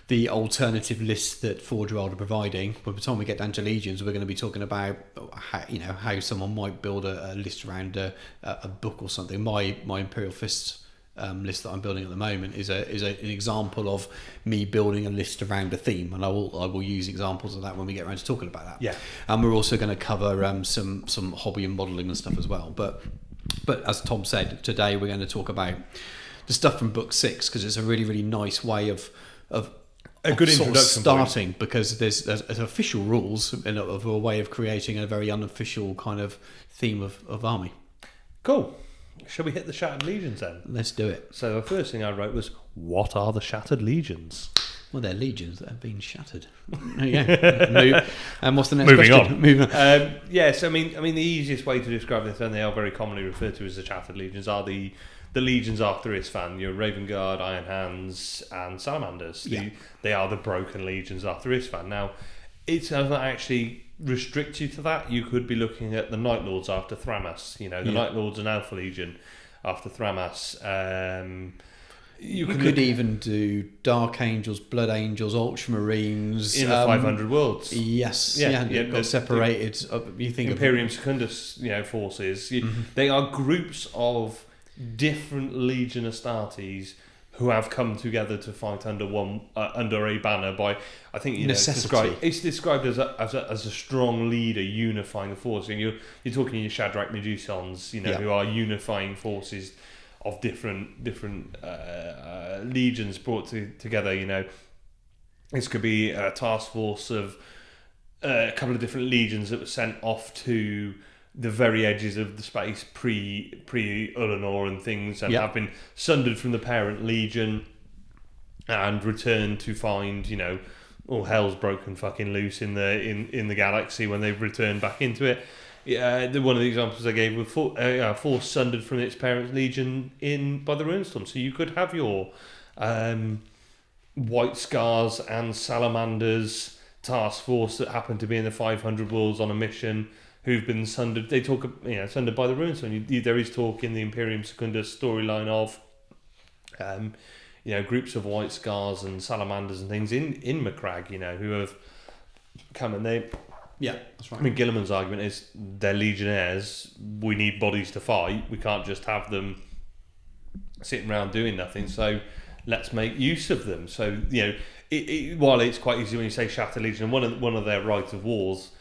the alternative list that Forge World are providing. By the time we get down to Legions, we're going to be talking about how someone might build a list around a book or something. My Imperial Fists list that I'm building at the moment is an example of me building a list around a theme, and I will use examples of that when we get around to talking about that. Yeah. And we're also going to cover some hobby and modelling and stuff as well. But as Tom said, today we're going to talk about the stuff from book 6, because it's a really, really nice way of a good sort of introduction starting, because there's official rules of a way of creating a very unofficial kind of theme of army. Cool. Shall we hit the Shattered Legions then? Let's do it. So the first thing I wrote was, what are the Shattered Legions? Well, they're legions that have been shattered. Yeah. And what's the next Moving question? on. Moving on. Yes, I mean, the easiest way to describe this, and they are very commonly referred to as the Shattered Legions, are the legions after Isfan. Your Raven Guard, Iron Hands, and Salamanders. Yeah. They are the broken legions after Isfan. Now, it doesn't actually restrict you to that. You could be looking at the Night Lords after Thramas. The Night Lords and Alpha Legion after Thramas. You could even do Dark Angels, Blood Angels, Ultramarines in the 500 worlds. Yes, got separated. You think Imperium Secundus, forces. They are groups of different Legion Astartes who have come together to fight under a banner by, I think, necessity. It's described as a strong leader unifying the force. And you're talking your Shadrach Medusons, who are unifying forces of different legions brought together. This could be a task force of a couple of different legions that were sent off to the very edges of the space pre Ulanor and things, and have been sundered from the parent legion and returned to find all hell's broken fucking loose in the galaxy when they've returned back into it. One of the examples I gave was force sundered from its parent legion by the Runestorm. So you could have your White Scars and Salamanders task force that happen to be in the 500 worlds on a mission, who've been sundered. They talk, sundered by the Runestorm. There is talk in the Imperium Secundus storyline of, groups of White Scars and Salamanders and things in Macragge, who have come and they. Yeah, that's right. I mean, Gilliman's argument is they're legionnaires. We need bodies to fight. We can't just have them sitting around doing nothing. So let's make use of them. So while it's quite easy when you say Shattered Legion, one of their Rite of Wars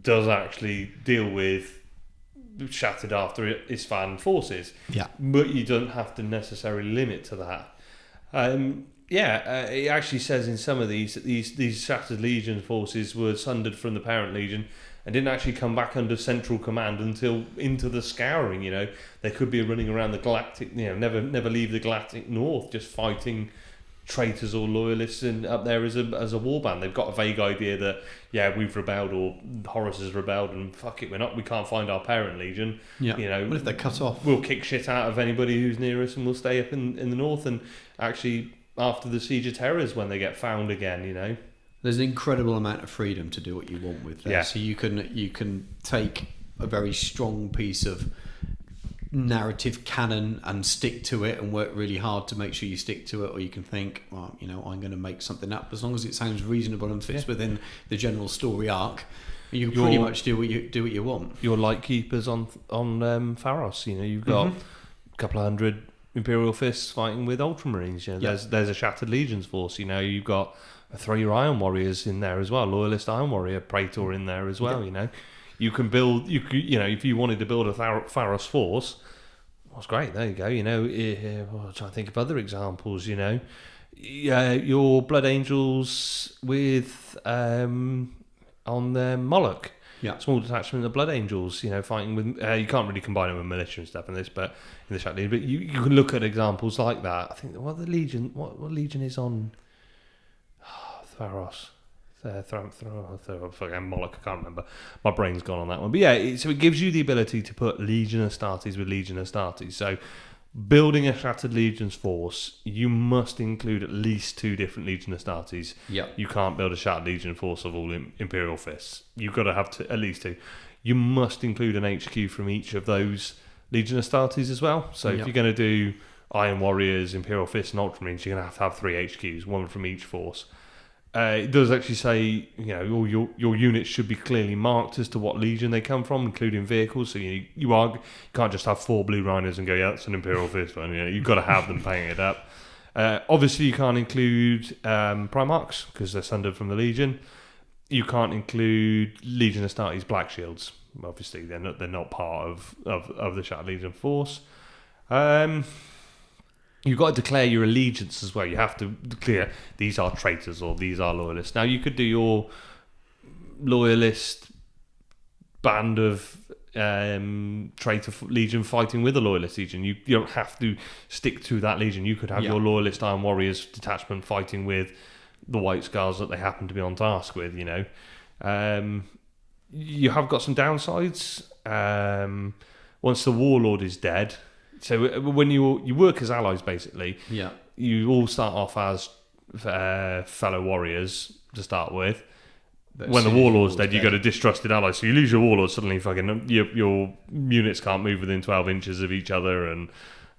does actually deal with shattered after Isfan forces. Yeah, but you don't have to necessarily limit to that. It actually says in some of these that these Shattered Legion forces were sundered from the parent legion and didn't actually come back under central command until into the Scouring. They could be running around the galactic, never leave the galactic north, just fighting traitors or loyalists and up there as a warband. They've got a vague idea that we've rebelled, or Horus has rebelled, and fuck it, we can't find our parent legion. What if they're cut off? We'll kick shit out of anybody who's near us, and we'll stay up in the north. And actually, after the Siege of Terrors, when they get found again, there's an incredible amount of freedom to do what you want with that. So you can take a very strong piece of narrative canon and stick to it and work really hard to make sure you stick to it, or you can think, well, I'm going to make something up, as long as it sounds reasonable and fits within the general story arc. You can pretty much do what you want. Your light keepers on Pharos, you've got a couple of hundred Imperial Fists fighting with Ultramarines. There's a Shattered Legions force. You've got 3 Iron Warriors in there as well, Loyalist Iron Warrior Praetor in there as well. You can build. If you wanted to build a Pharos force, that's great. There you go. I'm trying to think of other examples. Your Blood Angels with on Moloch. Yeah. Small detachment of Blood Angels, fighting with. You can't really combine them with militia and stuff in this, but in the Shattered Legion. But you can look at examples like that. I think what legion is on Pharos. Fucking Moloch, I can't remember. My brain's gone on that one. But so it gives you the ability to put Legion Astartes with Legion Astartes. So building a Shattered Legions force, you must include at least 2 different Legion Astartes. Yeah. You can't build a Shattered Legion force of all Imperial Fists. You've got to have at least 2. You must include an HQ from each of those Legion Astartes as well. So if you're going to do Iron Warriors, Imperial Fists and Ultramarines, you're going to have 3 HQs, one from each force. It does actually say, all your units should be clearly marked as to what legion they come from, including vehicles. So you can't just have 4 Blue Rhinos and go, that's an Imperial Fist one. You've got to have them painted up. Obviously, you can't include Primarchs because they're sundered from the Legion. You can't include Legion Astartes Black Shields. Obviously, they're not part of the Shattered Legion force. You've got to declare your allegiance as well. You have to declare these are traitors or these are loyalists. Now, you could do your loyalist band of traitor legion fighting with a loyalist legion. You don't have to stick to that legion. You could have your loyalist Iron Warriors detachment fighting with the White Scars that they happen to be on task with. You have got some downsides. Once the Warlord is dead, so when you work as allies, basically, you all start off as fellow warriors to start with. But when the Warlord's dead, you got a distrusted ally. So you lose your Warlord, suddenly fucking your units can't move within 12 inches of each other, and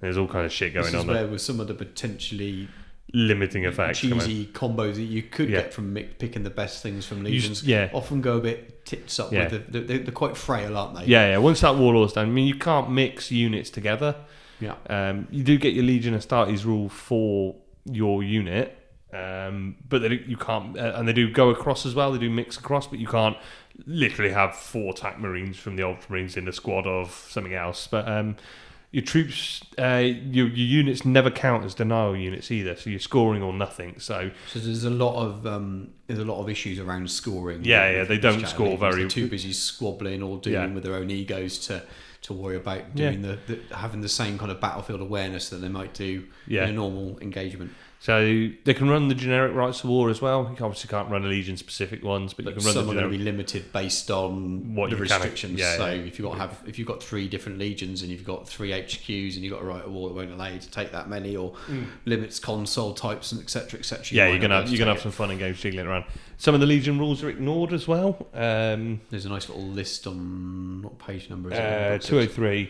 there's all kind of shit going on. This is where with some of the potentially limiting effects, cheesy combos that you could get from picking the best things from legions, often go a bit tits up with they're quite frail, aren't they? Yeah. Once that Warlord's done, I mean, you can't mix units together. Yeah. You do get your Legion Astartes rule for your unit. But you can't, and they do go across as well. They do mix across, but you can't literally have 4 attack marines from the Ultramarines in a squad of something else. But your troops, your units never count as denial units either. So you're scoring or nothing. So there's a lot of issues around scoring. Yeah, they don't score very. They're too busy squabbling or dealing with their own egos to worry about doing having the same kind of battlefield awareness that they might do in a normal engagement. So they can run the generic rights of war as well. You obviously can't run Legion specific ones, but you can run some are going to be limited based on what the restrictions. So if you've got 3 different legions and you've got 3 HQs and you've got a right of war that won't allow you to take that many, or limits console types and etc. You're gonna have some fun and games jiggling around. Some of the Legion rules are ignored as well. There's a nice little list on what page number is it? 203.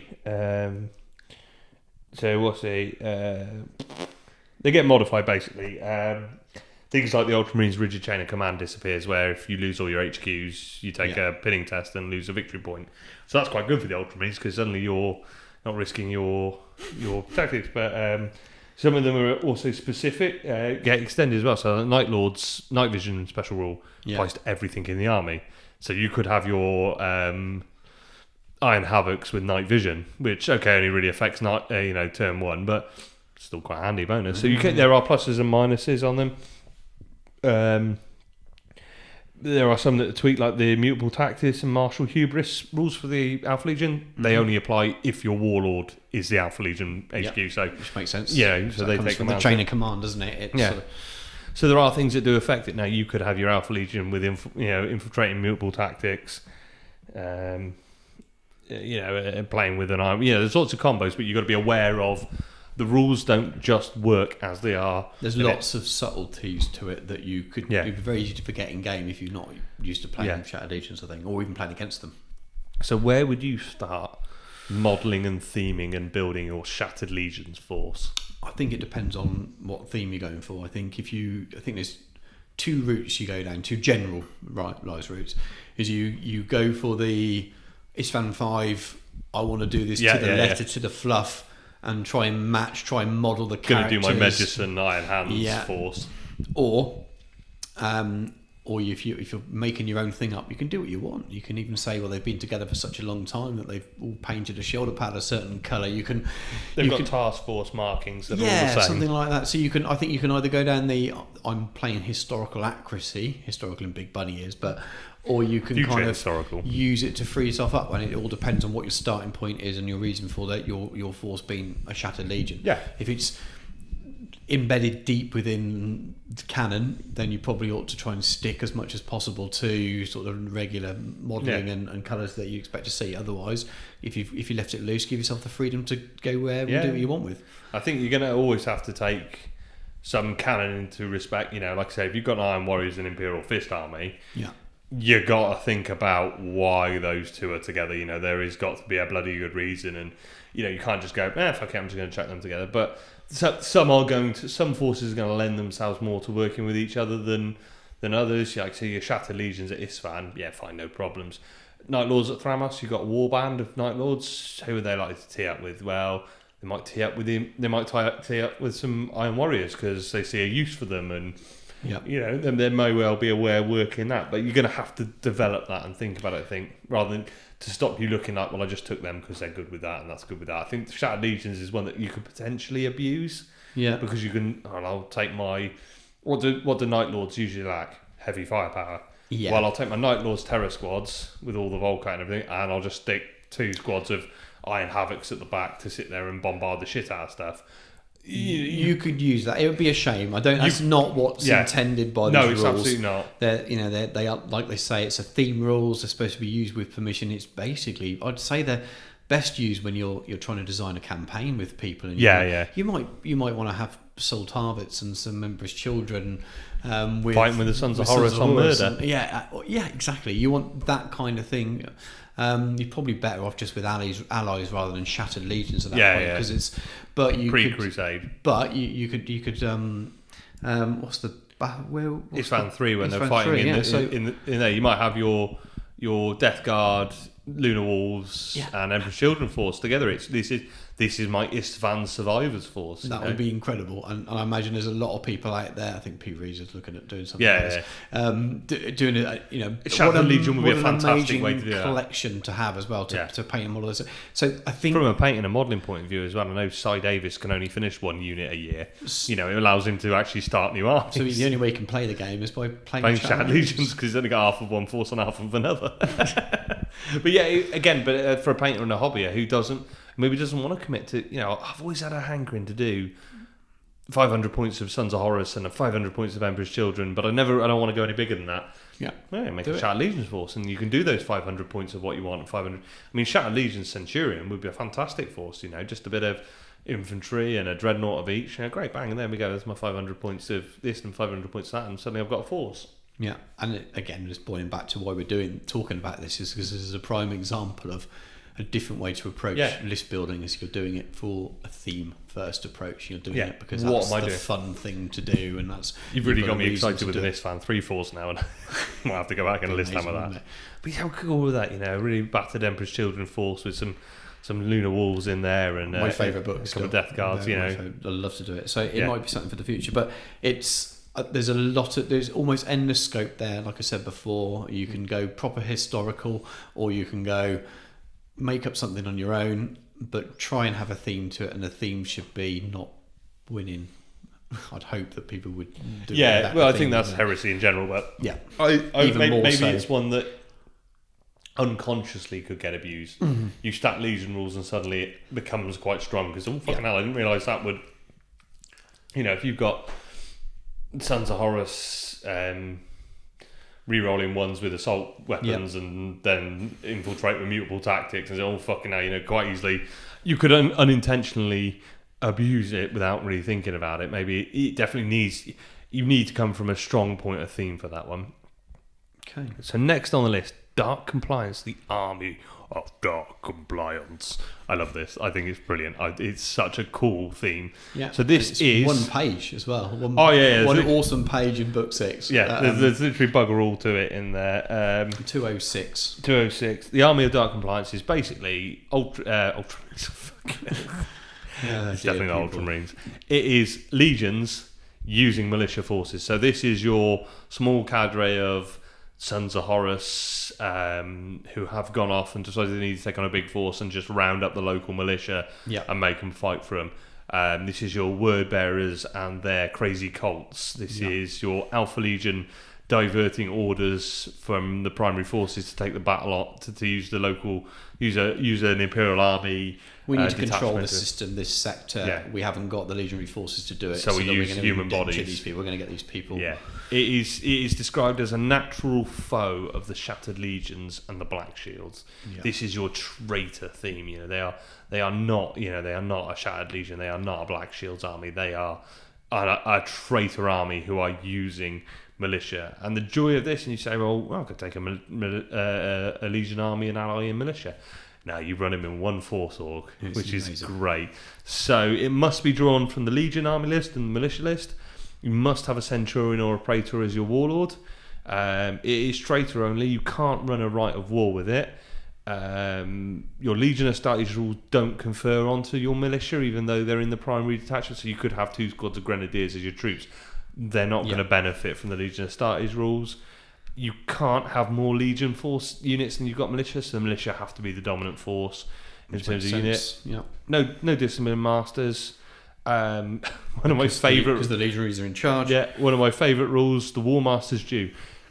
So what's they get modified basically. Things like the Ultramarines' rigid chain of command disappears, where if you lose all your HQs, you take a pinning test and lose a victory point. So that's quite good for the Ultramarines, because suddenly you're not risking your tactics. But some of them are also specific, get extended as well. So the Night Lord's night vision special rule applies to everything in the army. So you could have your Iron Havocs with night vision, which only really affects turn 1, but still quite a handy bonus. So there are pluses and minuses on them. There are some that tweak, like the Immutable Tactics and Martial Hubris rules for the Alpha Legion. They only apply if your Warlord is the Alpha Legion HQ. So which makes sense. So they take from the chain of command, doesn't it? So there are things that do affect it. Now you could have your Alpha Legion with infiltrating Immutable Tactics. Playing with an arm. There's lots of combos, but you've got to be aware of. The rules don't just work as they are. There's lots of subtleties to it that you could. It'd be very easy to forget in game if you're not used to playing Shattered Legions, I think, or even playing against them. So where would you start modelling and theming and building your Shattered Legions force? I think it depends on what theme you're going for. I think there's 2 routes you go down, 2 general routes. Is you go for the Isfahan 5. I want to do this to the letter, to the fluff. And try and model the characters. Going to do my Medicine Iron Hands force. Or if you're making your own thing up, you can do what you want. You can even say, well, they've been together for such a long time that they've all painted a shoulder pad a certain colour. They've got task force markings that are all the same. Something like that. So I think you can either go down I'm playing historical accuracy, historical in big bunny ears, or you can use it to free yourself up, and it all depends on what your starting point is and your reason for that your force being a Shattered Legion. If it's embedded deep within the canon, then you probably ought to try and stick as much as possible to sort of regular modelling and colours that you expect to see. Otherwise, if you left it loose, give yourself the freedom to go where and do what you want with. I think you're going to always have to take some canon into respect. Like I say, if you've got an Iron Warriors and Imperial Fist army, you got to think about why those 2 are together. There has got to be a bloody good reason, and you can't just go, fuck it, I'm just going to chuck them together. But some forces are going to lend themselves more to working with each other than others. Like, so your Shattered Legions at Isfahan, fine, no problems. Night Lords at Thramos, you've got a warband of Night Lords. Who would they like to tee up with? Well, they might tee up with some Iron Warriors because they see a use for them, and there may well be a way of working that, but you're going to have to develop that and think about it, I think, rather than to stop you looking like, well, I just took them because they're good with that and that's good with that. I think Shattered Legions is one that you could potentially abuse, because you can, I'll take my, what do Night Lords usually lack? Heavy firepower. Well, I'll take my Night Lords Terror squads with all the Volkite and everything, and I'll just stick 2 squads of Iron Havocs at the back to sit there and bombard the shit out of stuff. you could use that. It would be a shame. That's not what's intended by these rules. No, it's absolutely not. They are, like they say, it's a theme rules. They're supposed to be used with permission. It's basically, I'd say they're best used when you're trying to design a campaign with people. And you might want to have Soul Tarvets and some Emperor's Children fighting with the Sons of Horus on murder. Yeah, exactly. You want that kind of thing. You're probably better off just with allies rather than Shattered Legions at that point, because it's. But you pre-Crusade. But you could what's the where? It's Van 3 when they're fighting in there. You might have your Death Guard, Lunar Wolves, and Emperor's Children force together. This is my Istvan Survivors force. That would be incredible, and I imagine there's a lot of people out there. I think Pete Reeves is looking at doing something. Doing it. Shattered Legion would be a fantastic way to do that. Collection to have as well to paint and model this. So I think from a painting and modelling point of view as well. I know Cy Davis can only finish one unit a year. It allows him to actually start new armies. So the only way he can play the game is by playing Shattered Legions, because he's only got half of one force and half of another. But for a painter and a hobbyer who maybe doesn't want to commit to, I've always had a hankering to do 500 points of Sons of Horus and 500 points of Emperor's Children, but I don't want to go any bigger than that. Make a Shattered Legions force, and you can do those 500 points of what you want. 500. I mean, Shattered Legions Centurion would be a fantastic force. Just a bit of infantry and a dreadnought of each. Great, bang, and there we go. There's my 500 points of this and 500 points of that, and suddenly I've got a force. Yeah, and again, just pointing back to why we're talking about this is because this is a prime example of a different way to approach list building. Is you're doing it for a theme first approach. You're doing it because that's the fun thing to do, and that's you've really got me excited with the List Fan 3 force now, and I might have to go back and list time with that. But how cool was that? A really battered Emperor's Children force with some Lunar Wolves in there, and my favourite book, a couple of Death Guards. I'd love to do it. So it might be something for the future, but it's. There's there's almost endless scope there. Like I said before, you can go proper historical, or you can go make up something on your own, but try and have a theme to it, and the theme should be not winning. I'd hope that people would do that. Well, I think that's heresy in general, but maybe it's one that unconsciously could get abused. Mm-hmm. You stack Legion rules and suddenly it becomes quite strong, because fucking hell, I didn't realise that would, if you've got Sons of Horus re-rolling ones with assault weapons and then infiltrate with mutable tactics, and fucking hell, quite easily you could unintentionally abuse it without really thinking about it. Maybe it definitely you need to come from a strong point of theme for that one. Okay. So next on the list, Dark Compliance, the Army of Dark Compliance. I love this. I think it's brilliant. It's such a cool theme. Yeah. So this is one page as well. One awesome page in book 6. Yeah. There's literally bugger all to it in there. 206. 206. The Army of Dark Compliance is basically Ultramarines. It's definitely not Ultramarines. It is legions using militia forces. So this is your small cadre of Sons of Horus who have gone off and decided they need to take on a big force and just round up the local militia and make them fight for them. This is your word bearers and their crazy cults. This is your Alpha Legion diverting orders from the primary forces to take the battle to use the local use an Imperial army. We need to control this system, this sector. Yeah. We haven't got the legionary forces to do it. So we use human bodies. These people. We're going to get these people. Yeah, it is described as a natural foe of the Shattered Legions and the Black Shields. Yeah. This is your traitor theme. They are not a Shattered Legion. They are not a Black Shields army. They are a traitor army who are using militia. And the joy of this, and you say, well, I could take a Legion army and ally in militia. No, you run him in one force org, which is great. So it must be drawn from the Legion army list and the militia list. You must have a Centurion or a Praetor as your warlord. It is traitor only. You can't run a right of war with it. Your Legion Astartes rules don't confer onto your militia, even though they're in the primary detachment. So you could have 2 squads of Grenadiers as your troops. They're not going to benefit from the Legion Astartes rules. You can't have more Legion force units than you've got militia, so the militia have to be the dominant force in terms of unit. Yep. No Discipline Masters. One of my favourite, because the legionaries are in charge. Yeah, one of my favourite rules: the War Master's due.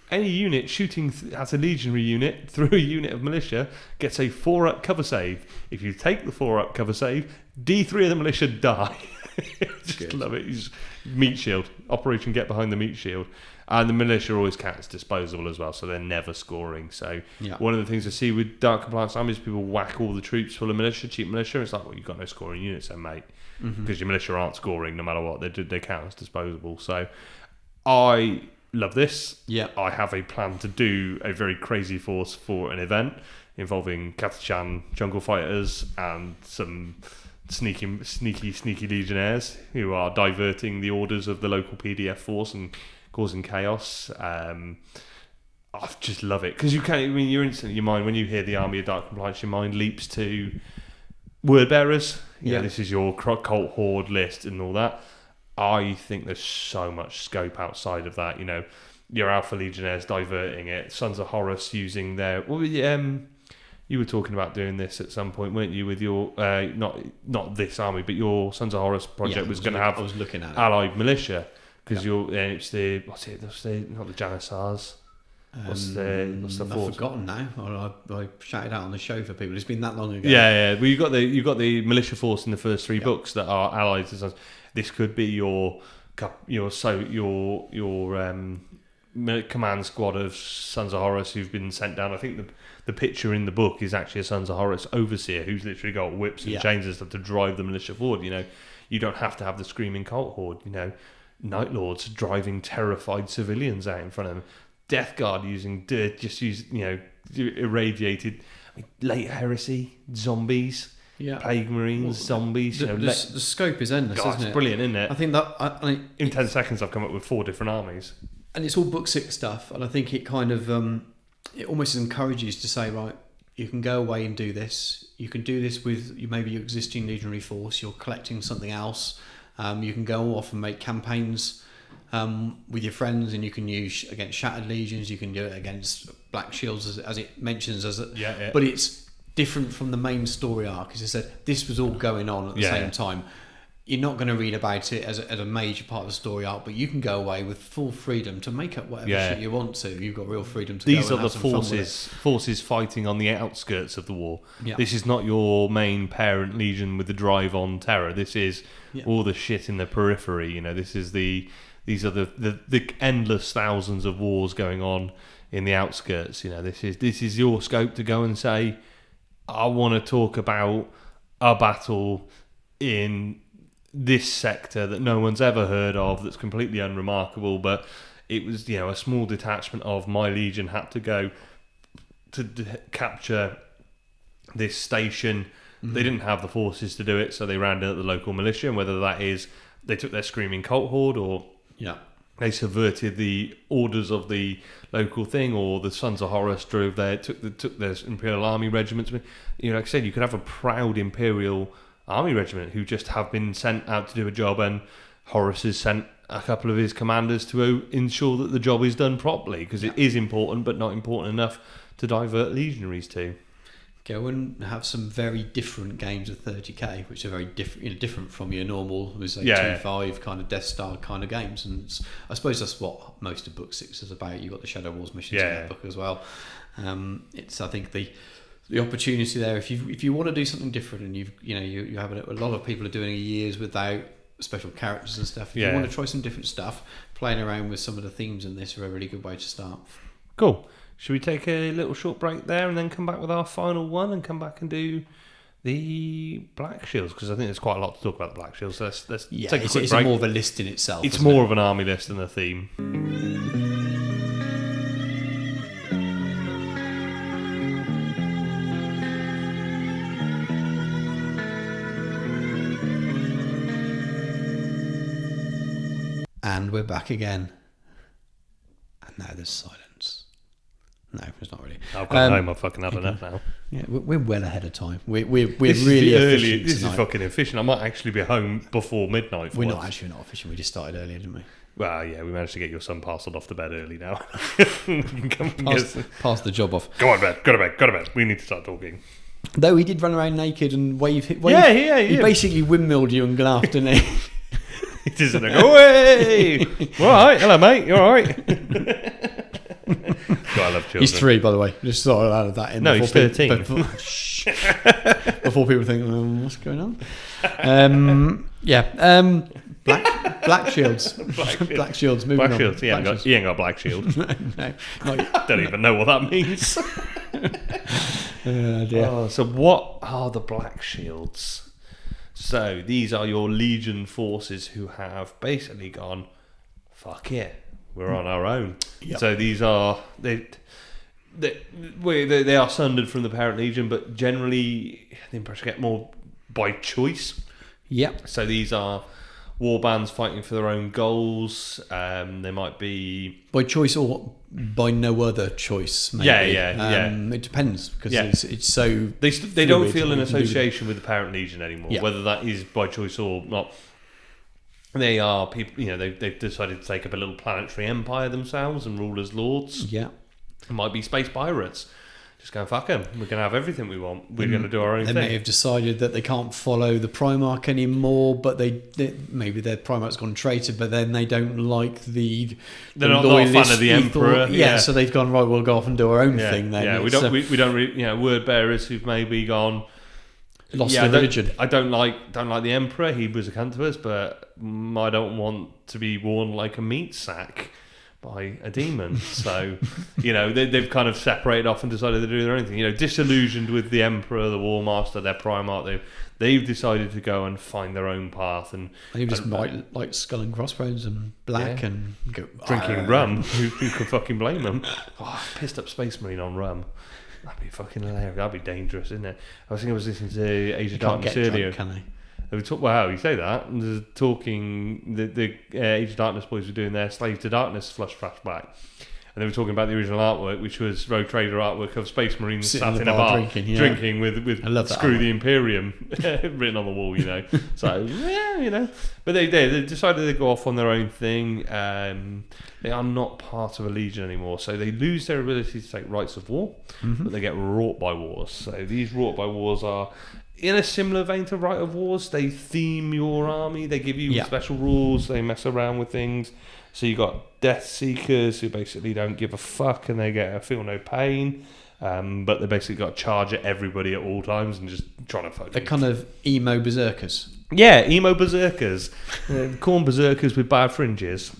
Any unit shooting at a legionary unit through a unit of militia gets a 4-up cover save. If you take the 4-up cover save, D3 of the militia die. Just love it. He's meat shield, Operation Get Behind the Meat Shield. And the militia always counts disposable as well, so they're never scoring. So one of the things I see with Dark Compliance Armies, people whack all the troops full of militia, cheap militia. It's like, well, you've got no scoring units then, mate, because your militia aren't scoring no matter what. They count as disposable. So I love this. Yeah, I have a plan to do a very crazy force for an event involving Katachan jungle fighters and some sneaky legionnaires who are diverting the orders of the local PDF force and causing chaos. I just love it because you're instantly, your mind, when you hear the Army of Dark Compliance, your mind leaps to word bearers. This is your cult horde list and all that. I think there's so much scope outside of that. Your Alpha Legionnaires diverting it, Sons of Horus using their you were talking about doing this at some point, weren't you? With your not this army, but your Sons of Horus project was going to have. I was looking at allied militia because it's the not the Janissaries. What's the force? I've forgotten now. I shouted out on the show for people. It's been that long ago. Yeah. Well, you got the militia force in the first three books that are allied to Sons. This could be your command squad of Sons of Horus who've been sent down. I think the picture in the book is actually a Sons of Horus overseer who's literally got whips and chains and stuff to drive the militia forward. You don't have to have the screaming cult horde. Night Lords driving terrified civilians out in front of them. Death Guard using dirt, irradiated. Late heresy, zombies. Yeah. Plague Marines, zombies. The scope is endless, isn't it? It's brilliant, isn't it? I think that in 10 seconds I've come up with 4 different armies, and it's all book 6 stuff. And I think it kind of it almost encourages to say, right, you can go away and do this. You can do this with maybe your existing legionary force. You're collecting something else. You can go off and make campaigns with your friends, and you can use against Shattered Legions. You can do it against Black Shields, as it mentions, but it's different from the main story arc. As I said, this was all going on at the same time. You're not going to read about it as a major part of the story arc, but you can go away with full freedom to make up whatever shit you want to. You've got real freedom to These go are and the have forces fighting on the outskirts of the war. Yeah. This is not your main parent legion with the drive on terror. This is all the shit in the periphery. These are the endless thousands of wars going on in the outskirts. This is your scope to go and say, I want to talk about a battle in this sector that no one's ever heard of, that's completely unremarkable, but it was a small detachment of my legion had to go to capture this station. They didn't have the forces to do it, so they ran out the local militia, and whether that is they took their screaming cult horde or they subverted the orders of the local thing, or the Sons of Horus took their Imperial Army regiments. Like I said, you could have a proud Imperial Army regiment who just have been sent out to do a job, and Horus has sent a couple of his commanders to ensure that the job is done properly, because it is important, but not important enough to divert legionaries to. Go and have some very different games of 30k, which are very different from your normal, 2-5 kind of Death Star kind of games. And I suppose that's what most of Book 6 is about. You've got the Shadow Wars missions in that book as well. It's, I think, the opportunity there. If you want to do something different, and you have a lot of people are doing years without special characters and stuff. If you want to try some different stuff, playing around with some of the themes in this are a really good way to start. Cool. Should we take a little short break there and then come back with our final one and come back and do the Black Shields? Because I think there's quite a lot to talk about the Black Shields. So let's take a quick break. It's more of a list in itself. It's more of an army list than a theme. And we're back again. And now there's silence. No, it's not really. I've gone home. I've fucking had enough now. Yeah, we're well ahead of time. We're really efficient. This is fucking efficient. I might actually be home before midnight. We're not efficient. We just started earlier, didn't we? Well, yeah, we managed to get your son parcelled off to bed early now. Pass the job off. Go on, bed. Go to bed. We need to start talking. Though he did run around naked and wave. Yeah. He basically windmilled you and laughed, didn't he? It isn't a go away. All right, hello, mate. You all right? God, I love children. He's 3, by the way. Just thought I'd add that in. No, he's 13. Before people think, what's going on? Black shields. Black shields. Moving Black on. shields. He ain't got black shield. No, I don't even know what that means. So what are the black shields? So these are your Legion forces who have basically gone, fuck it, we're on our own. Yep. So these are they are sundered from the parent Legion, but generally the impression get more by choice. Yep. So these are war bands fighting for their own goals. They might be by choice or by no other choice. Maybe. Yeah. It depends because it's so they don't feel an association with the parent Legion anymore, whether that is by choice or not. They are people. They've decided to take up a little planetary empire themselves and rule as lords. Yeah, it might be space pirates. Just going, fuck them. We're going to have everything we want. We're going to do our own thing. They may have decided that they can't follow the Primarch anymore, but they maybe their Primarch's gone traitor, but then they don't like the they're not a fan of the Emperor. Yeah, so they've gone, right, we'll go off and do our own thing then. Yeah, we don't really, word bearers who've maybe gone lost their religion. I don't like the Emperor. He was a cunt to us, but I don't want to be worn like a meat sack by a demon. So, they've kind of separated off and decided to do their own thing. Disillusioned with the Emperor, the War Master, their Primarch, they've decided to go and find their own path. And they just might like skull and crossbones and black and go drinking rum. Who could fucking blame them? Pissed up Space Marine on rum. That'd be fucking hilarious. That'd be dangerous, isn't it? I was listening to Age of Darkness earlier. Drunk, can they? Wow, you say that. And they're talking, the Age of Darkness boys were doing their Slave to Darkness flashback. And they were talking about the original artwork, which was Rogue Trader artwork of Space Marines sat in a bar drinking with Screw the Imperium written on the wall, So, But they decided to go off on their own thing. They are not part of a Legion anymore. So they lose their ability to take rights of war, but they get wrought by wars. So these wrought by wars are in a similar vein to Rite of Wars. They theme your army. They give you special rules. They mess around with things. So you got Death Seekers who basically don't give a fuck and they feel no pain. But they basically got to charge at everybody at all times and just trying to fuck. They're kind of emo berserkers. Yeah, emo berserkers. Corn berserkers with bad fringes.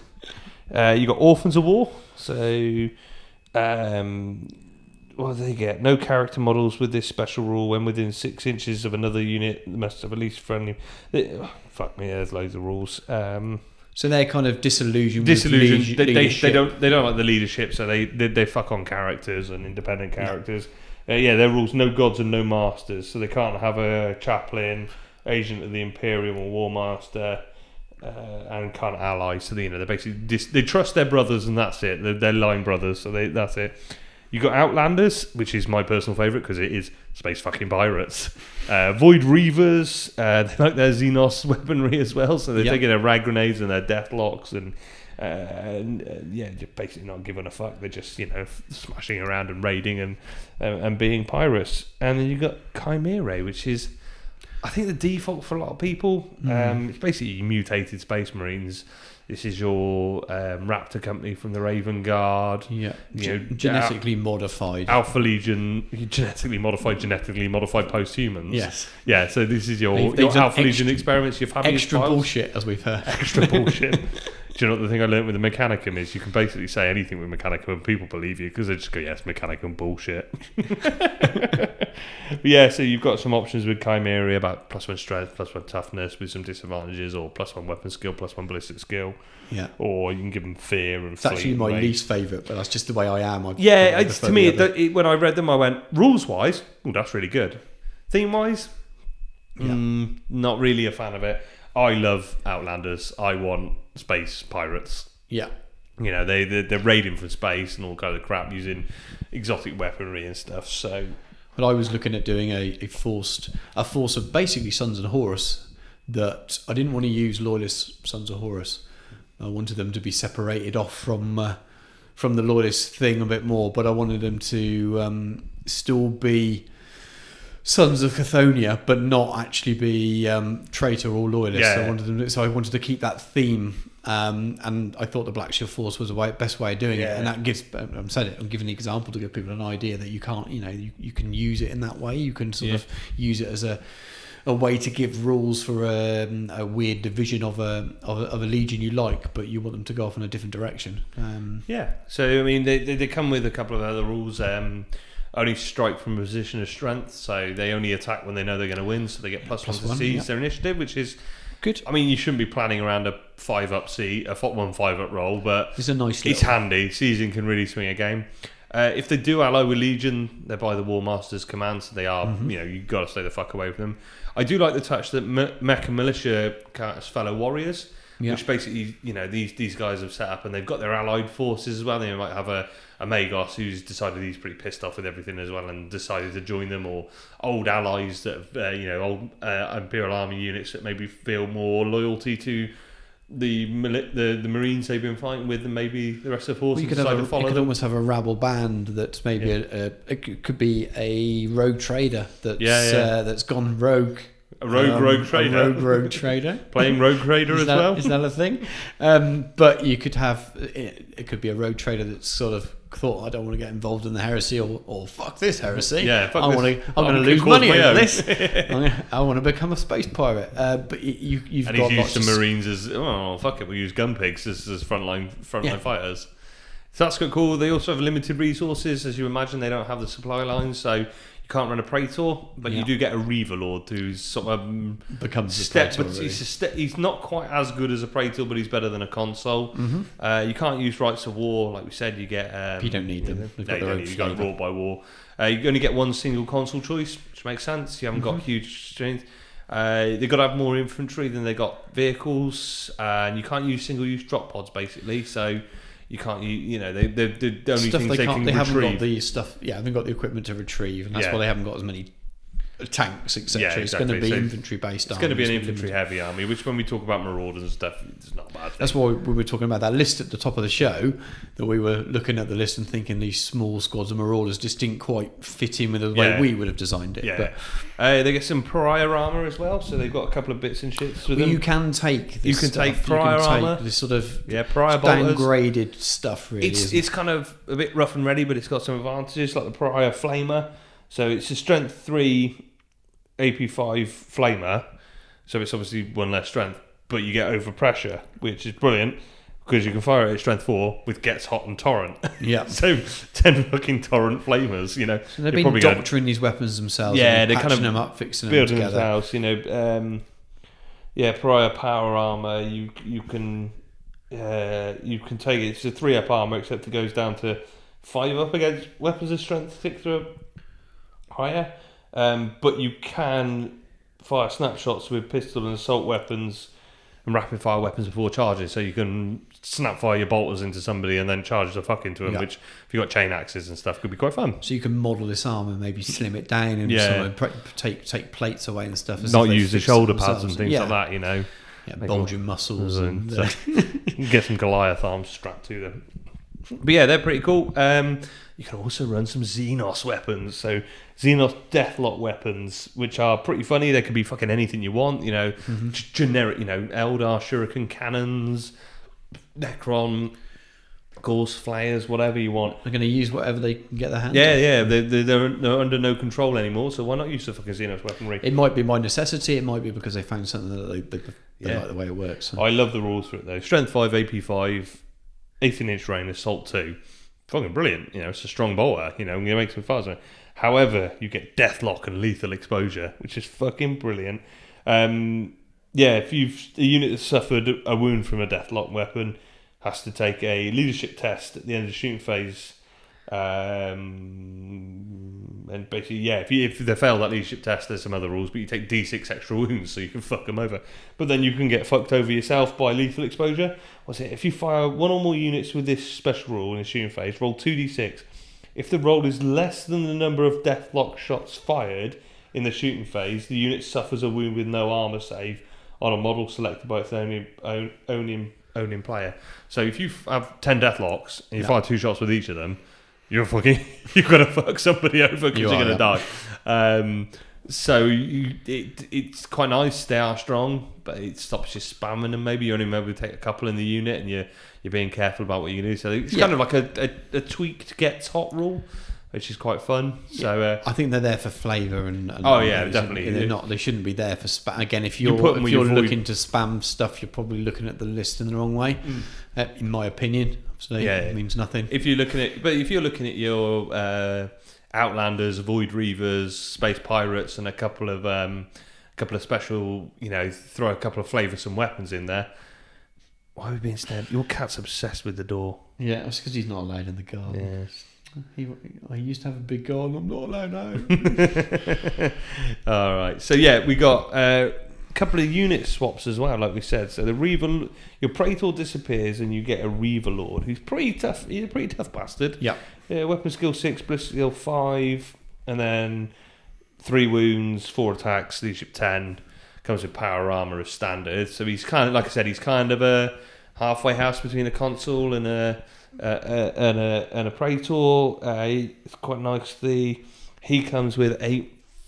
You got Orphans of War. So what do they get? No character models with this special rule. When within 6 inches of another unit, they must have at least friendly. Fuck me, there's loads of rules. So they're kind of disillusioned. They don't like the leadership, so they fuck on characters and independent characters. Their rules: no gods and no masters. So they can't have a chaplain, agent of the Imperium or War Master, and can't ally. So they basically they trust their brothers, and that's it. They're line brothers, so that's it. You got Outlanders, which is my personal favourite because it is space fucking pirates. Void Reavers, they like their Xenos weaponry as well, so they're taking their rag grenades and their deathlocks and just basically not giving a fuck. They're just smashing around and raiding and being pirates. And then you got Chimerae, which is I think the default for a lot of people. It's basically mutated Space Marines. This is your Raptor company from the Raven Guard. Yeah, genetically modified. Alpha Legion, genetically modified post-humans. Yes. Yeah, so this is your Alpha Legion experiments. Your Fabius extra files. Bullshit, as we've heard. Extra bullshit. Do you know what the thing I learned with the Mechanicum is? You can basically say anything with Mechanicum and people believe you because they just go, yes, Mechanicum bullshit. So you've got some options with Chimerae about +1 strength, +1 toughness with some disadvantages, or +1 weapon skill, +1 ballistic skill. Yeah. Or you can give them fear and it's actually my least favourite, but that's just the way I am. To me, when I read them, I went, rules-wise, that's really good. Theme-wise, not really a fan of it. I love Outlanders. I want space pirates. Yeah. They're raiding from space and all kind of crap using exotic weaponry and stuff. So, but I was looking at doing a force of basically Sons of Horus. That I didn't want to use Loyalist Sons of Horus. I wanted them to be separated off from the Loyalist thing a bit more, but I wanted them to still be Sons of Chthonian, but not actually be traitor or loyalist. Yeah. So I wanted to keep that theme, and I thought the Black Shield Force was the best way of doing it. And that gives, I'm giving the example to give people an idea that you can't, you can use it in that way. You can sort of use it as a way to give rules for a weird division of a legion you like, but you want them to go off in a different direction. So I mean, they come with a couple of other rules. Only strike from a position of strength, so they only attack when they know they're going to win, so they get +1 to seize their initiative, which is good. I mean, you shouldn't be planning around a 5-up seat, a 5-up roll, but it's handy. Seizing can really swing a game. If they do ally with Legion, they're by the War Master's command, so they are, you've got to stay the fuck away from them. I do like the touch that Mech and Militia count as fellow warriors, which basically, these guys have set up and they've got their allied forces as well. They might have a Magos who's decided he's pretty pissed off with everything as well and decided to join them, or old allies that have, old Imperial Army units that maybe feel more loyalty to the Marines they've been fighting with, and maybe the rest of the force. You could almost have a rabble band that's maybe it could be a rogue trader that's gone rogue. A rogue trader. A rogue trader. Playing rogue trader as well. Is that a thing? But you could have it could be a rogue trader that's sort of thought, I don't want to get involved in the heresy, or fuck this heresy. Yeah, I'm going to lose money over this. I want to become a space pirate. But you've and got he's lots used the Marines as fuck it, we'll use gun pigs as frontline fighters. So that's quite cool. They also have limited resources, as you imagine. They don't have the supply lines, so you can't run a Praetor, but you do get a Reaver Lord who's sort of becomes a Praetor. But he's not quite as good as a Praetor, but he's better than a Consul. You can't use Rights of War, like we said. You get you don't need them. You got brought by war. You only get one single Consul choice, which makes sense. You haven't got huge strength. They've got to have more infantry than they got vehicles, and you can't use single-use drop pods basically. So you can't, they're the only things they can retrieve. They haven't got the stuff. Yeah, they've got the equipment to retrieve, and that's why they haven't got as many tanks, etc. Yeah, exactly. It's going to be infantry based. It's going to be an infantry heavy army, which when we talk about Marauders and stuff, it's not bad. That's why we were talking about that list at the top of the show. That we were looking at the list and thinking these small squads of Marauders just didn't quite fit in with the way we would have designed it. Yeah. But they get some Pariah armor as well, so they've got a couple of bits and shits with them. You can take this Pariah armor, this sort of Pariah downgraded stuff. Really, it's kind of a bit rough and ready, but it's got some advantages like the Pariah Flamer. So it's a strength 3. AP5 flamer, so it's obviously one less strength, but you get overpressure, which is brilliant because you can fire it at strength 4 with gets hot and torrent. Yeah. So 10 fucking torrent flamers, So they've been doctoring these weapons themselves. Yeah, they're kind of them up, fixing them building together. themselves. Pariah power armor. You can take it. It's a 3-up armor, except it goes down to 5-up against weapons of strength 6 or higher. But you can fire snapshots with pistol and assault weapons and rapid fire weapons before charges, so you can snap fire your bolters into somebody and then charge the fuck into them, which if you've got chain axes and stuff could be quite fun. So you can model this arm and maybe slim it down and take plates away and stuff. Not use the shoulder pads and things like that, Yeah, bulging muscles and get some Goliath arms strapped to them. But yeah, they're pretty cool. You can also run some Xenos weapons. So Xenos Deathlock weapons, which are pretty funny. They could be fucking anything you want. Generic. Eldar Shuriken cannons, Necron, Gorse flayers, whatever you want. They're going to use whatever they can get their hands. Yeah. They're under no control anymore. So why not use the fucking Xenos weaponry? It might be by necessity. It might be because they found something that they like the way it works. So. I love the rules for it though. Strength 5, AP5, 18-inch range, Assault 2. Fucking brilliant. It's a strong bolter. I'm going to make some fuzz. However, you get Deathlock and Lethal Exposure, which is fucking brilliant. If a unit that's suffered a wound from a Deathlock weapon has to take a leadership test at the end of the shooting phase. And basically, if they fail that leadership test, there's some other rules, but you take D6 extra wounds so you can fuck them over. But then you can get fucked over yourself by lethal exposure. If you fire one or more units with this special rule in the shooting phase, roll 2D6. If the roll is less than the number of Deathlock shots fired in the shooting phase, the unit suffers a wound with no armor save on a model selected by its owning player. So if you have 10 Deathlocks and you fire 2 shots with each of them, you've got to fuck somebody over because you're going to die. So it's quite nice. They are strong, but it stops you spamming them. Maybe you only maybe take a couple in the unit, and you're being careful about what you do. So it's kind of like a tweaked gets hot rule. which is quite fun. So I think they're there for flavour and oh yeah, definitely. They're not. They shouldn't be there for spam. Again, if you're looking to spam stuff, you're probably looking at the list in the wrong way. In my opinion, obviously, it means nothing. If you're looking at your Outlanders, Void Reavers, Space Pirates, and a couple of special, throw a couple of flavoursome weapons in there. Why are we being stared? Your cat's obsessed with the door. Yeah, it's because he's not allowed in the garden. Yes. I used to have a big garden. I'm not allowed now. All right. So we got a couple of unit swaps as well, like we said. So the Reaver, your Praetor disappears, and you get a Reaver Lord who's pretty tough. He's a pretty tough bastard. Yeah. Weapon skill 6, ballistic skill 5, and then 3 wounds, 4 attacks, leadership 10. Comes with power armor as standard. So he's kind of, like I said, he's kind of a halfway house between a consul and a Praetor. It's quite nicely. He comes with a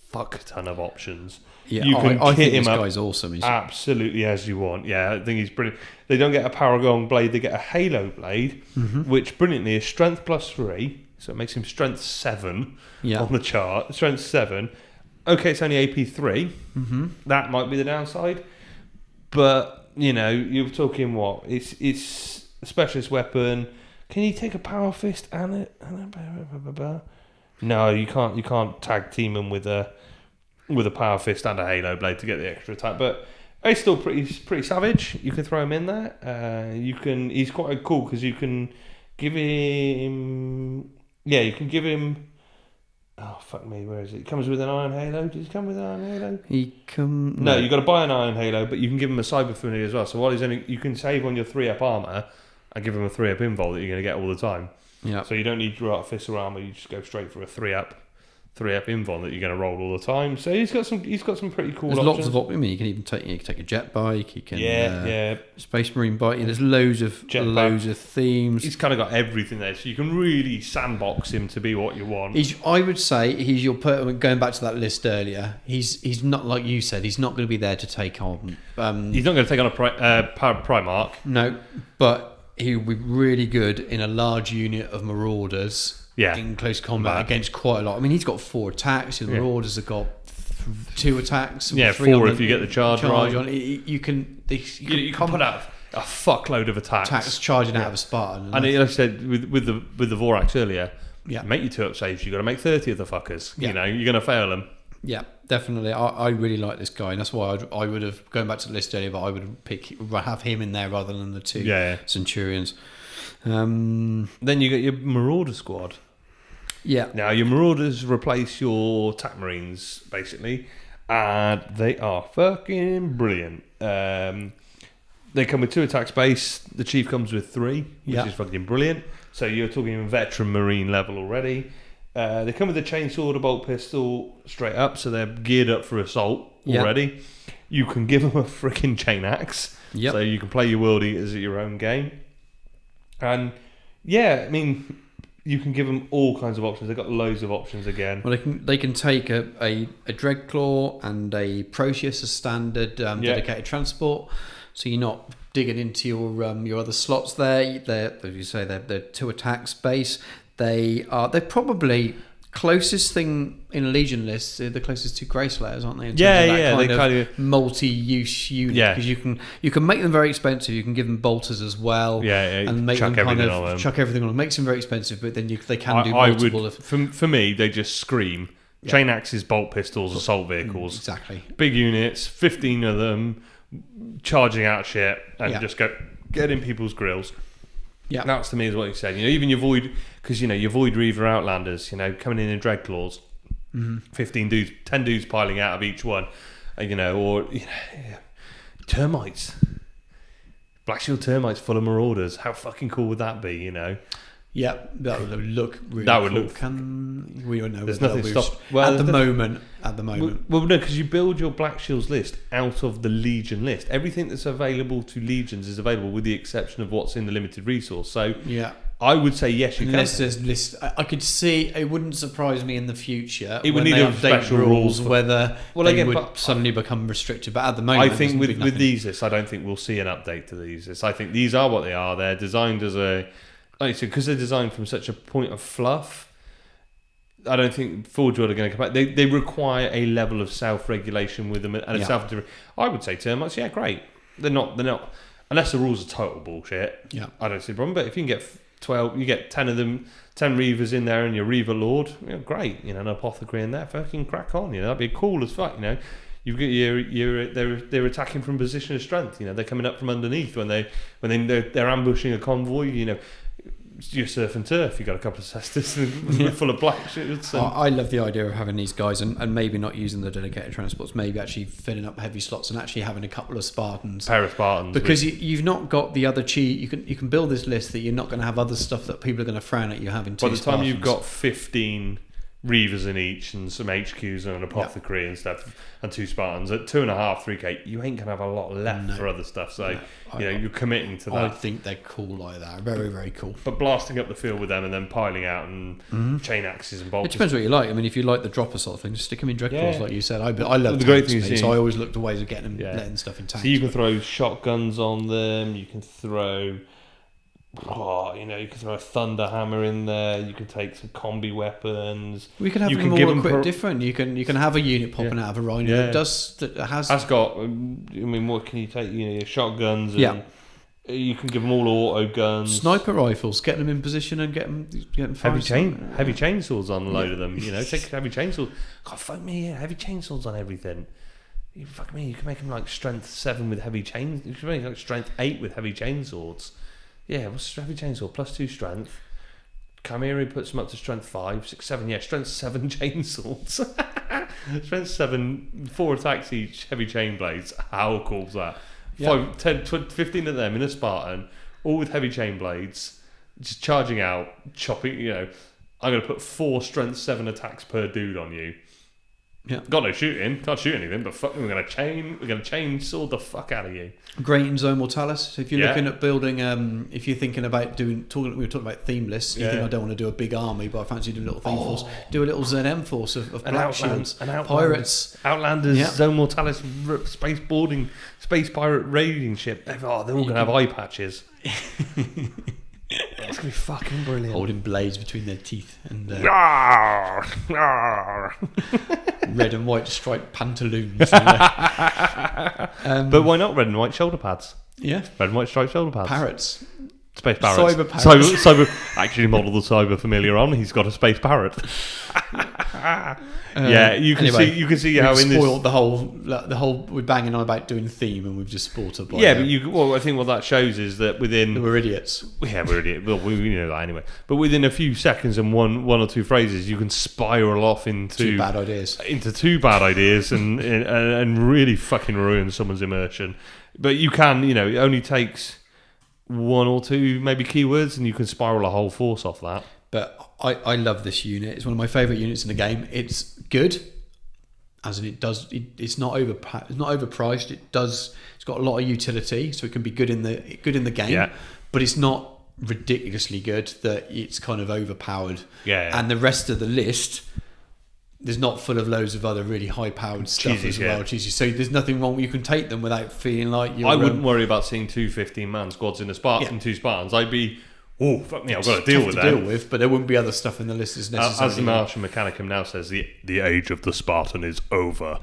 fuck ton of options. Yeah, you can I kit think him this up guy's awesome. He's absolutely as you want. Yeah, I think he's brilliant. They don't get a Paragon blade; they get a Halo blade, which brilliantly is strength +3, so it makes him strength 7 on the chart. Strength 7. Okay, it's only AP 3. That might be the downside, but you're talking what? It's a specialist weapon. Can you take a power fist and a No, you can't. You can't tag team him with a power fist and a halo blade to get the extra attack. But he's still pretty savage. You can throw him in there. He's quite cool because you can give him. Yeah, you can give him. Oh fuck me! Where is it? It comes with an iron halo. Does it come with an iron halo? No, you've got to buy an iron halo, but you can give him a cyber familiar as well. So while you can save on your 3-up armor and give him a 3-up invul that you're going to get all the time. Yeah. So you don't need your artificial armor. You just go straight for a 3-up invul that you're going to roll all the time. So he's got some pretty cool. There's options. lots of options. You can even take a jet bike. You can Space Marine bike. There's loads of themes. He's kind of got everything there, so you can really sandbox him to be what you want. I would say he's your going back to that list earlier. He's not like you said. He's not going to be there to take on. He's not going to take on a Primarch. No, but he would be really good in a large unit of Marauders. Yeah. In close combat against quite a lot. I mean, he's got 4 attacks. The Marauders have got 2 attacks. Yeah, 4 if you get the charge right. On. You can put out a fuckload of attacks charging out of a Spartan. And like I said with the Vorax earlier, Yeah. Make your 2-up saves. You've got to make 30 of the fuckers. Yeah. You know, you're going to fail them. Yeah, definitely. I really like this guy, and that's why I would have, going back to the list earlier, but I would have him in there rather than the two Centurions. Then you get your Marauder squad. Yeah. Now, your Marauders replace your TAC Marines, basically, and they are fucking brilliant. They come with 2 attacks base. The Chief comes with 3, which is fucking brilliant. So you're talking veteran Marine level already. They come with a chainsword, a bolt pistol straight up, so they're geared up for assault already. You can give them a freaking chain axe, so you can play your World Eaters at your own game. And I mean, you can give them all kinds of options. They've got loads of options again. Well, they can take a Dreadclaw and a Proteus as standard dedicated transport, so you're not digging into your other slots there. They're, as you say, they're 2 attacks base. They're probably closest thing in a Legion list. They're the closest to Grey Slayers, aren't they? In terms of that kind of multi-use unit. Because you can make them very expensive. You can give them bolters as well. And make chuck them everything on them. Chuck everything on them. Makes them very expensive, but then they can do multiple. For me, they just scream. Chain axes, bolt pistols, assault vehicles. Exactly. Big units, 15 of them, charging out shit, and just get in people's grills. Yeah, that's to me is what you said. Even your Void, because your Void Reaver Outlanders, coming in Dreadclaws, 15 dudes, 10 dudes piling out of each one, termites, Black Shield termites full of Marauders. How fucking cool would that be? Yeah, that would look really cool. We don't know. There's nothing stopped. At the moment. Well, no, because you build your Black Shields list out of the Legion list. Everything that's available to Legions is available, with the exception of what's in the limited resource. So I would say yes, you can. Unless there's list, I could see. It wouldn't surprise me in the future. It would need to update special rules whether they would suddenly become restricted. But at the moment, I think with these lists, I don't think we'll see an update to these lists. I think these are what they are. They're designed as a. Like I said, because they're designed from such a point of fluff, I don't think Forge World are going to come back. They require a level of self-regulation with them and a self. I would say termites, yeah, great. They're not unless the rules are total bullshit. Yeah, I don't see a problem. But if you can get 12, you get 10 of them, 10 Reavers in there, and your Reaver Lord, great. An apothecary in there, fucking crack on. That'd be cool as fuck. You've got they're attacking from a position of strength. They're coming up from underneath when they're ambushing a convoy. Your surf and turf. You got a couple of cestus full of black shit. I love the idea of having these guys and maybe not using the dedicated transports, maybe actually filling up heavy slots and actually having a couple of Spartans. Pair of Spartans. Because you've not got the other cheat. You can build this list that you're not going to have other stuff that people are going to frown at you having. By the time you've got 15 Reavers in each and some HQs and an apothecary and stuff and 2 Spartans at 2.5, 3k, you ain't gonna have a lot left for other stuff. So you're committing to that. I think they're cool like that. Very, very cool. But blasting up the field with them and then piling out and chain axes and bolts. It depends what you like. I mean, if you like the dropper sort of thing, just stick them in Dreadclaws like you said. I love the tanks, great thing so I always look to ways of getting them, letting stuff in tanks. So you can throw shotguns on them. You can throw. You can throw a thunder hammer in there. You can take some combi weapons. We can have them all equipped different. You can have a unit popping out of a rhino that has got. What can you take? Your shotguns. And you can give them all auto guns, sniper rifles. Get them in position and get them heavy chainsaws on a load of them. Take heavy chainsaws. God, fuck me, heavy chainsaws on everything. Fuck me, you can make them like strength 7 with heavy chains. You can make like strength 8 with heavy chainswords. Yeah, what's heavy chainsaw? +2 strength. Chimera puts them up to strength 5, 6, 7. Yeah, strength 7 chainswords. Strength 7, 4 attacks each, heavy chain blades. How cool is that? 5, 10, 15 of them in a Spartan, all with heavy chain blades, just charging out, chopping. I'm going to put 4 strength 7 attacks per dude on you. Yeah, got no shooting, can't shoot anything, but fuck, we're gonna chainsaw the fuck out of you. Great in Zone Mortalis. So if you're looking at building, if you're thinking about we were talking about theme lists. You think I don't want to do a big army, but I fancy doing a little theme force. Do a little ZM force of Black Shields, pirates, Outlanders, Zone Mortalis, space pirate raiding ship. They're all gonna have eye patches. It's gonna be fucking brilliant. Holding blades between their teeth and red and white striped pantaloons. But why not red and white shoulder pads? Yeah, red and white striped shoulder pads. Parrots. Space parrots. Cyber parrots. Cyber. Actually, model the cyber familiar on. He's got a space parrot. You can see how in this spoiled the whole. We're banging on about doing theme, and we've just spoiled it. I think what that shows is that within we're idiots. Yeah, we're idiots. Well, we know that anyway. But within a few seconds and one or two phrases, you can spiral off into 2 bad ideas, and really fucking ruin someone's immersion. But you can, it only takes 1 or 2 maybe keywords, and you can spiral a whole force off that. But I love this unit. It's one of my favourite units in the game. It's good, as in it's not overpriced. It's got a lot of utility, so it can be good in the game. Yeah. But it's not ridiculously good that it's kind of overpowered. Yeah. And the rest of the list, there's not full of loads of other really high-powered stuff as well. Cheesy. So there's nothing wrong. You can take them without feeling like you're... I wouldn't worry about seeing 2 15-man squads in a Spartan, 2 Spartans. I'd be... Oh, fuck me, I've got to deal with that. But there wouldn't be other stuff in the list as necessary. As the Martian Mechanicum now says, the age of the Spartan is over.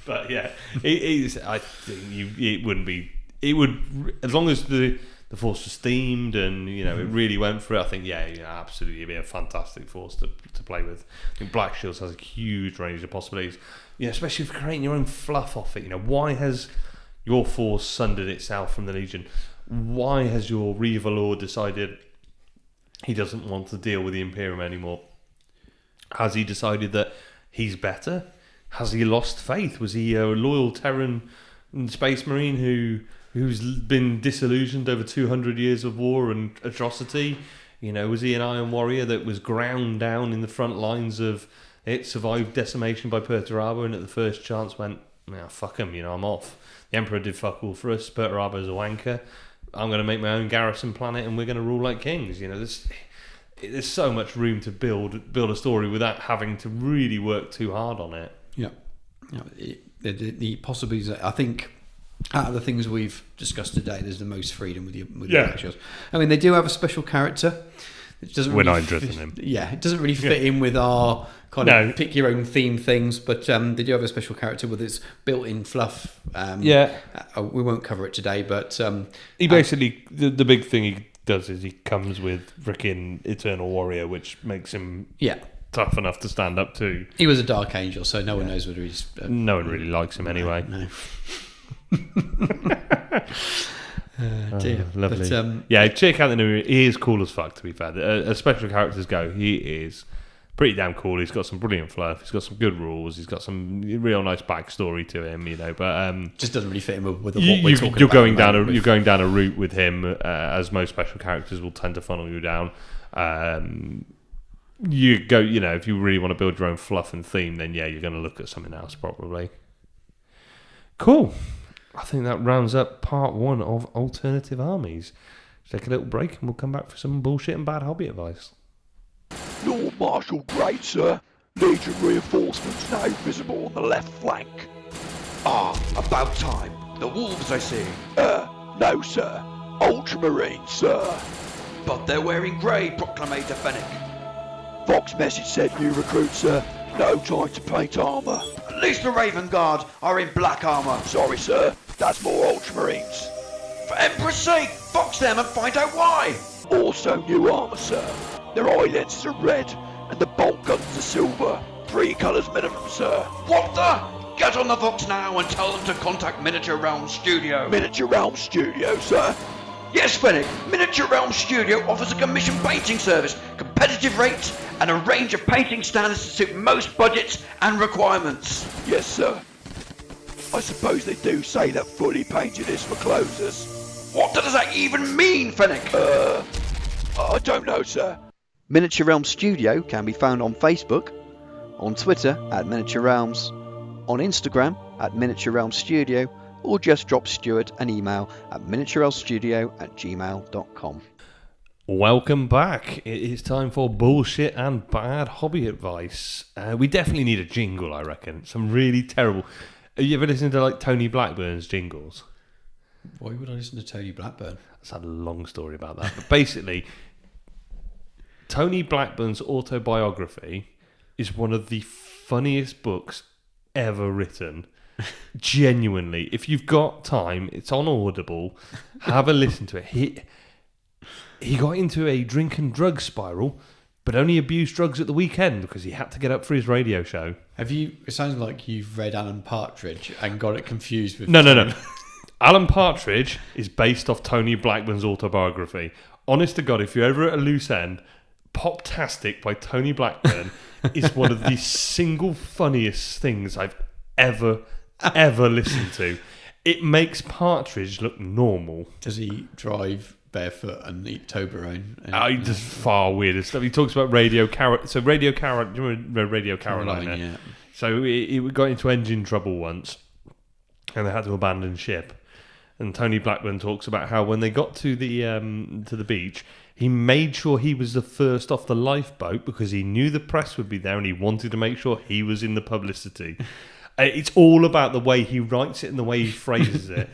But yeah, I think it wouldn't be... It would... As long as the force was themed and, it really went for it, I think, absolutely, it'd be a fantastic force to play with. I think Black Shields has a huge range of possibilities, especially if creating your own fluff off it. Why has your force sundered itself from the Legion? Why has your Reaver Lord decided he doesn't want to deal with the Imperium anymore? Has he decided that he's better? Has he lost faith? Was he a loyal Terran Space Marine who's been disillusioned over 200 years of war and atrocity? Was he an Iron Warrior that was ground down in the front lines of it, survived decimation by Perturabo, and at the first chance went, fuck him, I'm off. The Emperor did fuck all for us. Perturabo's a wanker. I'm going to make my own garrison planet, and we're going to rule like kings. There's so much room to build a story without having to really work too hard on it. Yeah, the possibilities. I think out of the things we've discussed today, there's the most freedom with your Black Shields. I mean, they do have a special character it doesn't. We're really not interested in him. Yeah, it doesn't really fit in with our kind of pick your own theme things. But they do have a special character with its built-in fluff. We won't cover it today, but he basically the big thing he does is he comes with frickin' Eternal Warrior, which makes him tough enough to stand up to. He was a Dark Angel, so no one knows whether he's. No one really likes him anyway. No. Dear. Lovely. But, check out the new. He is cool as fuck. To be fair, as special characters go, he is pretty damn cool. He's got some brilliant fluff. He's got some good rules. He's got some real nice backstory to him. But just doesn't really fit in with what we're talking you're about. You're going down a route with him, as most special characters will tend to funnel you down. You go, if you really want to build your own fluff and theme, then you're going to look at something else probably. Cool. I think that rounds up part 1 of Alternative Armies. Take a little break and we'll come back for some bullshit and bad hobby advice. Lord Marshal Great, sir. Legion reinforcements now visible on the left flank. About time. The wolves, I see. No, sir. Ultramarines, sir. But they're wearing grey, Proclamator Fennec. Fox message said new recruits, sir. No time to paint armour. At least the Raven Guard are in black armour. Sorry, sir. That's more Ultramarines. For Emperor's sake, fox them and find out why. Also new armour, sir. Their eye lenses are red, and the bolt guns are silver. 3 colours minimum, sir. What the? Get on the Vox now and tell them to contact Miniature Realm Studio. Miniature Realm Studio, sir. Yes, Fennec. Miniature Realm Studio offers a commission painting service, competitive rates, and a range of painting standards to suit most budgets and requirements. Yes, sir. I suppose they do say that fully painted is for closers. What does that even mean, Fennec? I don't know, sir. Miniature Realm Studio can be found on Facebook, on Twitter at Miniature Realms, on Instagram at Miniature Realm Studio, or just drop Stuart an email at miniaturerealmstudio@gmail.com. Welcome back. It is time for bullshit and bad hobby advice. We definitely need a jingle, I reckon. Some really terrible. Have you ever listened to Tony Blackburn's jingles? Why would I listen to Tony Blackburn? That's a long story about that. But basically, Tony Blackburn's autobiography is one of the funniest books ever written. Genuinely. If you've got time, it's on Audible. Have a listen to it. He got into a drink and drug spiral, but only abused drugs at the weekend because he had to get up for his radio show. It sounds like you've read Alan Partridge and got it confused with... No. Alan Partridge is based off Tony Blackburn's autobiography. Honest to God, if you're ever at a loose end, Poptastic by Tony Blackburn is one of the single funniest things I've ever listened to. It makes Partridge look normal. Does he drive barefoot and eat Toblerone? He does far weirder stuff. He talks about Radio Caroline. So Radio Caroline, do you remember Radio Caroline? Yeah. So he got into engine trouble once, and they had to abandon ship. And Tony Blackburn talks about how when they got to the beach, he made sure he was the first off the lifeboat because he knew the press would be there, and he wanted to make sure he was in the publicity. It's all about the way he writes it and the way he phrases it.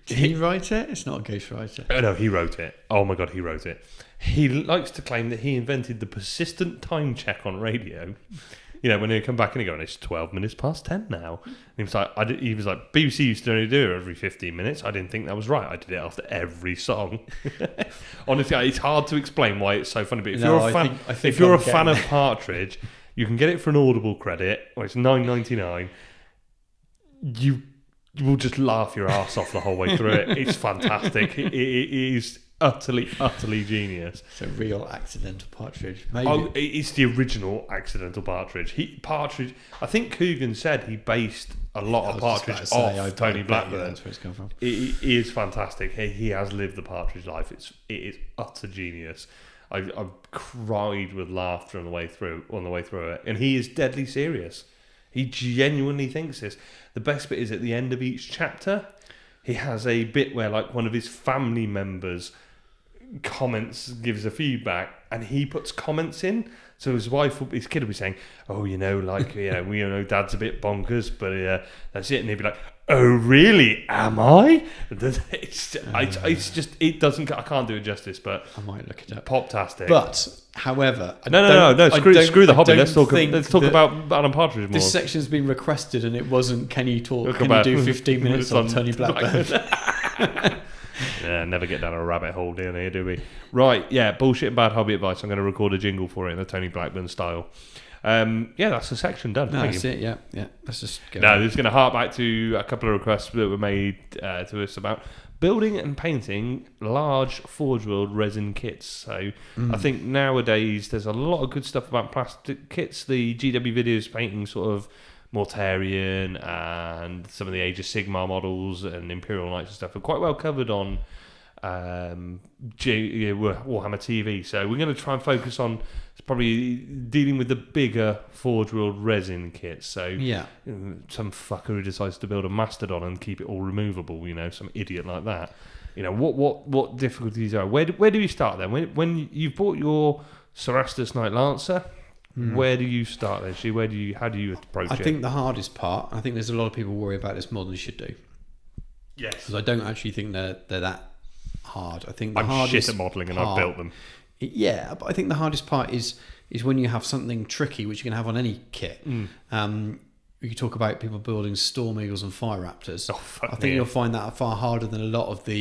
Did he write it? It's not a ghostwriter. Oh, no, he wrote it. Oh my God, he wrote it. He likes to claim that he invented the persistent time check on radio. When they come back and they go, it's 12 minutes past 10 now. And he was like, BBC used to only do it every 15 minutes. I didn't think that was right. I did it after every song. Honestly, it's hard to explain why it's so funny. But if you're a fan of Partridge, you can get it for an Audible credit. It's $9.99. You will just laugh your ass off the whole way through it. It's fantastic. It is utterly genius. It's a real accidental Partridge. Maybe. It's the original accidental Partridge. Partridge. I think Coogan said he based a lot of Partridge off Tony Blackburn. That's where it's come from. It is fantastic. He has lived the Partridge life. It is utter genius. I've cried with laughter on the way through it, and he is deadly serious. He genuinely thinks this. The best bit is at the end of each chapter, he has a bit where one of his family members gives a feedback, and he puts comments in. So his kid will be saying, "Oh, we know Dad's a bit bonkers, but that's it." And he'd be like, oh really? Am I? It's just it doesn't. I can't do it justice, but I might look it up. Pop-tastic. But, however, No. Screw the hobby. Let's talk that about Alan Partridge more. this section's been requested, and it wasn't. Can you about do 15 minutes on Tony Blackburn? Yeah, never get down a rabbit hole down here, do we? Right, yeah, bullshit and bad hobby advice. I'm going to record a jingle for it in the Tony Blackburn style. Yeah, that's the section done. No, Thank that's you. it. Yeah. Let's just go. No, this is going to hark back to a couple of requests that were made to us about building and painting large Forge World resin kits. So I think nowadays there's a lot of good stuff about plastic kits. The GW videos painting sort of Mortarion and some of the Age of Sigmar models and Imperial Knights and stuff are quite well covered on Warhammer TV. So we're going to try and focus on probably dealing with the bigger Forge World resin kits. So some fucker who decides to build a Mastodon and keep it all removable, some idiot like that. What difficulties are? Where do you start then? When you've bought your Cerastus Knight Lancer, where do you start then? How do you approach it? I think the hardest part, I think there's a lot of people worry about this more than they should do. Yes. Because I don't actually think they're that hard. I think I'm shit at modelling and I've built them. Yeah, but I think the hardest part is when you have something tricky, which you can have on any kit. You talk about people building Storm Eagles and Fire Raptors. I think you'll find that far harder than a lot of the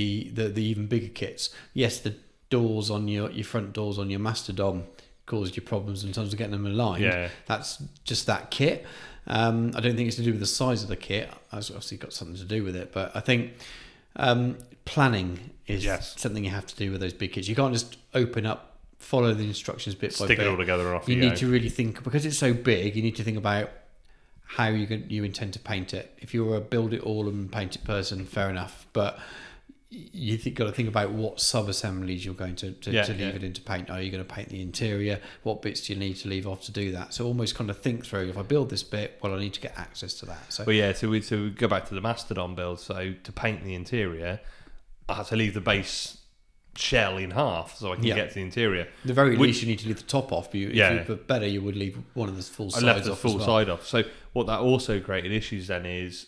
even bigger kits. Yes, the doors on your front doors on your Mastodon caused you problems in terms of getting them aligned. Yeah. That's just that kit. I don't think it's to do with the size of the kit. It's obviously got something to do with it, but I think planning is something you have to do with those big kits. You can't just open up, follow the instructions bit by bit. Stick it all together off. You need to really think, because it's so big, you need to think about how you intend to paint it. If you're a build it all and paint it person, fair enough. But got to think about what sub-assemblies you're going to leave it into paint. Are you going to paint the interior? What bits do you need to leave off to do that? So almost kind of think through, if I build this bit, well, I need to get access to that. So we go back to the Mastodon build. So to paint the interior, I have to leave the base shell in half so I can get to the interior. At the very least, you need to leave the top off. But better, you would leave one of the full sides off. I left the full side off. So what that also created issues then is,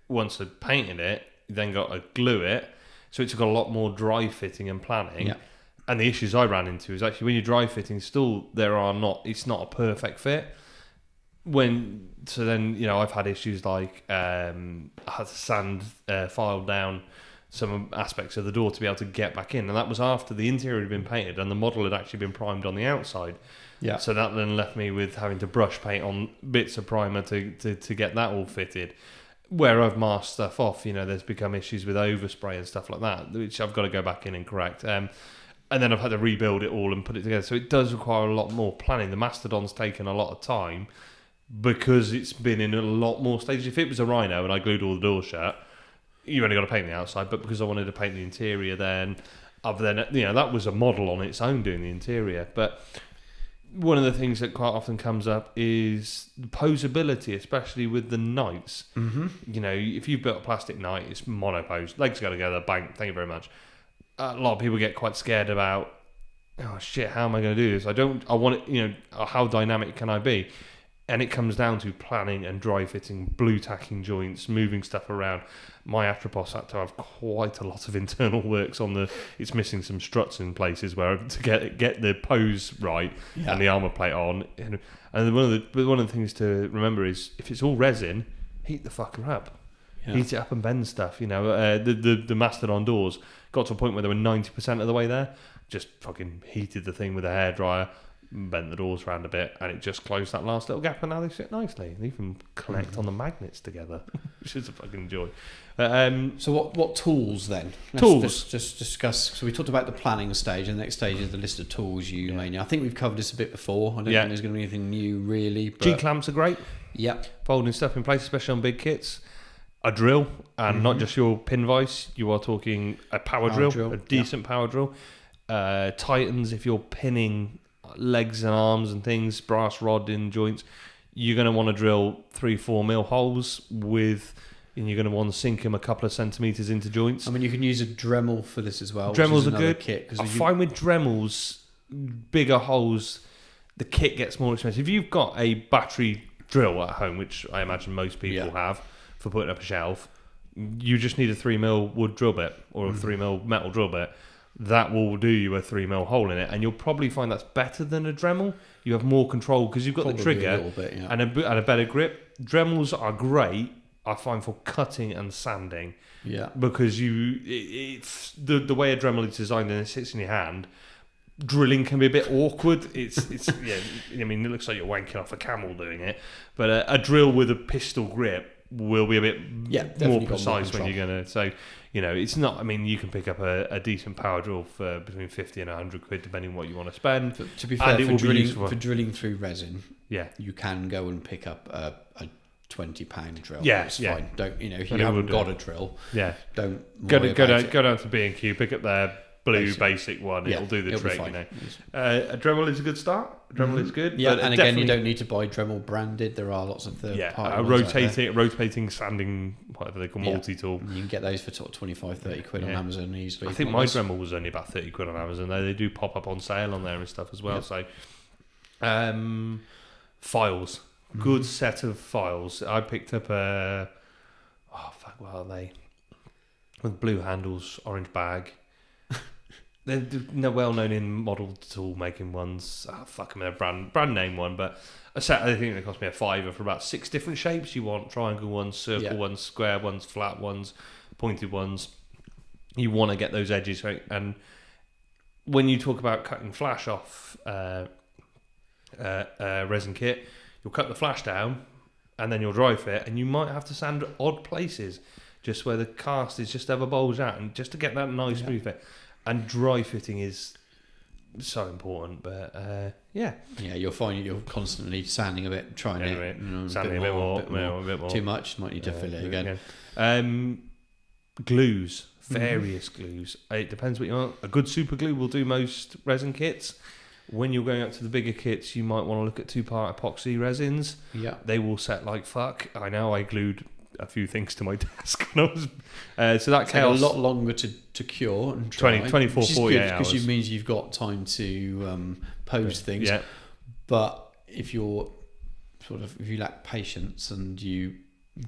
once I painted it, you then got to glue it. So it took a lot more dry fitting and planning. Yeah. And the issues I ran into is actually when you're dry fitting, still it's not a perfect fit. I've had issues like I had to sand file down some aspects of the door to be able to get back in, and that was after the interior had been painted and the model had actually been primed on the outside. Yeah. So that then left me with having to brush paint on bits of primer to get that all fitted. Where I've masked stuff off, there's become issues with overspray and stuff like that, which I've got to go back in and correct. And then I've had to rebuild it all and put it together. So it does require a lot more planning. The Mastodon's taken a lot of time because it's been in a lot more stages. If it was a Rhino and I glued all the doors shut, you only got to paint the outside. But because I wanted to paint the interior, that was a model on its own doing the interior. But one of the things that quite often comes up is posability, especially with the knights. Mm-hmm. If you've built a plastic knight, it's monopose. Legs go together, bang, thank you very much. A lot of people get quite scared about, oh shit, how am I going to do this? I want it, how dynamic can I be? And it comes down to planning and dry fitting, blue tacking joints, moving stuff around. My Atropos had to have quite a lot of internal works on it's missing some struts in places where to get the pose right and the armor plate on. And one of the things to remember is, if it's all resin, heat the fucker up. Yeah. Heat it up and bend stuff. The Mastodon doors got to a point where they were 90% of the way there. Just fucking heated the thing with a hairdryer, bent the doors around a bit, and it just closed that last little gap, and now they sit nicely. They even connect on the magnets together, which is a fucking joy. So what tools then? Let's just discuss. So we talked about the planning stage, and the next stage is the list of tools you may need. I think we've covered this a bit before. I don't think there's going to be anything new really. But G-clamps are great. Yep. Folding stuff in place, especially on big kits. A drill, and not just your pin vise. You are talking a power drill, a decent power drill. Titans, if you're pinning legs and arms and things, brass rod in joints, you're going to want to drill 3-4 mil holes and you're going to want to sink them a couple of centimeters into joints. I mean, you can use a Dremel for this as well. Dremels are good. I find with Dremels, bigger holes, the kit gets more expensive. If you've got a battery drill at home, which I imagine most people have for putting up a shelf, you just need a 3mm wood drill bit or a 3mm metal drill bit. That will do you a 3mm hole in it, and you'll probably find that's better than a Dremel. You have more control because you've got the trigger and a better grip. Dremels are great, I find, for cutting and sanding. Yeah. Because the way a Dremel is designed and it sits in your hand, drilling can be a bit awkward. It's yeah. I mean, it looks like you're wanking off a camel doing it, but a drill with a pistol grip will be a bit more precise when you're gonna. So, it's not. I mean, you can pick up a decent power drill for between 50 and 100 quid, depending on what you want to spend. But to be fair, for drilling through resin, you can go and pick up a £20 drill. Yeah, it's fine. Don't if you haven't got a drill, don't go down to B&Q, pick up their blue basic one. It'll do the trick. A Dremel is a good start. A Dremel is good. Yeah, and again, you don't need to buy Dremel branded. There are lots of third-party rotating sanding, whatever they call, multi-tool. You can get those for sort of 25-30 quid on Amazon easily. I think my Dremel was only about 30 quid on Amazon. They do pop up on sale on there and stuff as well. So, files. Good set of files. I picked up what are they? With blue handles, orange bag. They're well known in model tool making ones. They're a brand name one, but a set. I think it cost me a £5 for about 6 different shapes. You want triangle ones, circle ones, square ones, flat ones, pointed ones. You want to get those edges right. And when you talk about cutting flash off resin kit, you'll cut the flash down and then you'll dry fit, and you might have to sand odd places just where the cast is just ever bulged out, and just to get that nice smooth fit. And dry fitting is so important, but you'll find you're constantly sanding a bit, trying it, sanding a bit more. Too much, might need to fill it again. Glues, various glues. It depends what you want. A good super glue will do most resin kits. When you're going up to the bigger kits, you might want to look at 2-part epoxy resins. Yeah, they will set like fuck. I know I glued a few things to my desk when I was so that takes a lot longer to cure and dry. 24, 48 hours, because it means you've got time to pose things. Yeah. But if you lack patience and you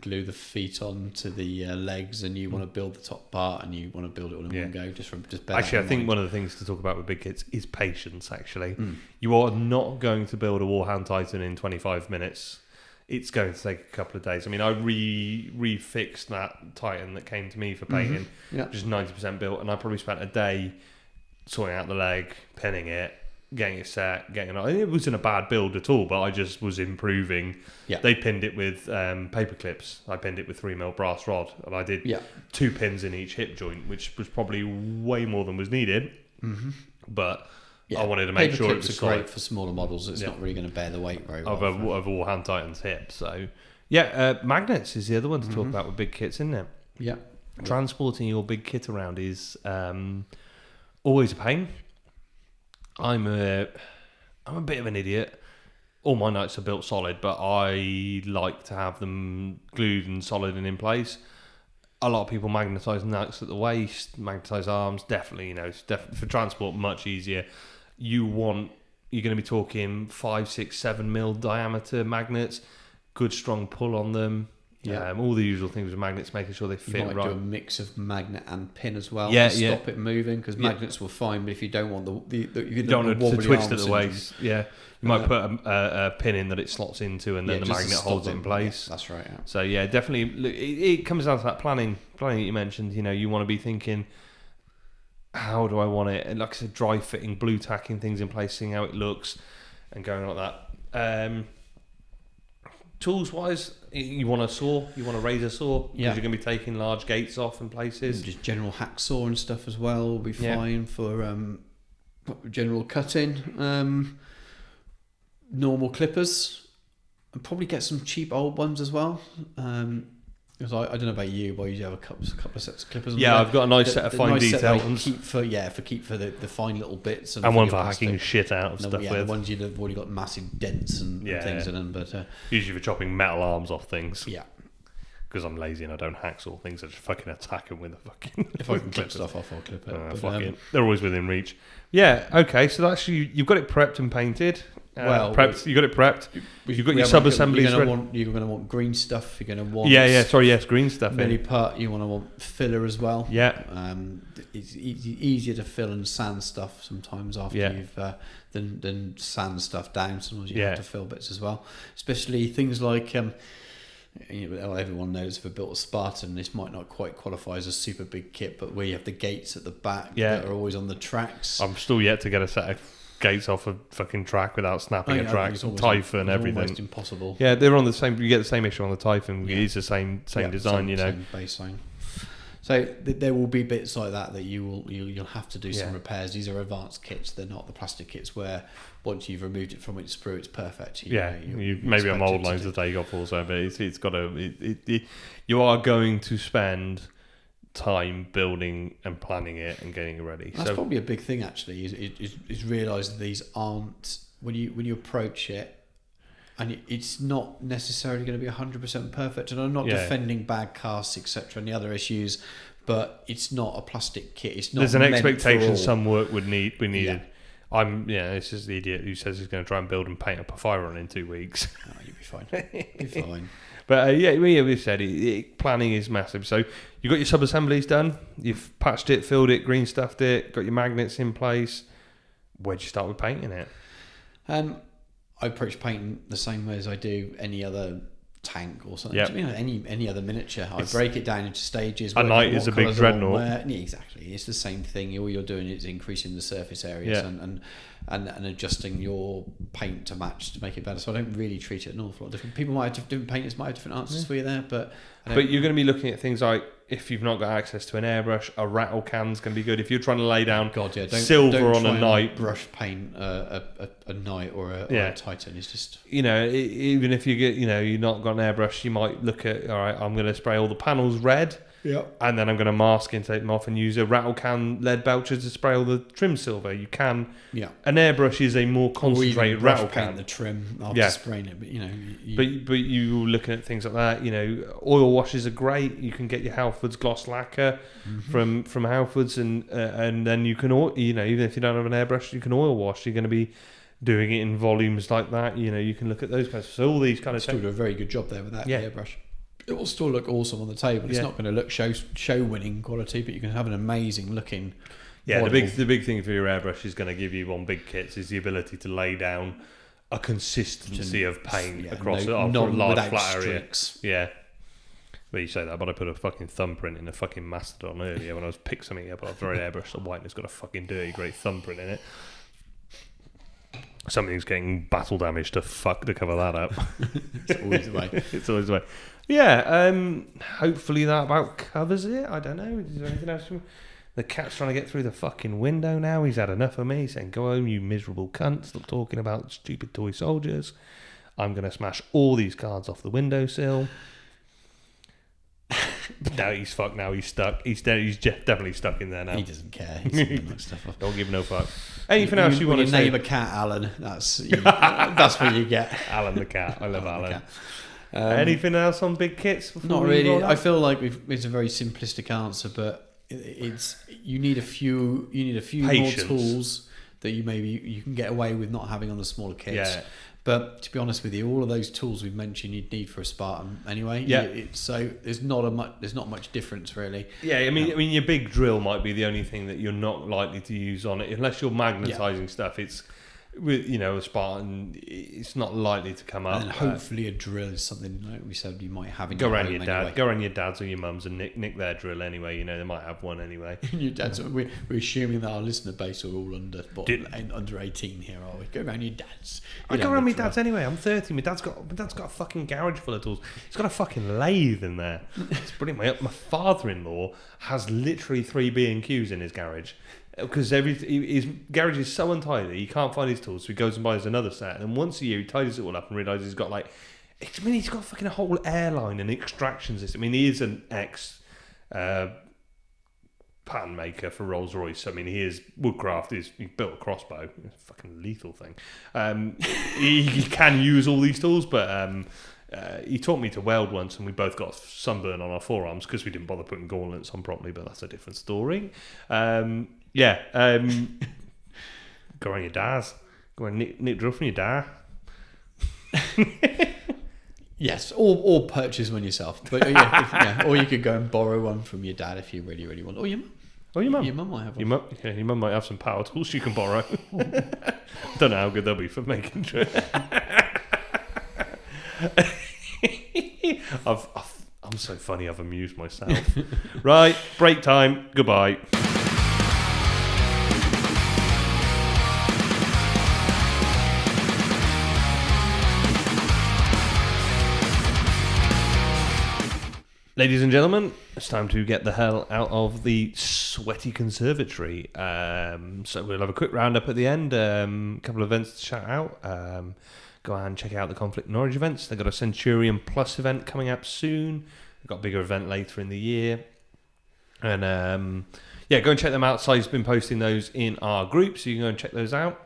glue the feet onto the legs and you want to build the top part and you want to build it all in one go, just actually, I think one of the things to talk about with big kits is patience. Actually, you are not going to build a wall hand tighten in 25 minutes. It's going to take a couple of days. I mean, I refixed that Titan that came to me for painting, which is 90% built, and I probably spent a day sorting out the leg, pinning it, getting it set, getting it on. It wasn't a bad build at all, but I just was improving. Yeah. They pinned it with paper clips. I pinned it with 3mm brass rod, and I did 2 pins in each hip joint, which was probably way more than was needed. But I wanted to make sure it was great for smaller models. It's not really going to bear the weight very well. Of all hand Titan's hips. So, magnets is the other one to talk about with big kits, isn't it? Yeah. Transporting your big kit around is always a pain. I'm a bit of an idiot. All my nuts are built solid, but I like to have them glued and solid and in place. A lot of people magnetise nuts at the waist, magnetise arms. Definitely, it's for transport much easier. You're going to be talking 5, 6, 7 mil diameter magnets, good strong pull on them. Yeah, all the usual things with magnets, making sure they fit right. You might do a mix of magnet and pin as well. To stop it moving, because magnets will fine, but if you don't want you don't want to twist at the waist. You might put a pin in that it slots into, and then the magnet holds it in place. That's right. Yeah. So definitely, it comes down to that planning that you mentioned. You want to be thinking, how do I want it? And like I said, dry fitting, blue tacking things in place, seeing how it looks, and going like that. Tools wise, you want a saw, you want a razor saw, because you're going to be taking large gates off in places. And just general hacksaw and stuff as well will be fine for general cutting. Normal clippers, and probably get some cheap old ones as well. Because I don't know about you, but you have a couple of sets of clippers. I've got a nice set of fine detail ones. Keep for the fine little bits, and one for hacking shit out of stuff with. The ones you'd have already got massive dents and things in them, but usually for chopping metal arms off things. Yeah, because I'm lazy and I don't hacksaw things. I just fucking attack them with a fucking. If I can clip stuff off, I'll clip it. They're always within reach. Yeah. Okay. So that's you've got it prepped and painted. prepped. You got it prepped. You've got your sub-assemblies You're ready. going to want green stuff. You're going to want green stuff. Milliput. You want to want filler as well. Yeah. It's easier to fill and sand stuff sometimes after you've than sand stuff down. Sometimes you have to fill bits as well, especially things like. Everyone knows if I built a Spartan, this might not quite qualify as a super big kit, but where you have the gates at the back that are always on the tracks. I'm still yet to get a set of gates off a fucking track without snapping a track. Typhon, everything. Almost impossible. Yeah, they're on the same. You get the same issue on the Typhon. It is the same design, same baseline. So there will be bits like that you'll have to do some repairs. These are advanced kits. They're not the plastic kits where once you've removed it from its sprue, it's perfect. You maybe on mold lines to take off also, but it's got you are going to spend time building and planning it and getting it ready. That's probably a big thing actually. Is realise that these aren't when you approach it. And it's not necessarily going to be 100% perfect. And I'm not defending bad casts, etc., and the other issues, but it's not a plastic kit. It's not. There's an expectation some work would be needed. It's just the idiot who says he's going to try and build and paint up a Firon in 2 weeks. Oh, you'll be fine. You're fine. But we said planning is massive. So you got your sub-assemblies done. You've patched it, filled it, green stuffed it, got your magnets in place. Where'd you start with painting it? I approach painting the same way as I do any other tank or something. Yep. Any other miniature. I break it down into stages. A knight is a big dreadnought. Yeah, exactly. It's the same thing. All you're doing is increasing the surface areas and adjusting your paint to match to make it better. So I don't really treat it an awful lot different. People might have different painters might have different answers for you there, but you're going to be looking at things like, if you've not got access to an airbrush, a rattle can's going to be good. If you're trying to lay down silver on a knight, brush paint a knight or a titan is just even if you get you're not got an airbrush, you might look at, all right, I'm going to spray all the panels red. And then I'm going to mask and take them off and use a rattle can lead belcher to spray all the trim silver. You can. An airbrush is a more concentrated rattle can. Paint the trim after spraying it, but but you're looking at things like that. Oil washes are great. You can get your Halfords gloss lacquer from Halfords, and then you can even if you don't have an airbrush, you can oil wash. You're going to be doing it in volumes like that. You can look at those kinds. So all these kind of still do a very good job there with that airbrush. It will still look awesome on the table. It's not going to look show winning quality, but you can have an amazing looking. Yeah, the big thing for your airbrush is going to give you on big kits is the ability to lay down a consistency of paint across a large flat area. Yeah. Well, you say that, but I put a fucking thumbprint in a fucking Mastodon earlier when I was picking something up after I airbrushed the white, and it's got a fucking dirty great thumbprint in it. Something's getting battle damage to cover that up. It's always the way. It's always the way. Yeah, hopefully that about covers it. I don't know. Is there anything else? The cat's trying to get through the fucking window now. He's had enough of me. He's saying, go home, you miserable cunt. Stop talking about stupid toy soldiers. I'm going to smash all these cards off the windowsill. Now he's fucked. Now he's stuck. He's definitely stuck in there now. He doesn't care. He's doing that stuff off. Don't give no fuck. Anything else you want to say? Name a cat Alan. That's what you get. Alan the cat. I love Alan. Anything else on big kits? Not really. I feel like it's a very simplistic answer, but you need a few more tools that you can get away with not having on the smaller kits. Yeah. But to be honest with you, all of those tools we've mentioned you'd need for a Spartan anyway. Yeah. So there's not much difference really. Yeah, I mean your big drill might be the only thing that you're not likely to use on it unless you're magnetizing stuff. It's with a Spartan, it's not likely to come up. And hopefully a drill is something like we said you might have in go your around home your dad, anyway. go around your dad's or your mum's and nick their drill anyway. They might have one anyway. Your dad's. We're assuming that our listener base are all under 18 here, are we? Go around your dad's. I go around my dad's anyway. I'm 30. My dad's got a fucking garage full of tools. He's got a fucking lathe in there. It's brilliant. My father-in-law has literally 3 B&Qs in his garage. Because his garage is so untidy, he can't find his tools, so he goes and buys another set. And once a year, he tidies it all up and realises he's got he's got fucking a whole airline and extraction system. I mean, he is an pattern maker for Rolls Royce. I mean, Woodcraft he built a crossbow, it's a fucking lethal thing. He can use all these tools, but he taught me to weld once, and we both got sunburn on our forearms because we didn't bother putting gauntlets on properly. But that's a different story. Go on your dad's. Go and nick draw from your dad. Yes, or purchase one yourself. But yeah, or you could go and borrow one from your dad if you really, really want. Or your mum. Or your mum. Your mum might have one. Your mum might have some power tools you can borrow. Don't know how good they'll be for making sure. I'm so funny, I've amused myself. Right, break time. Goodbye. Ladies and gentlemen, it's time to get the hell out of the sweaty conservatory. So we'll have a quick roundup at the end. A couple of events to shout out. Go and check out the Conflict Norwich events. They've got a Centurion Plus event coming up soon. They've got a bigger event later in the year. And go and check them out. Si's been posting those in our group, so you can go and check those out.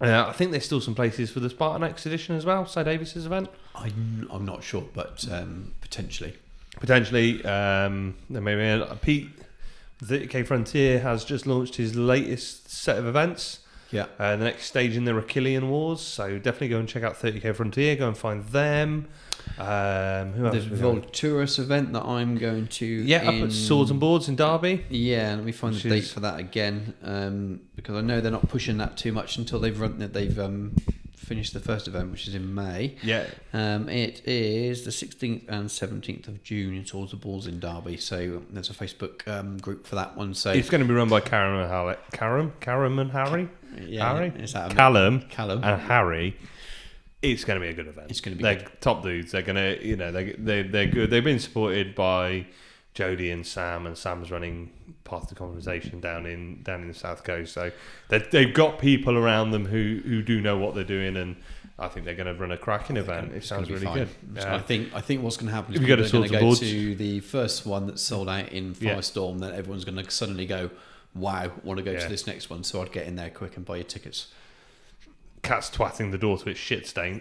I think there's still some places for the Spartan X edition as well, Si Davis's event. I'm not sure, but potentially. Potentially, maybe Pete, 30k Frontier has just launched his latest set of events. Yeah. The next stage in the Rakilian Wars. So definitely go and check out 30k Frontier. Go and find them. Who else? The Volturus event that I'm going to. Up at Swords and Boards in Derby. Yeah, let me find the date for that again, because I know they're not pushing that too much until they've finished the first event, which is in May. Yeah. It is the 16th and 17th of June in Swords and Balls in Derby. So there's a Facebook group for that one. So it's going to be run by Callum and Harry. Yeah, Harry. Is that Callum and Harry. It's going to be a good event. It's going to be. They're good. top dudes. They're going to, they're good. They've been supported by Jody and Sam, and Sam's running Path to Conversation down in the South Coast. So they've got people around them who do know what they're doing, and I think they're going to run a cracking event. It sounds really good. I think what's going to happen is if you people are going to go boards, to the first one that's sold out in Firestorm, then everyone's going to suddenly go, wow, I want to go to this next one. So I'd get in there quick and buy your tickets. Cat's twatting the door to its shit tub.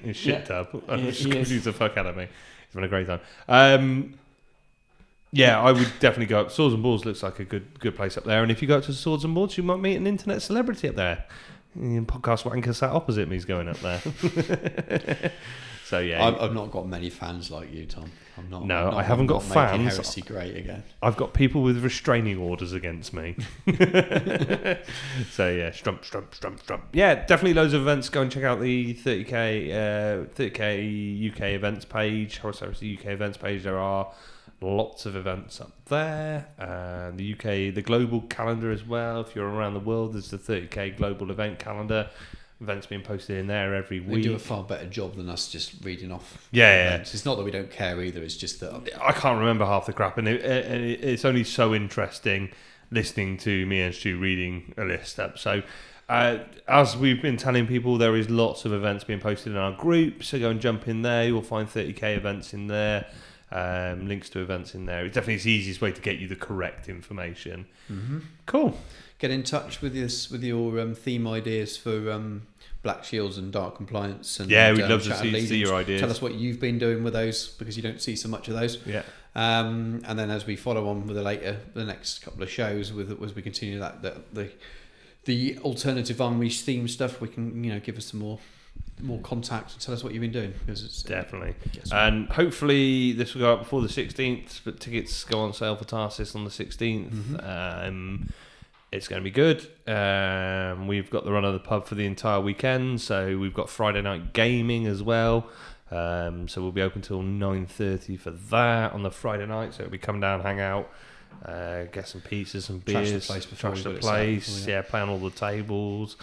Just confuse the fuck out of me. He's having a great time. I would definitely go up. Swords and Balls looks like a good place up there. And if you go up to Swords and Balls, you might meet an internet celebrity up there. Podcast Wanker sat opposite me is going up there. So yeah, I've not got many fans like you, Tom. I haven't got fans. Heresy great again. I've got people with restraining orders against me. So yeah, strump. Yeah, definitely loads of events. Go and check out the 30k UK events page. The UK events page. There are lots of events up there. The UK, the global calendar as well. If you're around the world, there's the 30k global event calendar. Events being posted in there every week. They do a far better job than us just reading off. Yeah. It's not that we don't care either. It's just that I can't remember half the crap, and it's only so interesting listening to me and Stu reading a list up. So, as we've been telling people, there is lots of events being posted in our group. So go and jump in there. You'll find 30k events in there. Links to events in there. It's definitely the easiest way to get you the correct information. Mm-hmm. Cool. Get in touch with us with your theme ideas for Black Shields and Dark Compliance. And, we'd love to see your ideas. Tell us what you've been doing with those, because you don't see so much of those. Yeah. And then as we follow on with the next couple of shows, as we continue the alternative armies theme stuff, we can give us some more contact and tell us what you've been doing, because it's definitely. And hopefully this will go out before the 16th, but tickets go on sale for Tarsus on the 16th. Mm-hmm. It's going to be good. We've got the run of the pub for the entire weekend, so we've got Friday night gaming as well. So we'll be open till 9:30 for that on the Friday night. So it'll be come down, hang out, get some pizzas, some beers, trash the place. Play on all the tables.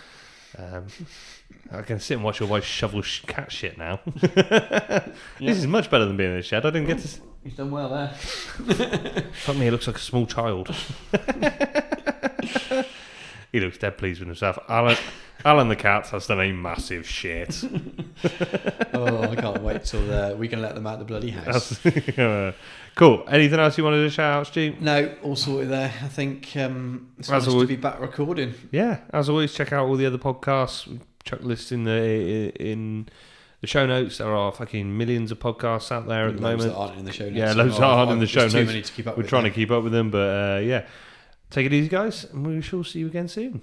I can sit and watch your wife shovel cat shit now. This is much better than being in the shed. I didn't get to. He's done well there. Fuck me, he looks like a small child. He looks dead pleased with himself. Alan the cat has done a massive shit. I can't wait till we can let them out the bloody house. Cool. Anything else you wanted to shout out, Stu? No, all sorted there. I think it's nice to be back recording. Yeah, as always, check out all the other podcasts. Chuck lists in the show notes. There are fucking millions of podcasts out there at the moment. That aren't in the show notes. Yeah, loads that aren't in the show notes. Too many to keep up with. We're trying to keep up with them, but yeah. Take it easy, guys, and we shall see you again soon.